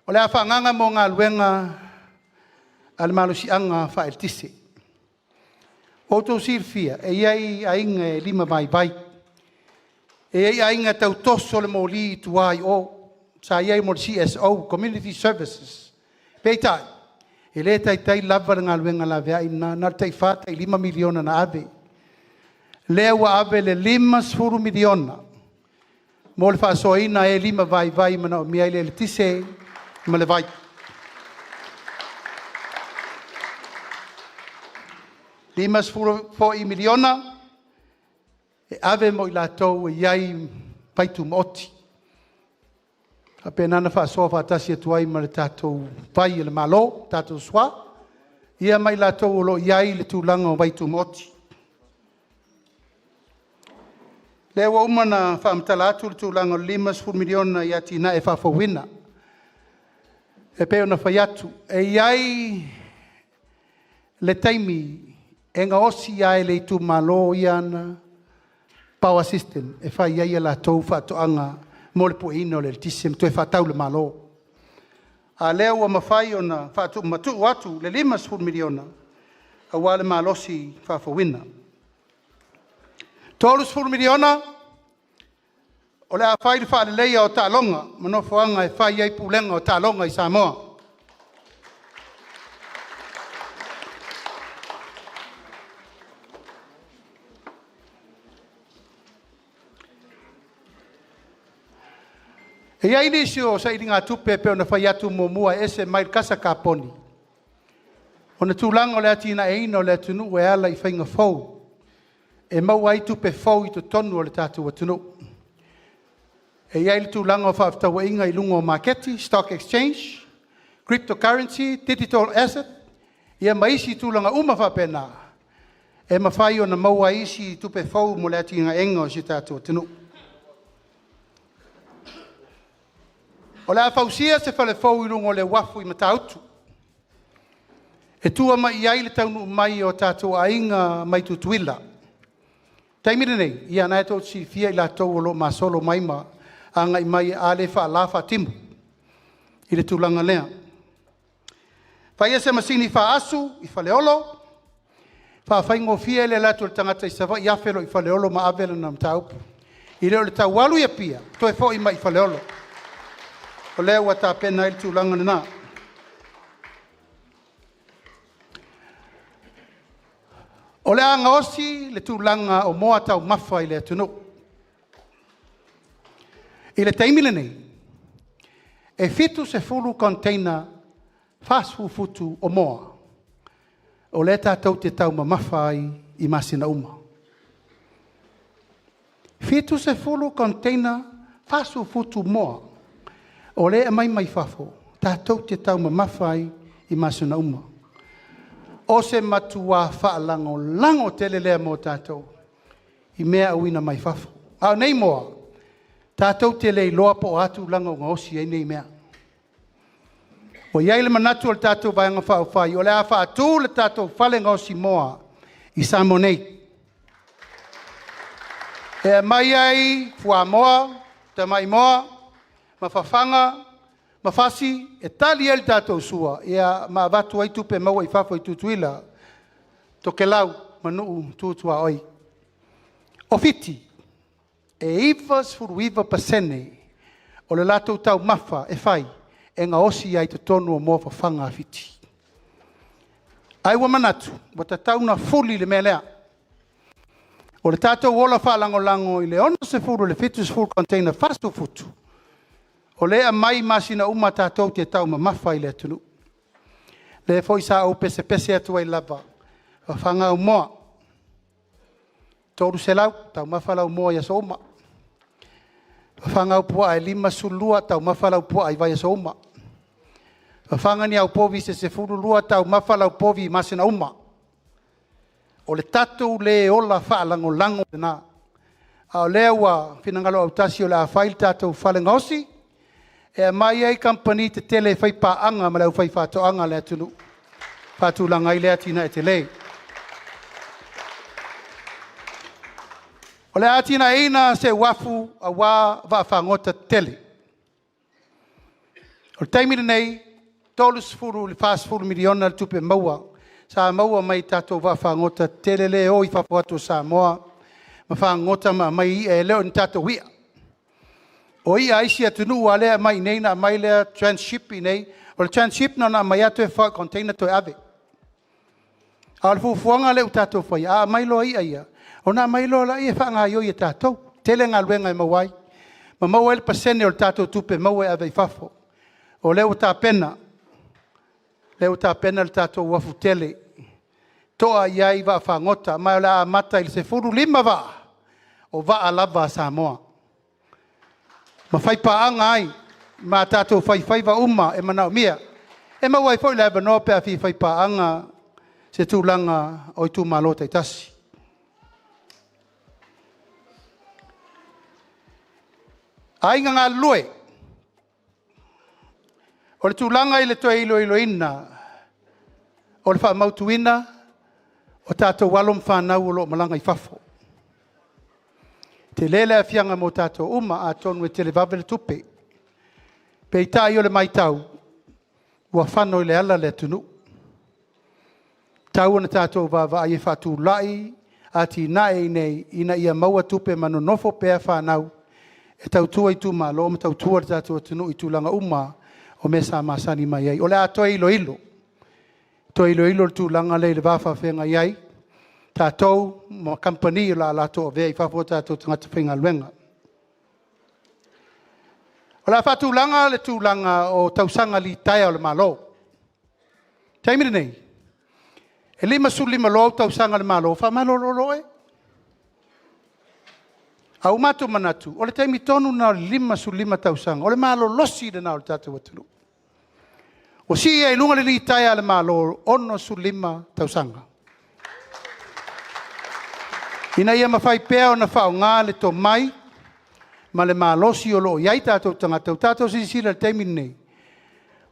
O le a whanganga mo ngā luenga al malusianga whaeltise. O tō sirfia, e iai ainga e 5 vai. E iai ainga tau toso le mōli tuai o sa iai mo CSO, Community Services. Peitai, e le tai lava ngā luenga la vea ina nā tai whātai 5 miliona na ave. Lea wa ave le 5 miliona. Mo le whaasoina e 5 vai mana o miai le tise ma le vai. Limas fo I miliona e ave mo I lātou e iai paitu moti. A penana whaasoa whaatasi atuai ma le tātou vai le malo, tātou swa. Ia mai lātou o lo iai le tūlanga o paitu moti. Le wa umana whaamtala atu le tūlanga o 5 miliona I atina e whaafawina. E peo na whai atu. E iai le taimi e ngā osi ai le tu malo iana power system e whai ai la tau whatoanga mo le puino le tisem tu e whatau le malo. A leo wa mawhai o na whatu matu watu le 5 miliona a wale malosi whawhawina. 3 miliona o le a whai le whaale leia o tālonga mano whaanga e whai ai pulenga o tālonga I Samoa. E ai nisi o sa iringa tupe pe ona whai atu mo mua ese mai kasa ka poni. Ona tūlanga o le atina e ino le atunu e ala I whainga fau. E mau ai tupe fau I to tonu o le tātou atunu. E ai le tūlanga o whaaftau e inga I lungo o marketi, stock exchange, cryptocurrency, digital asset. Ia maisi tūlanga uma whapena. E mawhai o na mau ai isi tupe fau mo le atina enga o si tātou atunu. O le a fausia se whale fau I lungo le wafu I matautu. E tua mai iai le taunu mai o tātou a inga mai tutuila. Taimire nei, ia nai tō si fia I la tau o lo masolo maima anga I mai a le wha la wha timu. I le tūlanga lea. Whai ese masini wha asu I Faalauiloaina. Wha whaingo fia le lato le tangata I Savaii I awhero I Faalauiloaina ma avela na mtaupu. I leo le tau walu ia pia, to e fo I mai I Faalauiloaina. O lea ua tā pena I le tūlanga nā. O lea anga osi le tūlanga o moa tau mawha I le atunu. I le taimile nei, e fitu se fulu container whasfu futu o moa. O le tātou te tau mawha I masina uma. Fitu se fulu container whasfu futu moa. O le mai mai whafo, tātou te tau mawhai I masuna uma. O se matua whaalango lango tele lea mō tātou, I mea uina mai whafo. A nei moa, tātou te lei loa po atu lango ngā osi ei nei mea. O iai le manatu o le tātou vaianga whaofai, o le a whaatu le tātou whale ngā osi moa I Samonei. E mai ai, fua moa, te mai moa, mawhawhanga, mawhasi, e tali el tātou sua, ia ma watu ai tupe maua I whafo I tutuila, to ke lau manuu tutua oi. O fiti, e ivas furu iwa pasene, o le latou tau mawha e whai, e ngā osi ai te tonu o mua whawhanga fiti. Ai wa manatu, wa ta tauna fuli le mea lea. O le tātou ola whalango lango I le ono se furu le fitus full container fastu futu. O lea mai masina uma tātou te tau ma mawha I le atunu. Le foi sa au pese atu ai lava. Wa whanga au moa. Tōru se lau, tau mawha lau moa I aso uma. Wa whanga au pua ai 5 sulua, tau mawha lau pua ai vai aso uma. Wa whanga ni au povi se furu lua, tau mawha lau povi masina uma. O le tatou le ola whaalango lango na. A o lea ua finangalo au tasi o le a whail tātou whalengosi. E mai ai company te tele whai paanga ma lau whai whātoanga lea tunu. Whātulanga i lea tina e te lei. O le atina ina se wafu a wā whaafangota tele. O le taimina nei, tolus furu le fast furu miliona le tupe maua. Sa maua mai tātou whaafangota tele le o i whapuato sa moa. Ma whaangota ma mai e leo ni tātou wia. O ia aisi atunu a lea mai nei na mai lea transship i nei. O le transship na mai atu e wha container to e ave. A le fufuanga leo tātou whai. A mai loa ia. O nā mai loa la i e whaanga i e tātou. Tele ngā luenga i mawai. Ma mawai le pasene o le tātou tupe mawai ave i whafo. O leo tā pena. Leo tā pena le tātou wafu tele. Toa iai wa whangota. Mai o le a mata i se furu lima wa. O wa a lava Samoa. Ma whai paanga ai. Ma tātou whai wa uma e manao mia. E mawai fo i leba no pe a whai paanga se tūlanga o i tū malota i tasi. Ainga ngā lue. O le tūlanga i le toe iloina. O le wha mautuina. O tātou walom whanau o lo malanga i whafo. Te lele a fianga mo tātou uma a tonu e tele vavele tupe. Pe i tā i o le maitau. Ua whanau i le ala le tunu. Tau ana tātou vava a i whatu lai. A ti nae nei ina ia maua tupe manu nofo pēa whanau. E tautua i tū malo, ma tautua le tātua tunu i tūlanga uma o me sa masani mai ai. O le a toi ilo. Toi ilo le tūlanga le wafa whenga iai. Tātou, ma company la lato o vea i whafo tātou tangata whenga luenga. O le a whatūlanga le tūlanga o tausanga li taia o le malo. Taimiri nei. E lima su lima lo tausanga le malo. Wha malo lo e? Au mato manatu, o le taimi tonu na lima su lima tausanga, o le malo losi le na o le tātou atunu. O si e lunga le li taia le malo ono su lima tausanga. Ina ia mawhai pēo na whao ngā le to mai, ma le malosi o lo iai tātou tangata, o tātou si le taimi nei.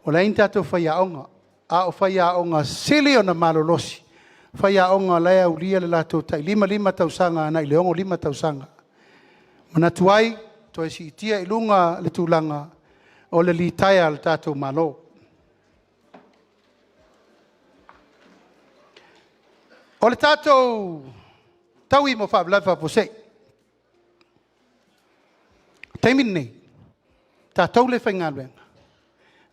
O le in tātou whai aonga, a o whai aonga sili o na malo losi. Whai aonga lea ulia le lātou tai lima tausanga, na i leongo lima tausanga. Mana tuai, toi si itia ilunga le tūlanga o le li taia le tātou malo. O le tātou taui mo whaablafa po se. Taimin nei, tātou le whainga luenga.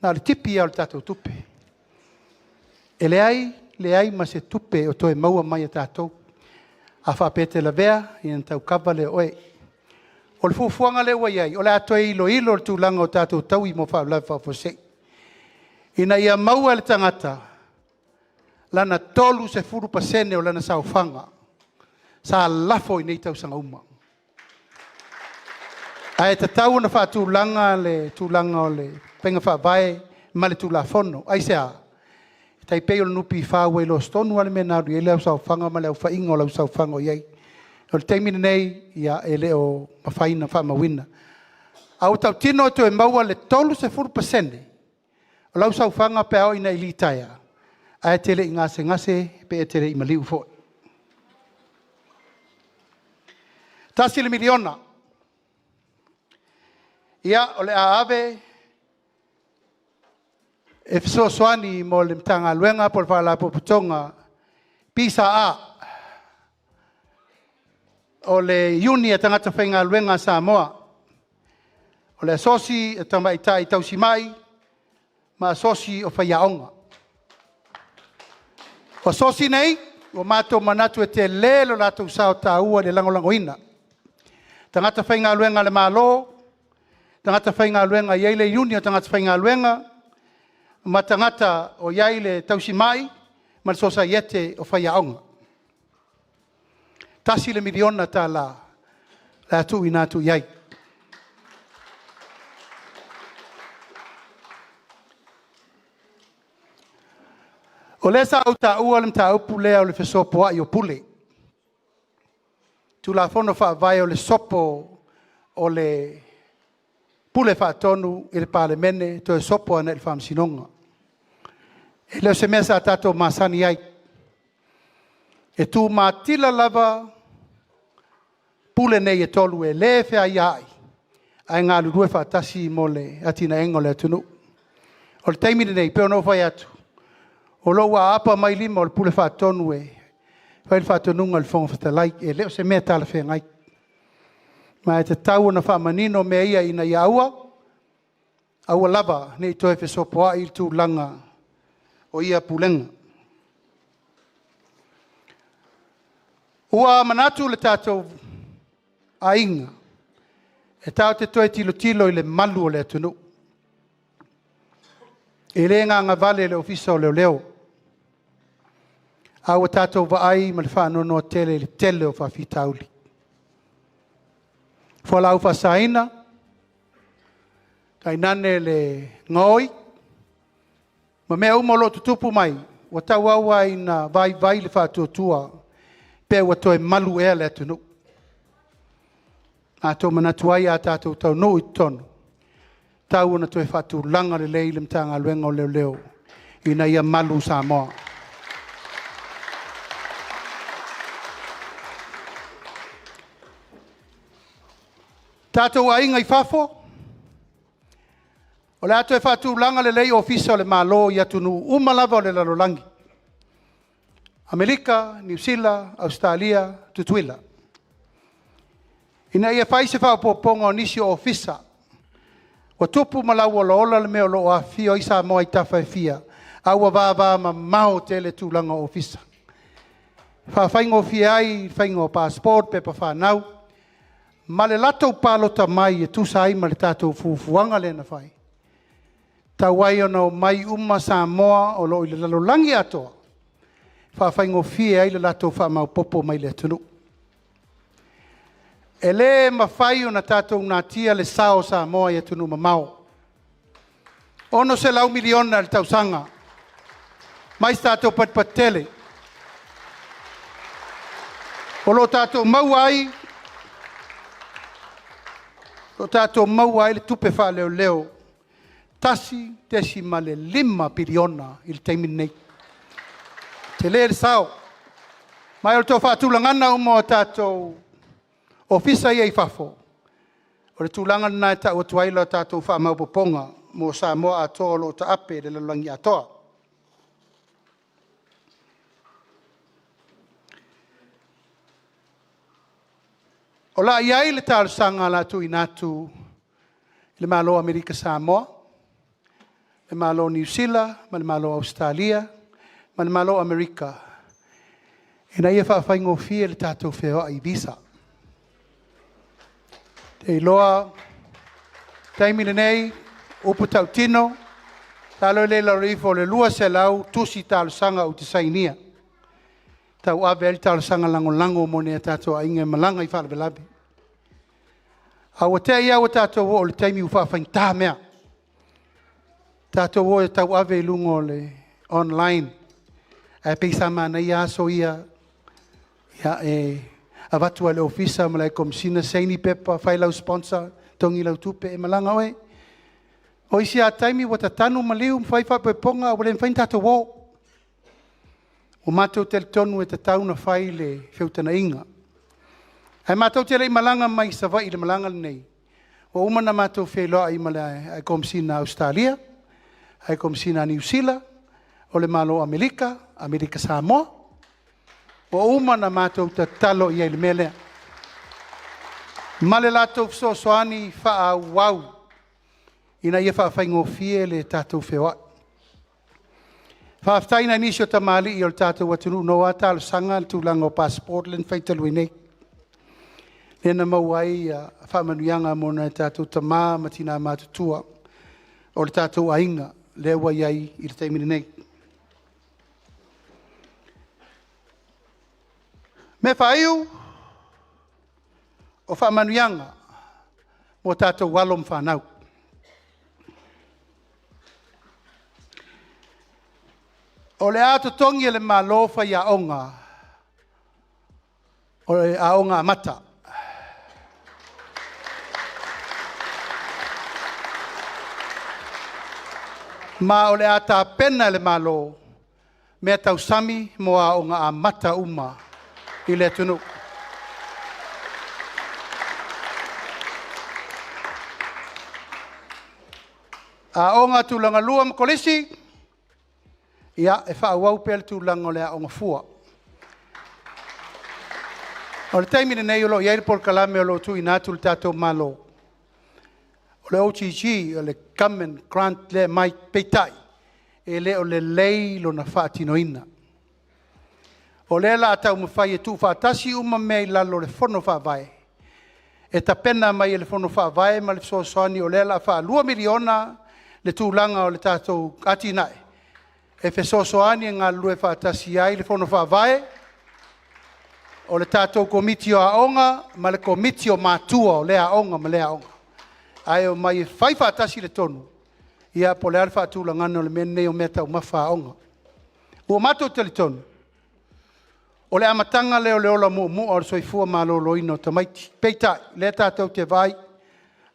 Nā le tipi au le tātou tupe. E le ai ma se tupe o toi maua mai a tātou. A whapete la vea, i an tau kava le oe. O le fufuanga le waiai, o le atoe ilo le tūlanga o tātou tau i mo whaablafa po se. Ina ia maua le tangata, lana tolu se furu pasene o lana saufanga, sa lafo i nei tausanga uma. Ai te tau na whaatūlanga le tūlanga o le penga whaavae, ma le tūlafono, ai se a. Tai peo le nupi whaawe lo stonu ale mena ru, e leo saufanga ma leo whaingo lau saufanga o iei. O le teimina nei, ia e leo mawhaina whaamawina. Au tau tino to e maua le tolu se furu pasene. O lau saufanga pe au ina ili taia. A e tele i ngase pe e tele i maliu fo. Tasi le miliona. Ia o le aave e fisosoani mo le mtanga luenga por whala poputonga Pisaga. O le iuni e tangata whainga luenga Samoa. O le asosi e tamaita i tausimai, ma asosi o whaiaonga. O asosi nei, o mato manatu e te lelo lato usao ta ua le langolangoina. Tangata whainga luenga le malo, tangata whainga luenga iei le iuni o tangata whainga luenga, ma tangata o iei le tausimai, ma le sosa iete o whaiaonga. Tasi le miliona ta la atu ina tu iai. O le sa au ta ua le mta upu lea o le fesopoa i o pule. tula fono fa vai o le sopo o le pule fa tonu i le palemene to e sopo ana il fam sinonga. E leo se mesa tato masani ai. E tu matila lava pule nei e tolu e le fe ai ai. Ai ngā lurue fa tasi mo le atina engo le atunu. O le taimini nei peo no fai atu. O lo wa apa mai lima o le pule fa tonu e fai le fa tonunga le fonga fatalai e leo se mea tala fe ngai. Ma e te tau na wha manino mea ia ina ia aua lava nei toe fe sopoa il tu langa o ia pulenga. Ua manatu le tātou ainga e tau te toe tilo tilo i le malu o le atunu. E le ngā vale le ofisa o leo leo. Aua tātou vaai ma le whaanono tele le tele o whawhitauli. Whalau whasaina, kai nane le ngoi, ma mea umolo tutupu mai, wa tau aua i na vai le whātuatua, pe wa toe malu ea le atunu. A tō manatu ai a tātou tau no i tonu. Tau na toe whātu langa le lei le mtanga luenga o leo leo, i na ia malu Samoa. Tātou ainga i whafo, o le ato e whātu langa le lei ofisa o le mālo i atunu umalava o le lalolangi. Amerika, New Zealand, Australia, tutuila. Ina ia whai se whaupoponga o nisi o ofisa, o tupu malau o loola le meo lo a fio i sa moa i tawhai fia, aua vāvā ma mao tele tūlanga o ofisa. Whawhaingo fia ai, whaingo passport, pepa whanau, ma le latou palota mai e tusa ai ma le tātou fufuanga le na whai. Tau ai ona o mai uma Samoa o lo i le lalolangi atoa. Whawhaingo fia ai le latou whamau popo mai le atunu. E le mawhai o na tātou nā tia le sao Samoa i atunu mamao. Ono se lau miliona le tausanga. Mais tātou patpatele. O lo tātou mau ai, o tātou mau ai le tupe wha leo leo, tasi tesi ma le 5 piliona i le teimin nei. Te le sao. Mai o tō whātulangana umo o tātou ofisa ia i whafo. O le tūlangana nai ta o tuaila o tātou whamaupoponga mo Samoa atoa lo ta ape le lalangi atoa. O la iai le tālu sanga la tu inatu le malo Amerika Samoa, le malo New Zealand, ma le malo Australia, ma le malo Amerika. E na ia whawhaingo fia le tātou wheo i visa. Te iloa, taimine nei, upu tau tino, talo le la rifo le lua se lau, tusi tālu sanga u te sainia. Tau ave ali tālu sanga lango mo nea tātou a inge malanga i whalabelabi. Awa te ia o tātou o le taimi u whawhain tā mea. Tātou o e tau ave lungo le online. E peisa mana ia aso ia avatua le ofisa ma le komisina seini pepa, whailau sponsor, tongi lau tupe e malanga oe. O isi a taimi wata tanu maliu mwhaifa peponga o le mwhain tātou o. O mātou te tonu e te tauna whai le whiutana inga. Ai mātou te rei malanga mai Savaii le malanga nei. O umana mātou wheloa i male ai komisina Australia, ai komisina New Zealand, o le malo Amerika Samoa. O umana mātou te talo i le mele. Male lātou soani wha wau. Ina ia wha whaingo fie le tātou whewa. Whaaftaina nisio tamali i o le tātou atunu noa tālo sanga le tūlanga o passport len whaitalu i nei. Nena mau ai whamanuianga mona tātou tamā matina mātutua o le tātou ainga lewa iai i le taimini nei. Me whaiu o whamanuianga mo tātou walom whanau. O le ato tongi le malofa ia onga. o le aonga amata. Ma o le ata pena le malo mea tausami mo aonga amata uma i le tunu. Aonga tulanga lua makolisi, ia e whaawau pele tulanga o le aonga fua. O le taimine nei o lo iai le polkalame o lo tu inatu le tatou malo. O le OTG, o le Government Grant le mai peitai, e le o le lei lo na whaatinoina. O le la atau mawhai e tu whaatasi uma mei lalo le whono whaavae. E ta pena mai le whono whaavae ma le soasani o le la wha 2 miliona le tūlanga o le tātou atinai. E whe sosoani e ngā lue whaatasi ai le whono whaavae, o le tātou komiti o aonga, ma le komiti o mātua o le aonga ma le aonga. Ai o mai whai whaatasi le tonu, ia po le alfa tūlangana o le mene o mea tau mawha aonga. Ua mātou te le tonu. O le amatanga leo le ola mua o le soifua Faalauiloaina o tamaiti. Peitai, le tātou te vai,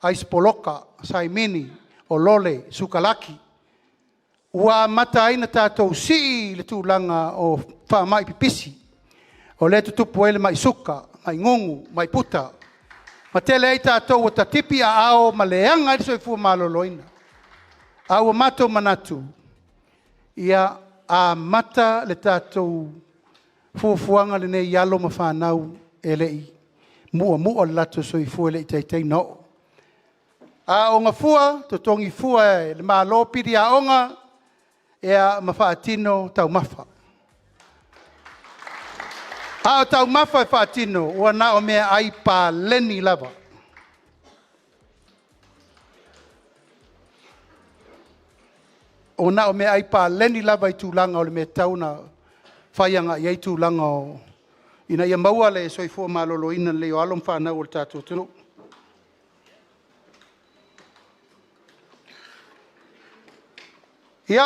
aispoloka, saimini, o lole, sukalaki. Ua mata aina tātou si le tūlanga o whaamai pipisi. O le tutupu ele mai suka, mai ngongu, mai puta. Ma tele ei tātou o tatipi a ao ma leanga i soifua Faalauiloaina. A ua matou manatu. Ia a mata le tātou fuafuanga le nei yalo ma whanau e lei. Mua le lato soifua le i teitei no. A o ngā fua, to tongi fua e le maa lopiri a onga, e a mawhaatino tau mawha. A o tau mawha e whaatino, ua na o mea ai pā leni lava. O na o mea ai pā leni lava i tūlanga o le mea tauna whaianga i ei tūlanga o ina ia maua le soifua Faalauiloaina le o alom whanau o le tātou tunu. Ia,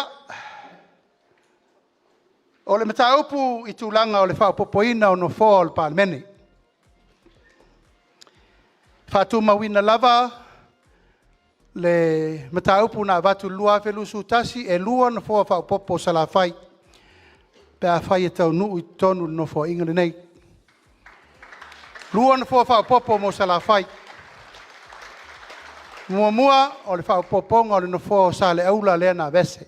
o le mataupu i tūlanga o le whaopopoina o no fōa o le pālemene. Whātumawina lava, le mataupu na watu lua whelu sutasi, e lua no fōa whaopopo Salafai. Pea whai e tau nuu i tonu no fōa ingale nei. Lua no fōa whaopopo mo Salafai. Mua o le whaopoponga o le no fōa Salelologa lea na vese.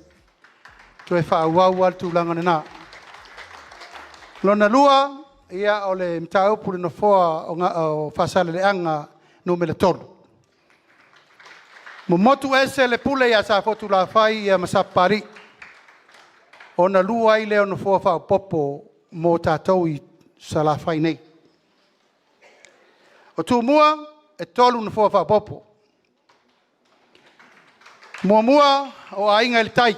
To e whaauau al tūlanga nena. Lona lua, ia o le mtaupu le no fōa o whasaleleanga numele tolu. Motu ese le pule ia sa fotu la whai ia masapari. O na lua i leo no fōa whaopopo mo tātou i Salafai nei. O tū mua, e tolu no fōa whaopopo. Mua o ainga i le tai.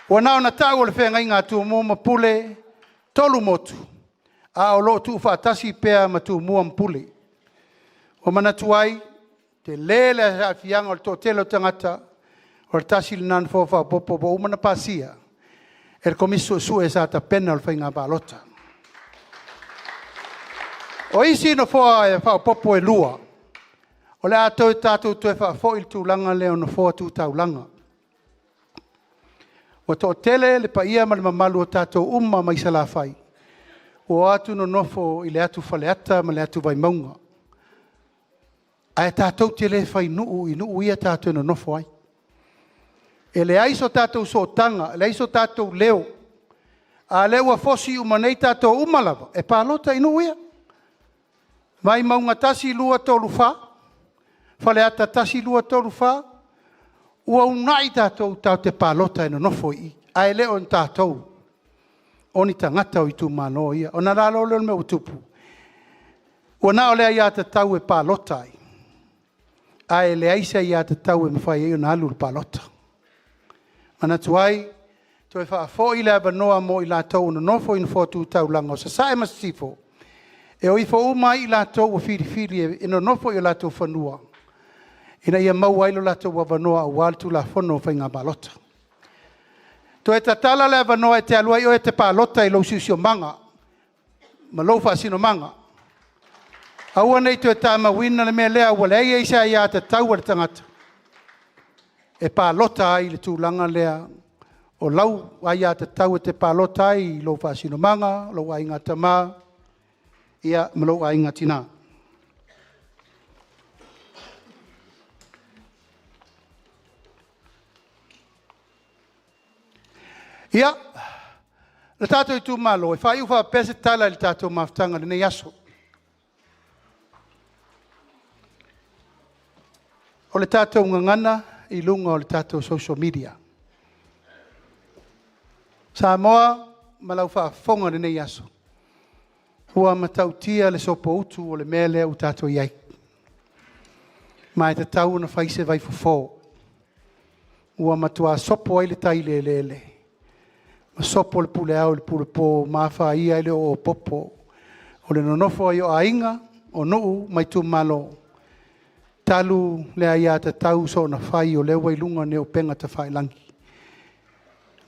O nao na tau o le whenga inga tū mua mapule tolu motu. A o lo tū whaatasi pēa ma tū mua mapule. O manatu ai, te lele a whianga o le tō telo tangata, o le tasi le nan fōwha popo po umana pasia. E le komiso su e sa ta pena o le whainga balota. O isi no fōa e wha popo e lua. O le ato e tātou tu e wha fo il tūlanga leo no fōa tū taulanga. O tō tele le pa ia ma le mamalu o tātou mai Salafai. O atu no nofo i le atu whaleata ma le atu vai maunga. A e tātou tele whai nuu i nuu ia tātou no nofo ai. E le aiso tātou so tanga, le aiso tātou leo. A leo a fosi umanei tātou umalava. E pālota i nuu ia. Vai maunga tasi lua tolu wha. Whaleata tasi lua tolu wha. Ua unai tātou tau te pālota ino nofo i. Ai leo in tātou. O ni tangata o i tū mano ia. O na ralo leo me utupu. Ua nao lea ia te tau e pālota ai. Ai lea isa ia te tau e mwhai e o na alu le pālota. Mana tuai, to e wha fo i lea banoa mo i la tau no nofo ino fo tū tau langa o sa sae masifo. E o i fo umai i la tau o whiri ino nofo i la tau whanua. Ina ia mau ailo lato wa vanoa o waltu la fono whainga balota. To e tatala le vanoa e te alua i o e te palota i lo siusio manga. ma lo whaasino manga. Aua nei tu e tāma wina le mea lea wale ai eisa ia te tau ar tangata. E pālota ai le tūlanga lea o lau ai a te tau e te pālota ai lo whaasino manga, lo ai ngā tamā, ia ma lo ai ngā tina. Ia, le tātou i tū malo, e whai uwha pese tala le tātou maftanga le nei aso. O le tātou ngangana i lunga o le tātou social media. Sa moa, malau whaafonga le nei aso. Hua matautia le sopo utu o le mele u tātou iai. Mai te tau na whaise vai fufo. Hua matua sopo ai le tai le. Ma sopo le pule au le pule po, mawha ia ele o popo. O le nonofo ai o ainga, o nuu mai tu malo. Talu le aia te tau so na whai o lewa i lunga ne o penga te whai langi.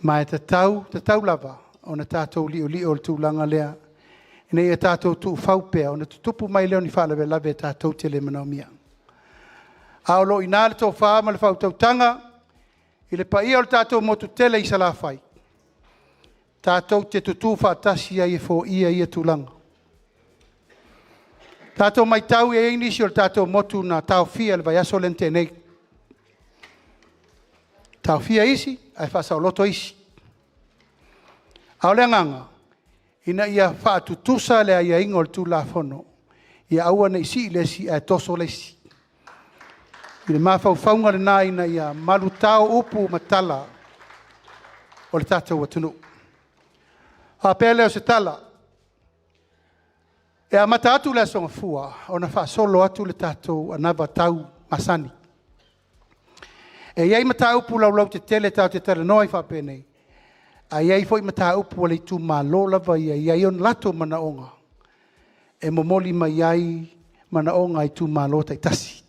Mai te tau lava, o na tātou li o le tūlanga lea. Nei e tātou tu whaupea, o na tutupu mai leo ni whalawe lawe tātou te le manaumia. Aolo i nāle tō whaa ma le whautautanga, i le paia o le tātou motu tele i sala whai. Tātou te tutu whaatasi ai e fō ia tūlanga. Tātou mai tau e inisi o le tātou motu na tau fia le vai aso lente nei. Tau fia isi, ai whasau loto isi. Ao le nganga, ina ia whaatutusa le ia ingo le tū la whono. Ia aua na isi le si e toso le si. I le mawhau whaunga le nā ina ia malu tau upu matala o le tātou atunu. A pele o se tala. E a mata atu le songa fua, o na wha solo atu le tātou Anavatau masani. E iei mata upu lau te tele tau te tele noi wha penei. A iei foi mata upu o le tu ma lo lava iei on lato mana onga. E momoli ma iei mana onga i tu ma lo tai tasi.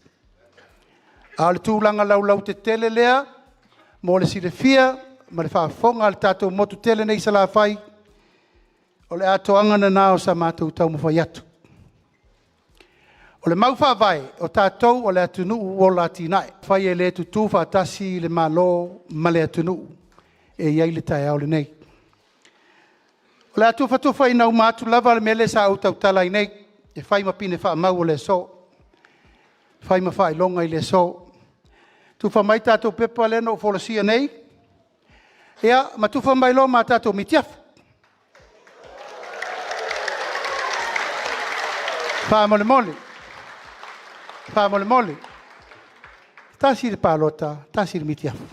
A le tūlanga lau te tele lea, mo le sire fia, ma le wha fonga le tātou motu tele nei sa la whai. O le atoanga na nao sa mātou tau mawhai atu. O le mauwha vai, o tātou o le atunu o la tīnai. Whai e le tutu whaatasi le malo ma le atunu. E iei le tai au le nei. O le atu whatuwha i nau mātu lava le mele sa au tau tala i nei. E whai mapine wha mau o le so. Whai ma whai longa i le so. Tu wha mai tātou pepa leno o wholosia nei. Ea, ma tu wha mai lo ma tātou mitiafu. Wha mole mole. Tasi le palota, tasi le mitiafu.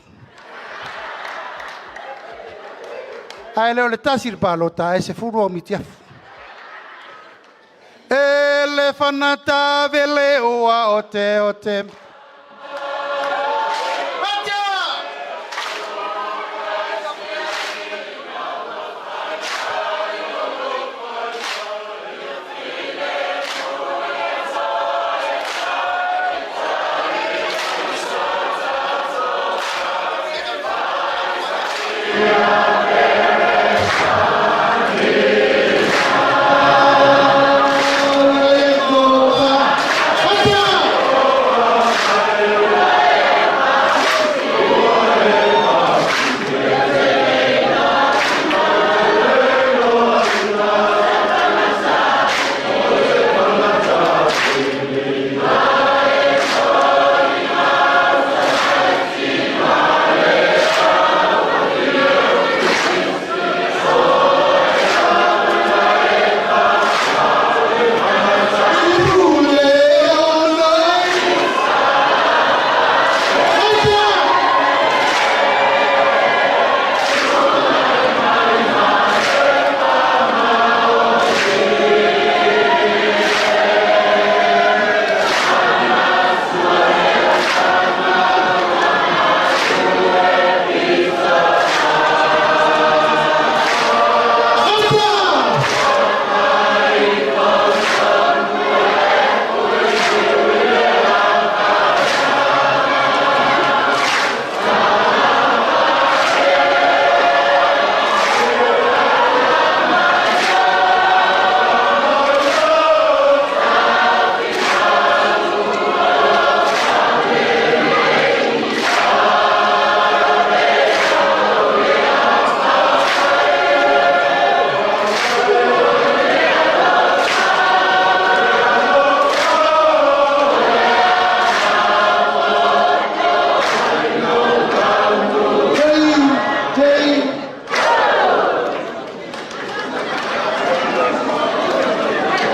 Ai leo le tasi le palota, e se furu o mitiafu. Ele whanata vele oa o te.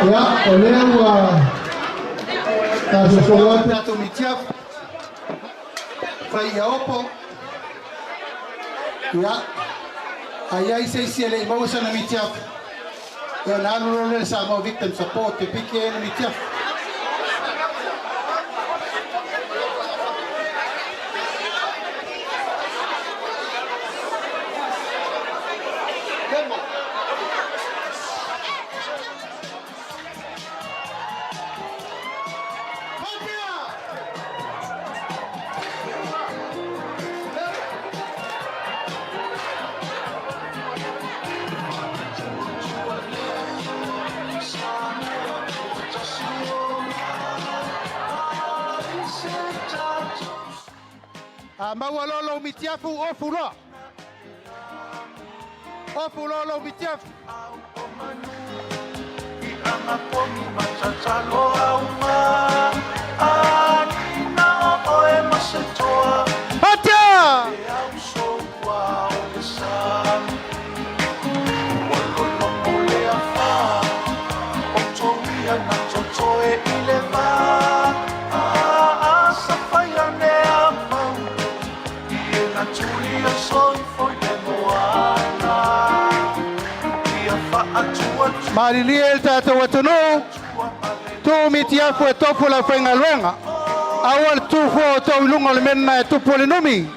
Ya, oleh kasus kuat Tato mitiaf. Fai opo. Ya. Ayai sei ele mau sana mitiaf. Ya nalu le sa mo victim support te pike mitiaf. Mawalolo mitiafu ofulo. Ofulolo mitiafu. Atia! Mariliel tato watunu tu mitiafu e tofu la fenga luenga awal tufo to ilungo le menna tu polinumi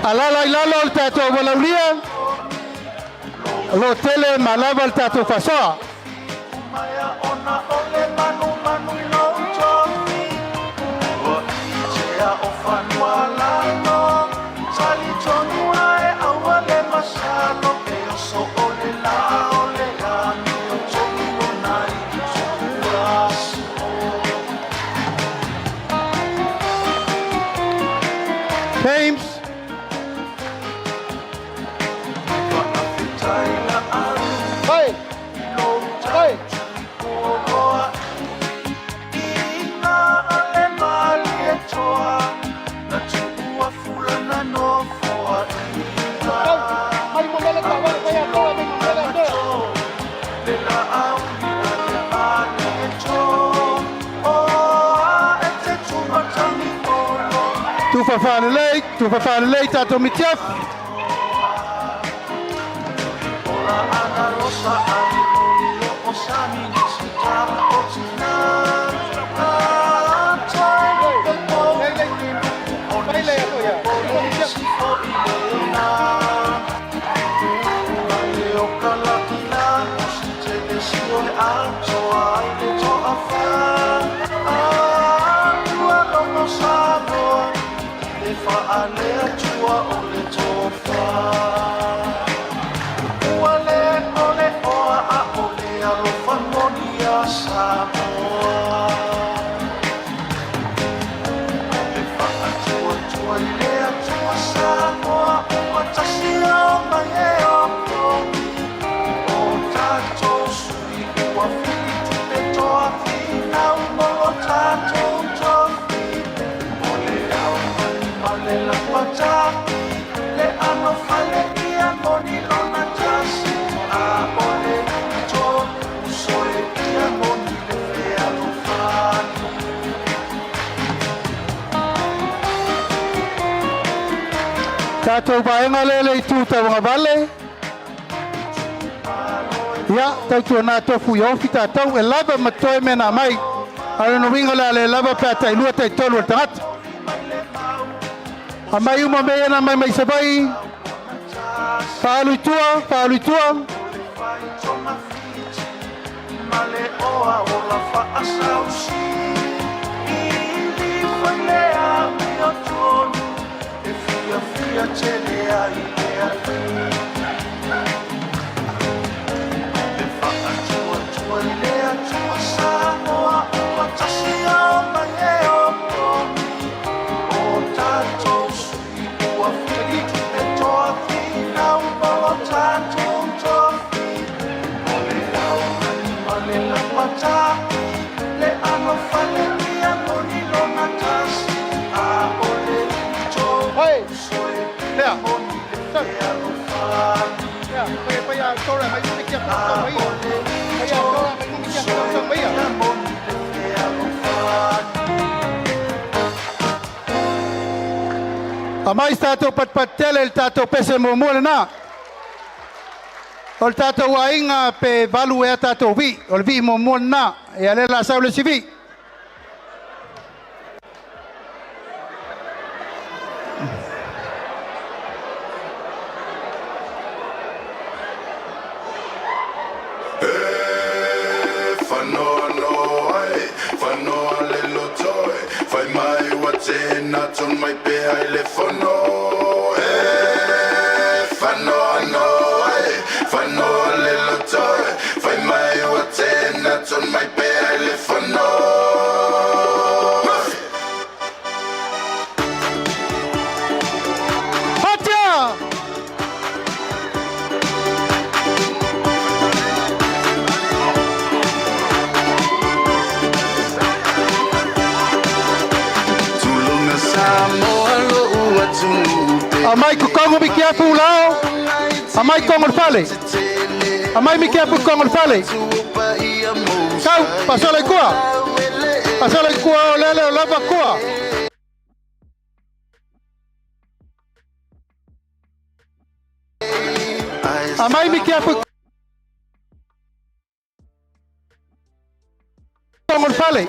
alala ilalo tato walaulia lo tele malava tato fasoa James. Hey. Hey. Tu fafalei tato mitiaf. Tato baenga lele tuta mga vale. Ya, tau na tofu yo fita tau e lava matoe mena mai. Ara no winga le lava pata ilua tai tolu tangat. Amai uma mena mai Savaii. Faalauiloaina. Male oa ola fa asausi. Ili falea mio tonu. E fia celea ilea. E fa atua ilea tua sanoa. Oa tasia mai e o tomi. O tatou sui ua fili e toa fina. Umbalo tatou tofi. Ole au mani male la pata. Le ano fa tora mai ni kia Savaii. Ai tora mai ni kia Savaii. Amai stato patpatele il tato pese mo na. O tato wainga pe valu e tato vi, o vi mo na e ale la saule si vi. Not on my pay, I left for no. Fano, little toy. Find my water, not on my pay, I left for no. Amai ku kongo mi kia Faalauiloaina. Amai kongo fale. Amai mi kia kongo fale. Kau pasole kua. Pasole kua o lele o lava kua. Amai mi kia kongo fale.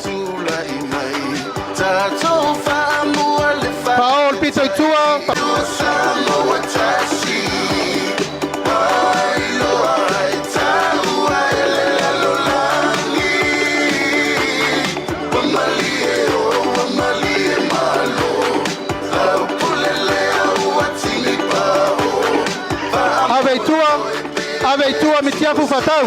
Paol pito itua. Ave itua mitiafu fatau.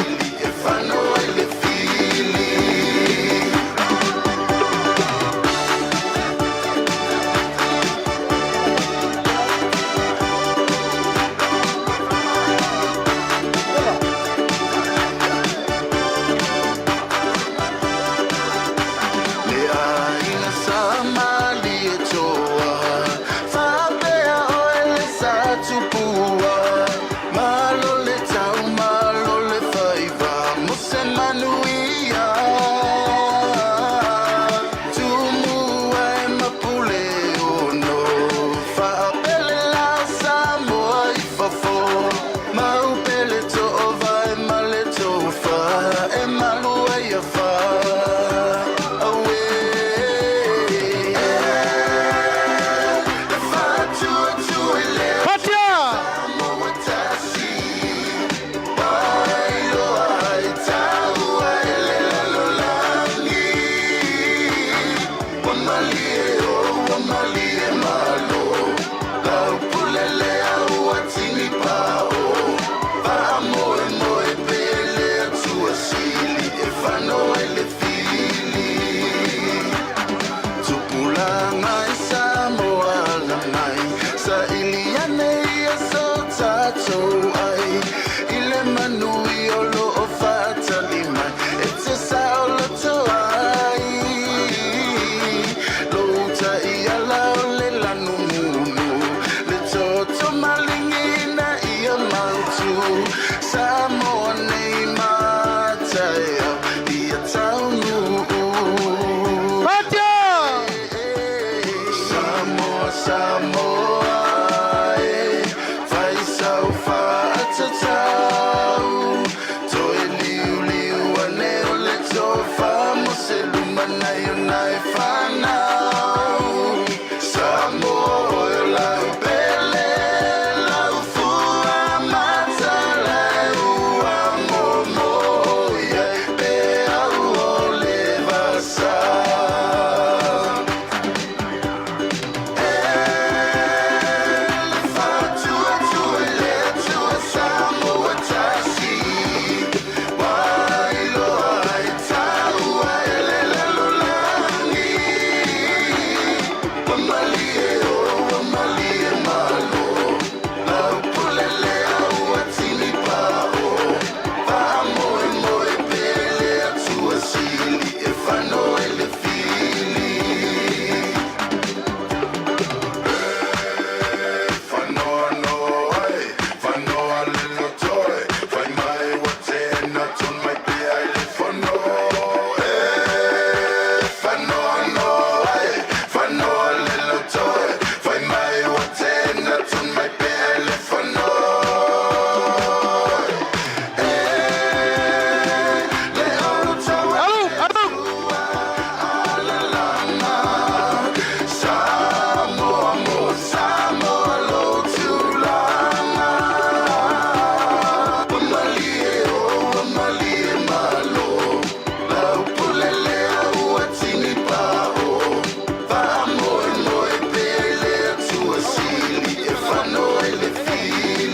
Vamos moi pele tua sili e fanoi le fili.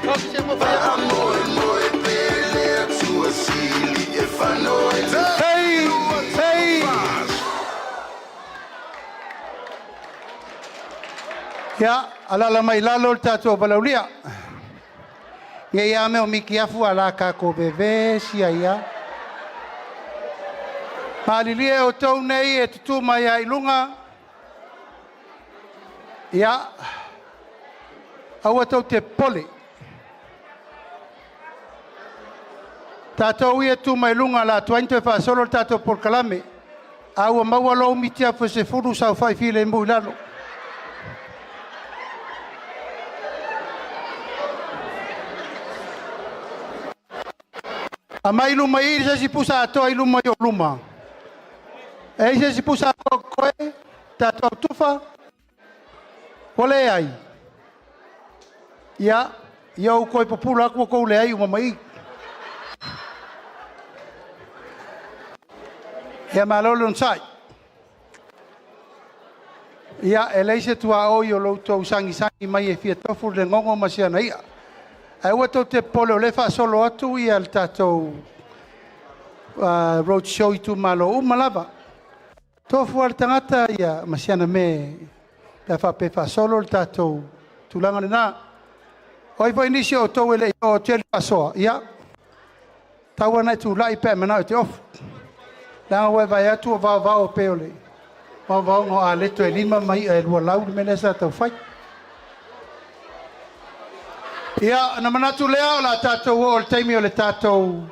Vamos moi pele tua sili e fanoi le Hey, hey. Ia, alala mai lalo tātou palaulia. Nge ia me o miki afu ala kako bebe sia ia. Malilie o tau nei e tutu mai a ilunga. Ia. Aua tau te pole. Tātou ia tu mai lunga la tuainte wha solo tātou por kalame. Aua maua lo mitia po se furu sau fai file mui lalo. A mai luma i se si pusa atoa i luma i o luma. E se si pusa atoa koe, tātou tufa, ole ai. Ia, iau koe popula akua kou le ai umamai. Ia malolo nsai. Ia, e leise tua oi o loutou sangi mai e fia tofu le ngongo masiana ia. Ai ua tau te pole o le wha solo atu ia le tātou road show i tu malo umalava. Tofu al tangata ia masiana me pia wha pe wha solo le tātou tulanga le nā. Oi po inisi o tau ele o te li pasoa, ia. Tau anai tu lai pe mana o te ofu. Langa ue vai atu o vau pe ole. Vau ngo a leto e lima mai e lua lau le mene sa tau fai. Ia, na manatu lea o la tātou o le taimi o le tātou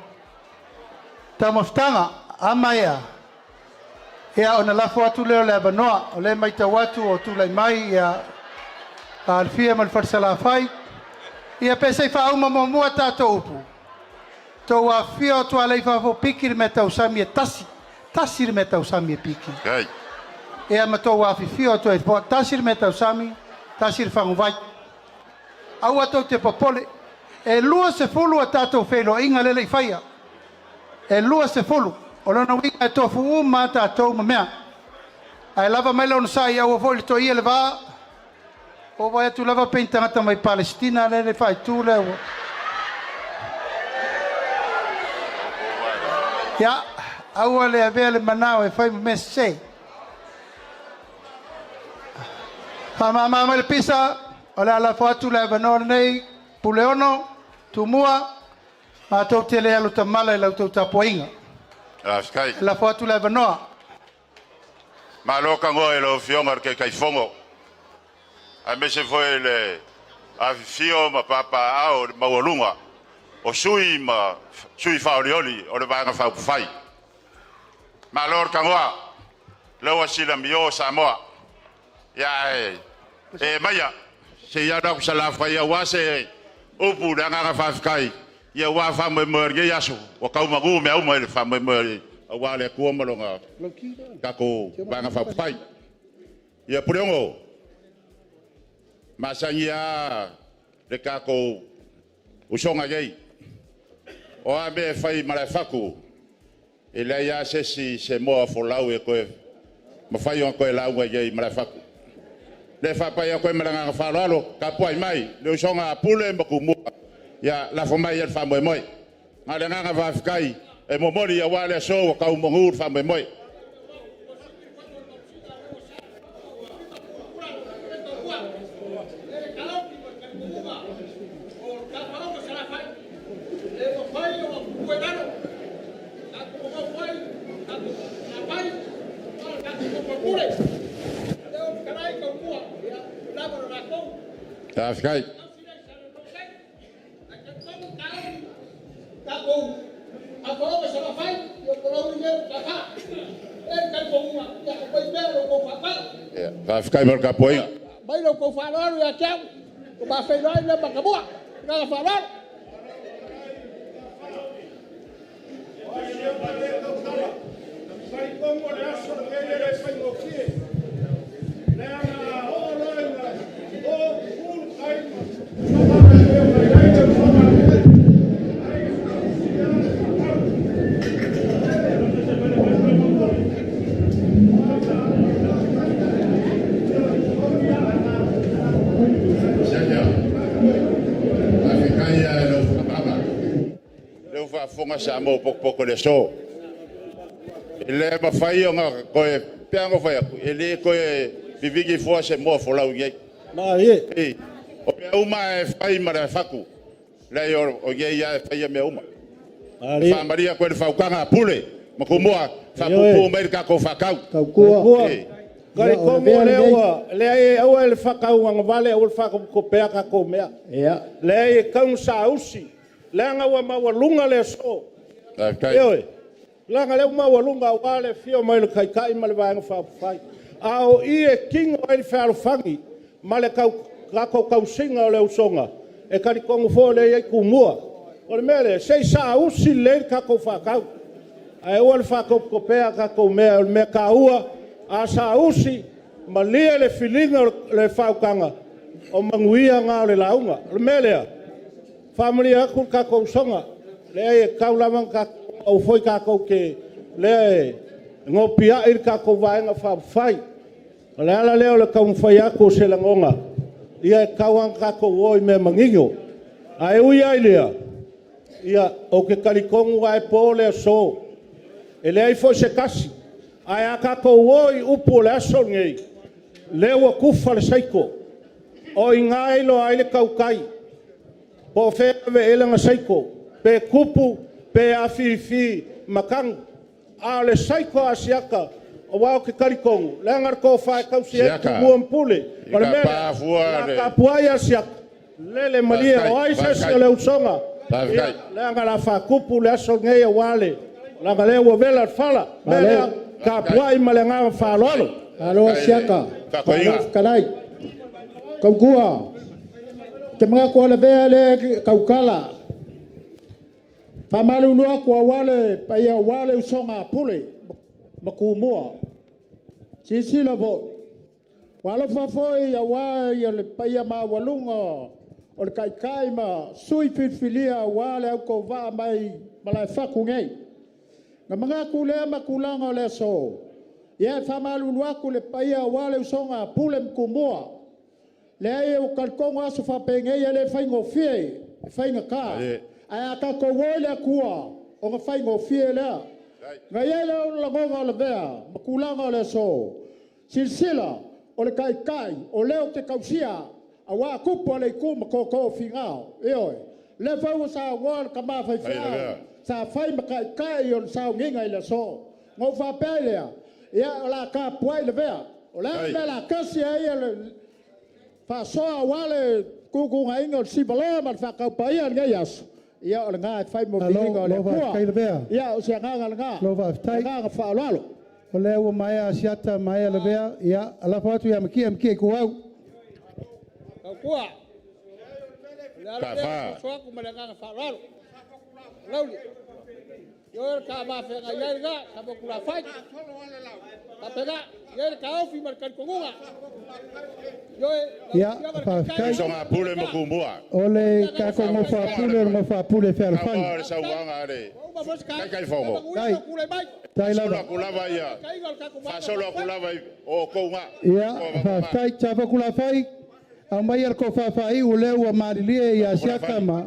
tamaftanga, ama ia. Ia, o na lafo atu leo le abanoa, o le mai tau atu o tu lai mai, ia, alfia mal farsala fai. Ia, pesa i wha uma mua tātou upu. Tau a fia o tua lei whafo piki le me tau sami e tasi le me tau sami e piki. Ia, ma tau a fia o tua e tasi le me tau sami, tasi le whangu vai. Au atau te papole, e lua se fulu a tātou whelo inga lele i whaia. E lua se fulu, o lana winga e tofu uma tātou ma mea. Ai lava mai lau nasai au a foli to ia le vaa, o vai atu lava peintangata mai Palestina lele whai tū leo. Ia, au a le avea le manao e whai me se. Mama le pisa, ola la foatu la vanor nei puleono tumua ma tau te le alu tamala la tau tapoinga Sky. la foatu la vanor Ma lo kango e lo fionga ke kai fongo. A me se foi le a fio ma papa ao ma wolunga. O sui Faalauiloaina o le vanga fa fai. Ma lo kango lo asila mio Samoa. Ya maya se ya da kusala fa ya wase upu da nga fa kai ya wa fa me merge ya so o ka ma gu me o me fa me mer wa le ku mo longa ka ko ba nga fa pai ya puriongo masanya le ka ko usonga gei o abe fai mala faku ele ya se mo fo lau e ko ma fai on ko lau gei mala faku le fa pa ya ko melanga fa lalo ka poi mai le songa pule mbakumu ya la fa mai fa moi moi ma le nga va fkai e mo mori ya wale so ka mo ngur fa moi moi Sky. Vai ficar melhor que a poinha. Bây giờ cô phá đó rồi kéo, cô bà phải nói lên bằng cái búa, ra là phá đó. nga sa mo pokpoko le so. Ele mafai o nga koe peango fai aku. Ele koe vivigi fua se mo folau ye. Ma ye. Ei. O me uma e fai mara faku. Lei o ye ya fai me uma. Ali. Fa Maria koe fa ukanga pule. Makumoa fa pupu mai ka ko fa kau. Kau. Kali kongo lewa le au le fakau ang vale au fakau ko pea ka ko mea Ya. le kaun sa usi le nga wa mawalunga le so yo la nga le mawalunga wale fio mai kai kai mal va fa fai au e king oil fa fangi male kau kau singa le usonga e kali kongo fo le ku mua o le mele sei sa usi le ka ko fa kau ai o fa ko pea ka ko mea me ka ua asa usi malia le filinga le faukanga o manguia nga le launga le melea family aku ka ko songa le ka lamang ka o foi ka ko ke le ngopia ir ka ko vaenga fa fai le ala le le ka fai aku se langonga ia ka wan ka ko oi me mangingo ai uia ilea ia o ke kalikongu ai pole so ele ai fo se kasi ai aka ko oi upu le aso ngei lewa kufa le saiko o ingai lo ai le kaukai po feve ele nga saiko pe kupu pe afifi makang a le saiko asiaka o wao ke kalikongu le ngar ko fa kausi e tu muampule para me ka puaya asiaka lele malia o ai se le usonga le ngar la fa kupu le aso ngei wale la galewa vela fala mele ka puai malenga Faalauiloaina. Alo siaka. Kalai. Kau kua. Te mga kua le bea le kaukala. Pamalu nua kua wale paya wale usonga pule. Makumua. Sisila vo. Wala fafoi ya wa ya le paya ma walunga. O le kai ma sui filfilia wale au ko va mai malai fakungei. Na mga kulea makulanga le so. Ia famalu nuaku le paia wale usonga pule mkumua. Le ai o kalkongo aso fapenge ia le faingo fie. Fainga ka. Ai aka ko wole kua. O nga faingo fie lea. Nga ia le o lagonga le bea. Makulanga le so. Silsila o le kai. O leo te kausia. Awa kupu ale kuma koko fingao. Eoi. Le fau sa wale kama fai fiao. Sa fai makai on sa nginga ile so ngo fa pele ya la ka puai le vea o la bela kasi ai le fa so wale ku ngai ngol si bala ma fa ka pai an yas ya o nga fai mo bingo le ku ya o se nga lo va tai nga fa lalo o le o mai asiata mai le vea ya ala fa tu ya mki ku au ku la fa so ku ma nga fa lalo Lauli. Yo ka ba fe ga yerga ka bo kula fai. Ka pega yer ka ofi markan kongunga. Yo ya fa so ma pule mo kumbua. Ole ka ko mo fa pule fer fai. Ora sa wanga re. Kai fongo. Tai la kulava ya. Fa solo kulava o konga. Ya fa tai chava kula fai. Amai er ko fa fai o le o marilie ya siakama.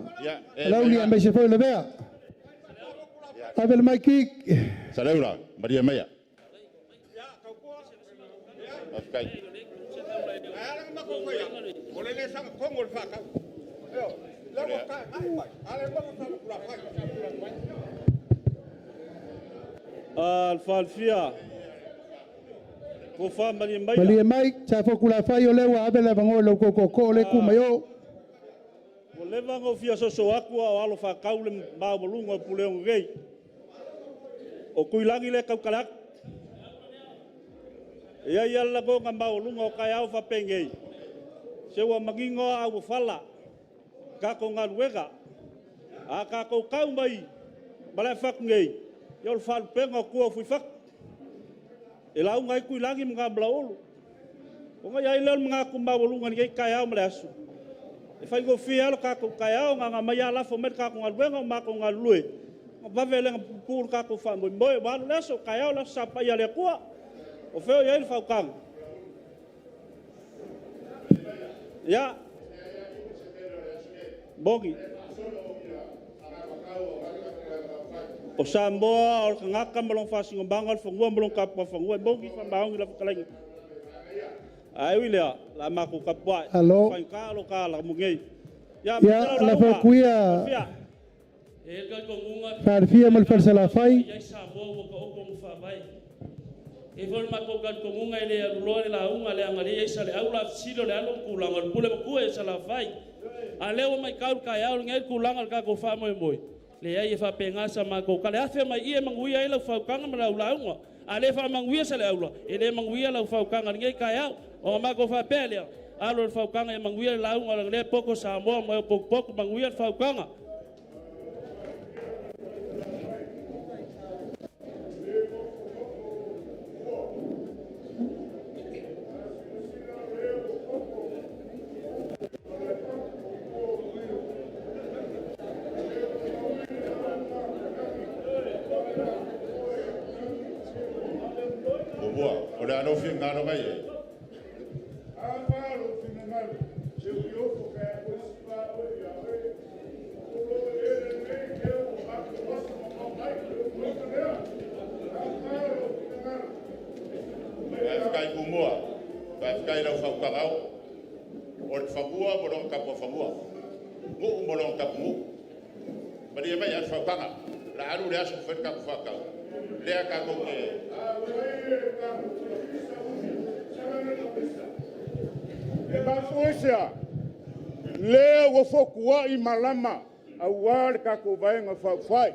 Lauli ambe se foi le vea. Avel mai ki Salelologa, Maria Maya. Afkai. Alfalfia. Ko fa Maria Maya. Maria mai cha fo kula fai o le wa avel vango lo ko le ku mayo. O le vango fia so aku o alo fa kaule ma bolunga pule ngei. O kuilangi le kaukalak. Ia la go nga maulunga o kai au fa pengei. Se wa magingo au fala. Ka ko nga luega. A ka ko kau mai. Bala fak ngei. Yo fal penga ko fu fak. E la ngai kuilangi mga blaulu. O nga ia le mga ku maulunga ngei kai au mlasu. E fai go fia lo ka ko kai au nga mai ala fo met ka ko nga luega ma ko nga lue. Va vele pur ka ko fa mo ba le so ka ya la sa pa ya le ko o fe ya il fa kang ya O Samoa o ngaka malong fasingo bangal fangua malong kapwa fangua bongi fambaong la kalang. Ai wila la maku kapwa. Hello. Fai kalo kala mungei. Ya la fakuia. Farfia mal Salafai. Ya Samoa ko ko fabai. E vol ma ko kan ko ngai le lo la unga le angari e sale aula silo le alo kulangal pule ko e Salafai. Ale o mai kau ka ya ngai kulangal ka ko fa moi moi. Le ai fa penga sa ma ko kale afe mai e mangui ai la fa kanga ma la unga. Ale fa mangui sale aula. Ele mangui la fa kanga ngai ka ya o ma ko fa pele. Alo fa kanga mangui la unga le poko Samoa mo poko mangui fa kanga. Ora no fin ngaro mai. Kai kumua. Kai lau fau kangau. O fagua bolong kapo fagua. Mu bolong kapu. Bari mai al fau kanga. La aru le aso fer kapo fakau. Le ka ko ke. E bafoisia le wo fokua I malama a war ka ko vaenga fai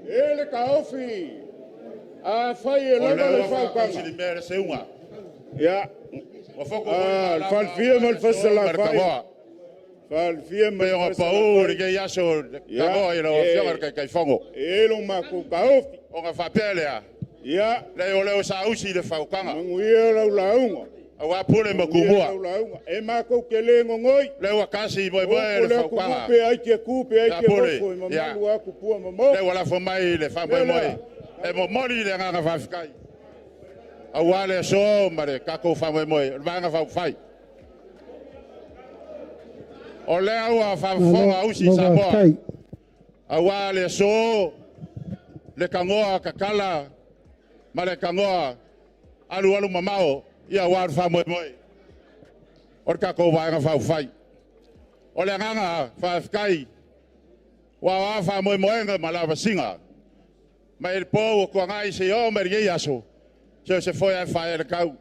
ele ka ofi a fai e le fa ka si mere se uma ya wo foku fal fie mal fasala fai fal fie me o paur ke yaso ka go ira o fiar ka fongo ele ma ko ka ofi o nga fa pelea ya le o le sa usi de fa kanga manguia la unga awa pule makumua e ma ko kele ngoi le wa kasi boy boy le fa kanga pe ai ke ko ma lua ku pu mo le wala fo mai le fa boy boy e mo mori le nga fa fikai awa le so mare ka ko fa boy boy va nga fa fai o le awa fa fonga usi sa bo awa le so le kangoa kakala mare kangoa alu mamao ia war fa moi moi or ka ko va nga fa fai o le nga fa kai wa fa moi moi nga malava singa mai po ko nga se o mer ye aso se foi a fa el kau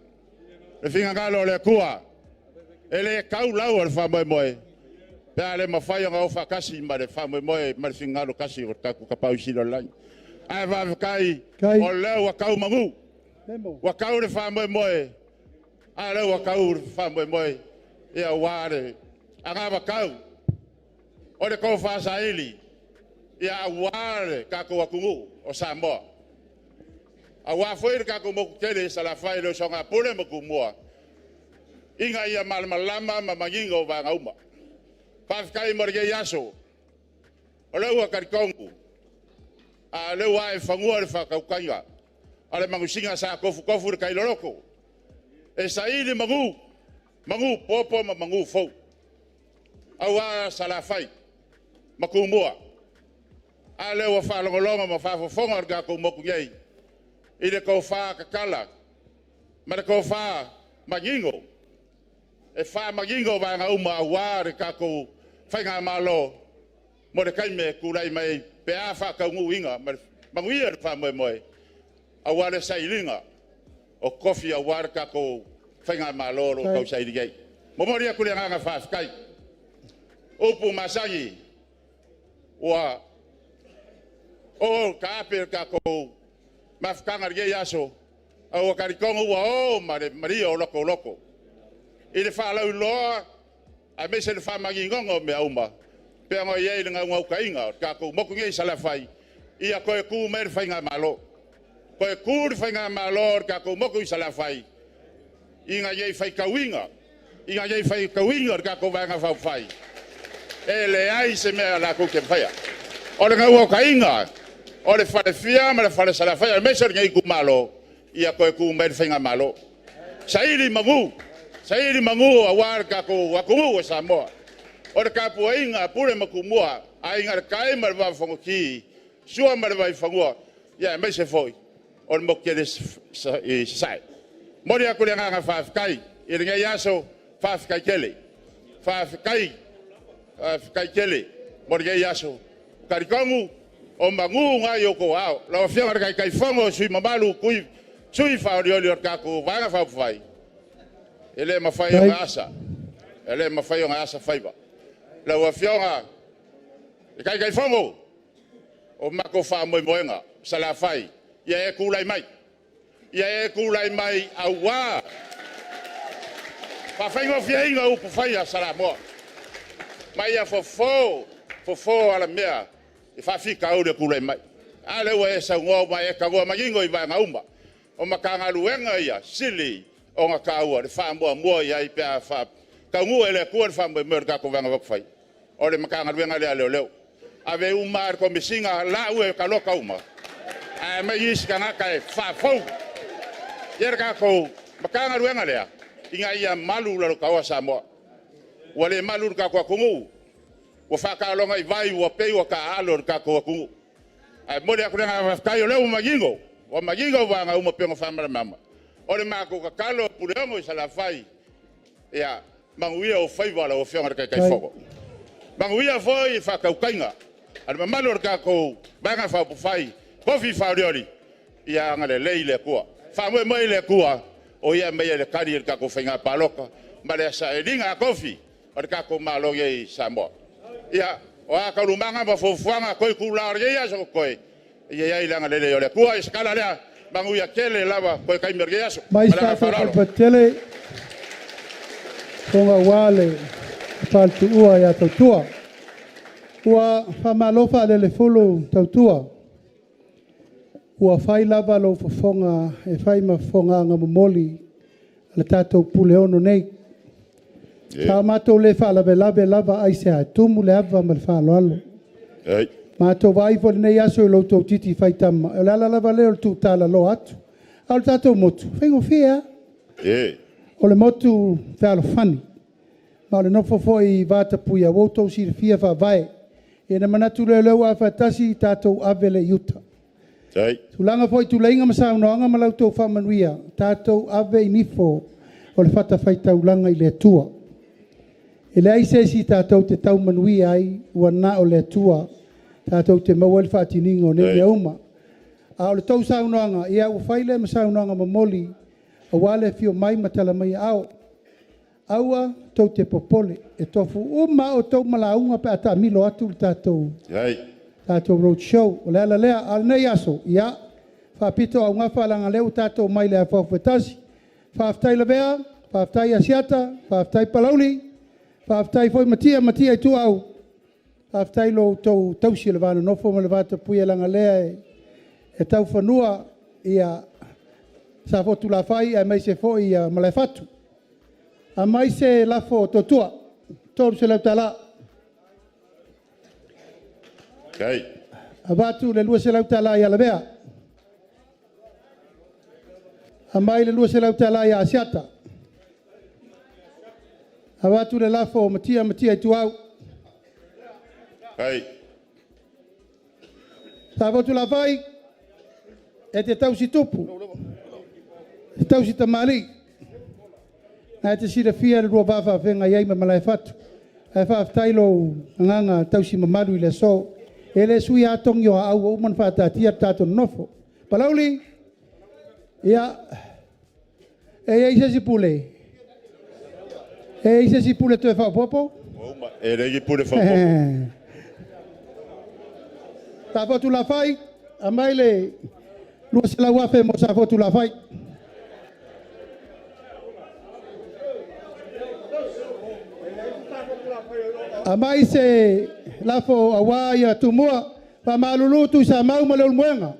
le finga ngalo le kua ele kau la or fa moi moi pe ale ma fa nga o fa kasi ma le fa moi moi ma finga lo kasi o ka ku ka pa usi lo lai ai va kai o le wa kau mangu wa kau le fa moi moi ale wa kau fa moi moi ia ware anga wa kau o le ko fa sa ili ia ware ka ko kungu o Samoa a wa foi ka ko mo kele sala fai lo songa pole mo kumua inga ia mal malama mamangingo va ngauma fa kai morge yaso o le wa karkongu a le wa e fangua fa ka kanga ale mangusinga sa kofu kai loroko e saili mangu popo mangu fo awa salafai makumua ale wa fa longolonga ma fa fonga ga ko moku yei ile ko fa kakala ma ko fa magingo e fa magingo va nga uma wa ka ko fa nga malo mo de kai me kulai mai pe afa ka nguinga mangu ia fa mo awa le sailinga o kofi a warka ko fenga maloro ko sai digai momoria kule nga fa kai opu masagi wa o ka ko mafkanga ge yaso o karikongo wa o mare maria o loko ile fa la lo a me se fa magingo me auma pe ngo ye nga ngau kainga ka ko moku ngi sala fai ia ko ku mer fenga malo ko e kur fainga malor ka ko moku sala fai inga ye fai kawinga ka ko vanga fa fai ele ai se me la ko ke fai o le ngau kainga o le fa fia ma le fa sala fai me ser ngai ku malo ia ko e ku mer fainga malo sairi mangu a war ka ko wa ku Samoa o le ka puinga pure makumua ai ngar kai mar va fongo ki Sua ma le vai fangua. Ya mai se foi. On mo ke sai. Mori aku le nga fa kai. I ringa yaso fa kai kele. Fa kai kele. Mori yaso. Karikongu o mangu nga yoko ao. La fia mar kai fongo sui mamalu kui sui fa oli ka ku vanga fa fai. Ele ma fai o asa. Ele ma fai o asa faiba. La fia nga kai fongo. O mako fa mo moenga sala fai. Ia e kulai mai. Ia e kulai mai awa. Pa fai ngo fia inga upu fai a sala mo. Mai a fofo ala mea. I fa fika au le kulai mai. Ale wa e sa ngo mai e ka ngo magingo I va nga umba. O makanga luenga ia sili o nga kaua le fa mo ia I pe fa. Ka ngu ele ku fa mo merga ko vanga fai. O le makanga luenga le leo. Ave umar ko misinga la ue ka loka uma. A mai is kana kai fa fo. Yerga ko makanga luenga lea. Inga ia malu la ka wa samo. Wale malu ka ko kungu. Wa fa ka longa I vai wa pe wa ka alo ka ko kungu. A mo le ku nga fa kai le magingo. Wa magingo wa nga uma pe ngo fa mama. Ole ma ko ka kalo pulengo sala fai. Ya manguia o fai wala o fianga kai fogo. Manguia foi fa ka kainga. Al mamalo ka ko banga fa fai. Kofi fa riori. Ia ngale leile kua. Fa mo le kua. O ia me le kari ka ko fainga paloka. Male sa elinga kofi. O ka ko malo ye samo. Ia o ka lumanga ba fo fuanga ko kula ia so ko. Ia ia ngale le ole kua skala le. Manguia kele lava ko kai mergia so. Mais ka fa tele. Konga wale. Faltu ua ya tua. Ua whamalofa le fulu tautua. Ua whai lava lo whafonga e whai mafonga ngā momoli le tātou pule ono nei. Ka mātou le whalawe lava ai se tumu le awa ma le whaloalo. Mātou waifo le nei aso I lo tau titi whai tama. E lala lava leo tu tāla lo atu. Au tātou motu. Whengo whia. O le motu whalo whani. Ma le nofo foi vata puia woto si le fia whawai. E na manatu leo a whatasi tātou avele yuta. Tulanga foi tulainga masau noanga malau tau whamanuia. Tātou ave I nifo o le whata whaitaulanga I le atua. E le aise si tātou te tau manuia ai ua na o le atua. Tātou te maua le whatininga o nene uma. A o le tau sau noanga ia ua whaile masau noanga mamoli. A wale fio mai matala mai ao. Aua tau te popole e tofu uma o tau malaunga pe ata milo atu tātou. Tātou road show. O lea lea al nei aso. Ia. Whapito au ngawha langa leo tātou mai lea whawhetasi. Whaftai lawea. Whaftai asiata. Whaftai palauli. Whaftai foi matia I tu au. Whaftai lo tau tausi le vana nofo ma le vata puia langa lea e tau whanua ia sa fotu la whai e mai se fo ia malai fatu. A mai se lafo totua, tolu se lau tala. A watu le lua se lau tala I alawea. A mai le lua se lau tala I asiata. A watu le lafo matia I tuau. Sa fotu la vai, e te tausi tupu. Te tausi tamali. Na te sira fia le rua wawa whenga iei ma malai fatu. E whaftailo nganga tausi mamaru I le so. E le sui atongi o au o uman whatatia tato nofo. Palauli, ia, e eise si pule. E eise si pule tue whapopo. E regi pule whapopo. Ta fotu la whai, a mai le lua se la wafe mo sa fotu la whai. A mai se lafo awaia tumua pa malulutu sa mau ma leo muenga.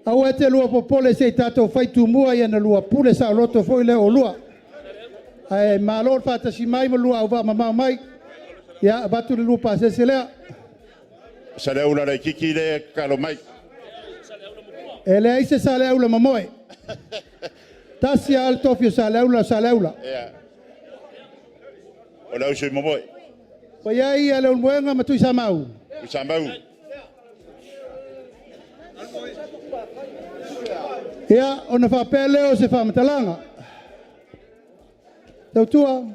Au e te lua popole se tatou fai tumua ia na lua pule sa loto foi leo lua. Ai malor fata si mai ma lua au va mama mai. Ia batu le lua pa se lea. Sa leo la kiki le kalo mai. E le aise sa leo la mamoe. Tasi alto fio sa leo la. O lau se mamoe. Pa ia ia leo muenga ma tui sa mau. Sa mau. Ia, ona whapeleo se whamatalanga. Tau tua.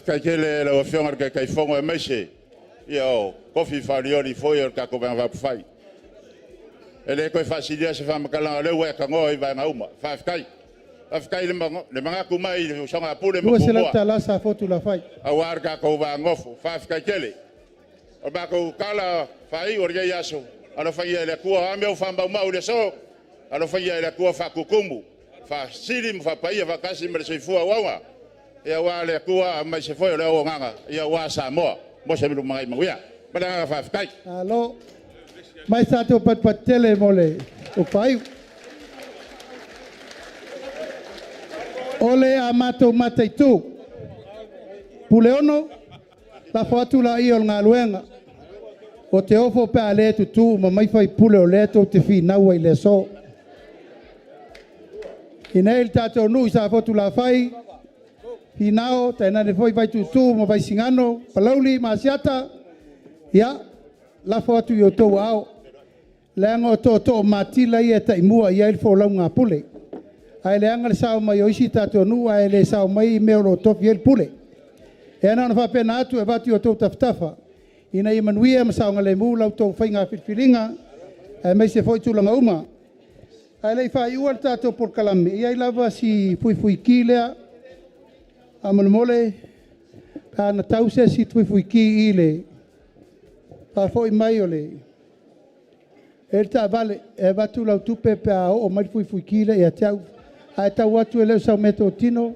Kai kele la wafionga kai fongo e meise. Ia o, kofi whanioni foi o kako bang whapwhai. Ele koe whasidia se whamakalanga leu e kangoa I vai ngauma. Whafkai. Whafkai le mga kumai le usanga apure Ua se lau tala sa fotu la whai. Awar kako wa ngofu. Whafkai kele. O bako kala whai o ria yaso. Ano whai ele kua ame o whambau mau le so. Ano whai ele kua whakukumu. Whasirim whapaia whakasi mre soifua wawa. Ia wale kua mai se foi leo nganga ia wa Samoa mo se milu mai mawia padanga fa kai alo mai sa to pat tele mole o pai ole amato mataitu puleono la fotu la io ngaluenga o te ofo pe ale tu ma mai fai pule o leto te fi na wa ile so ina il tato nu sa fotu la fai Hinao, taina ne foi vai tu mo vai singano, palauli masiata. Ya, la fotu yo to ao. Lengo to matila ia ta imua ia il fo launga pule. Ai leanga le sao mai oisi tato nu ai le sao mai meolo to fiel pule. E ana na fa pena atu e vatu yo to taftafa. Ina I manuia ma sao ngale mu lau to fainga filfilinga. Ai mai se foi tu langa uma. Ai le fa iual tato por kalame. Ia lava si fui kilea. Amalmole ana tause si fui ki ile pa foi mai ole el ta vale e vatu la tupe pa o mai fui ki ile e tau ai ta watu ele sa meto tino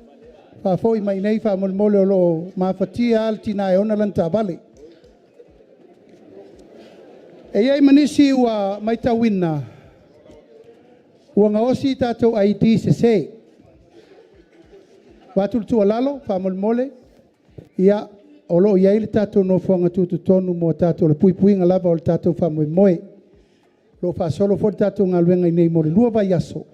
pa foi mai nei fa amalmole lo ma fatia altina e ona lanta vale e ai manisi wa mai ta winna wa ngaosi tato ID se Watul tu alalo, famol mole, ia olo ia ili tato no fonga tutu tonu mo tato le pui ngalava o tato famoi moe. Lo fa solo for tato ngaluenga nei mole lua vai aso.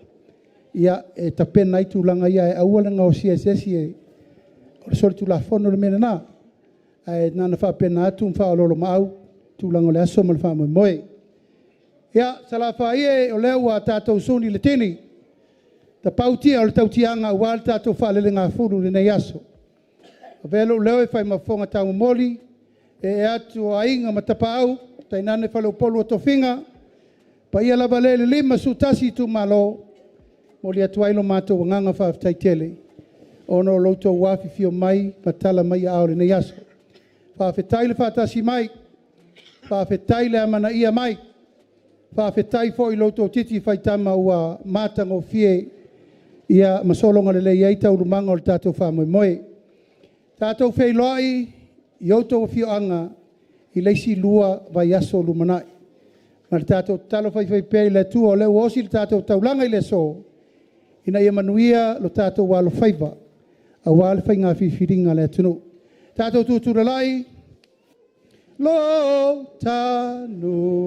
Ia e tapena itu langa ia e awala nga o siesesi e o solo tu la fono le mena na. E nana fa pena atu mfa o lolo mau tu langa le aso mo le famoi moe. Ia salafa ie o leo a tato usuni le tini. Ta pautia o le tautianga ua le tatou fa'alelega fulu lenei aso. Velo leo e fai mafonga tau moli e atu o ainga ma tapau tainane faleupolu o tofinga pa ia lava le lima sutasi tu malo moli atu ailo matou nganga faafetaitele ono loutou afifio mai matala mai ao lenei aso. Faafetai le faatasi mai faafetai le amanaia mai faafetai fo'i loutou titi faitama ua matagofie ia masolonga le ia ita urumanga o le tatou whamoemoe. Tatou whailoai I outou fioanga I leisi lua vai aso lumanai. Ma le tatou talo whai pei le tu o leo osi le tatou taulanga I le so. Ina ia manuia lo tatou walo whaiva. A wale whai ngā whiwhiringa le tunu. Tatou tuturalai. Lo tanua.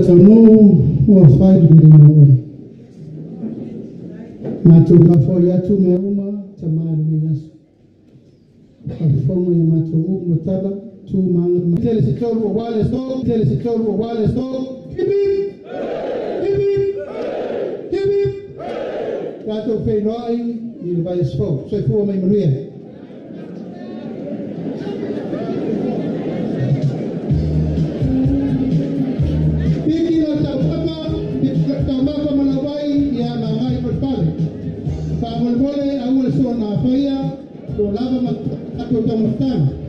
tonu o fai de mo oi. Ma tu ka fo ya tu me uma tamani ni nasu. Fomo ya mato mutala tu mang tele se tolu o wale sto tele se tolu o wale sto hibi Kato fe noi ni vai sfo so fu mai manuia Piki no tapa manawai ya mangai perpale pa mole au so na faia to lava ma to tamastana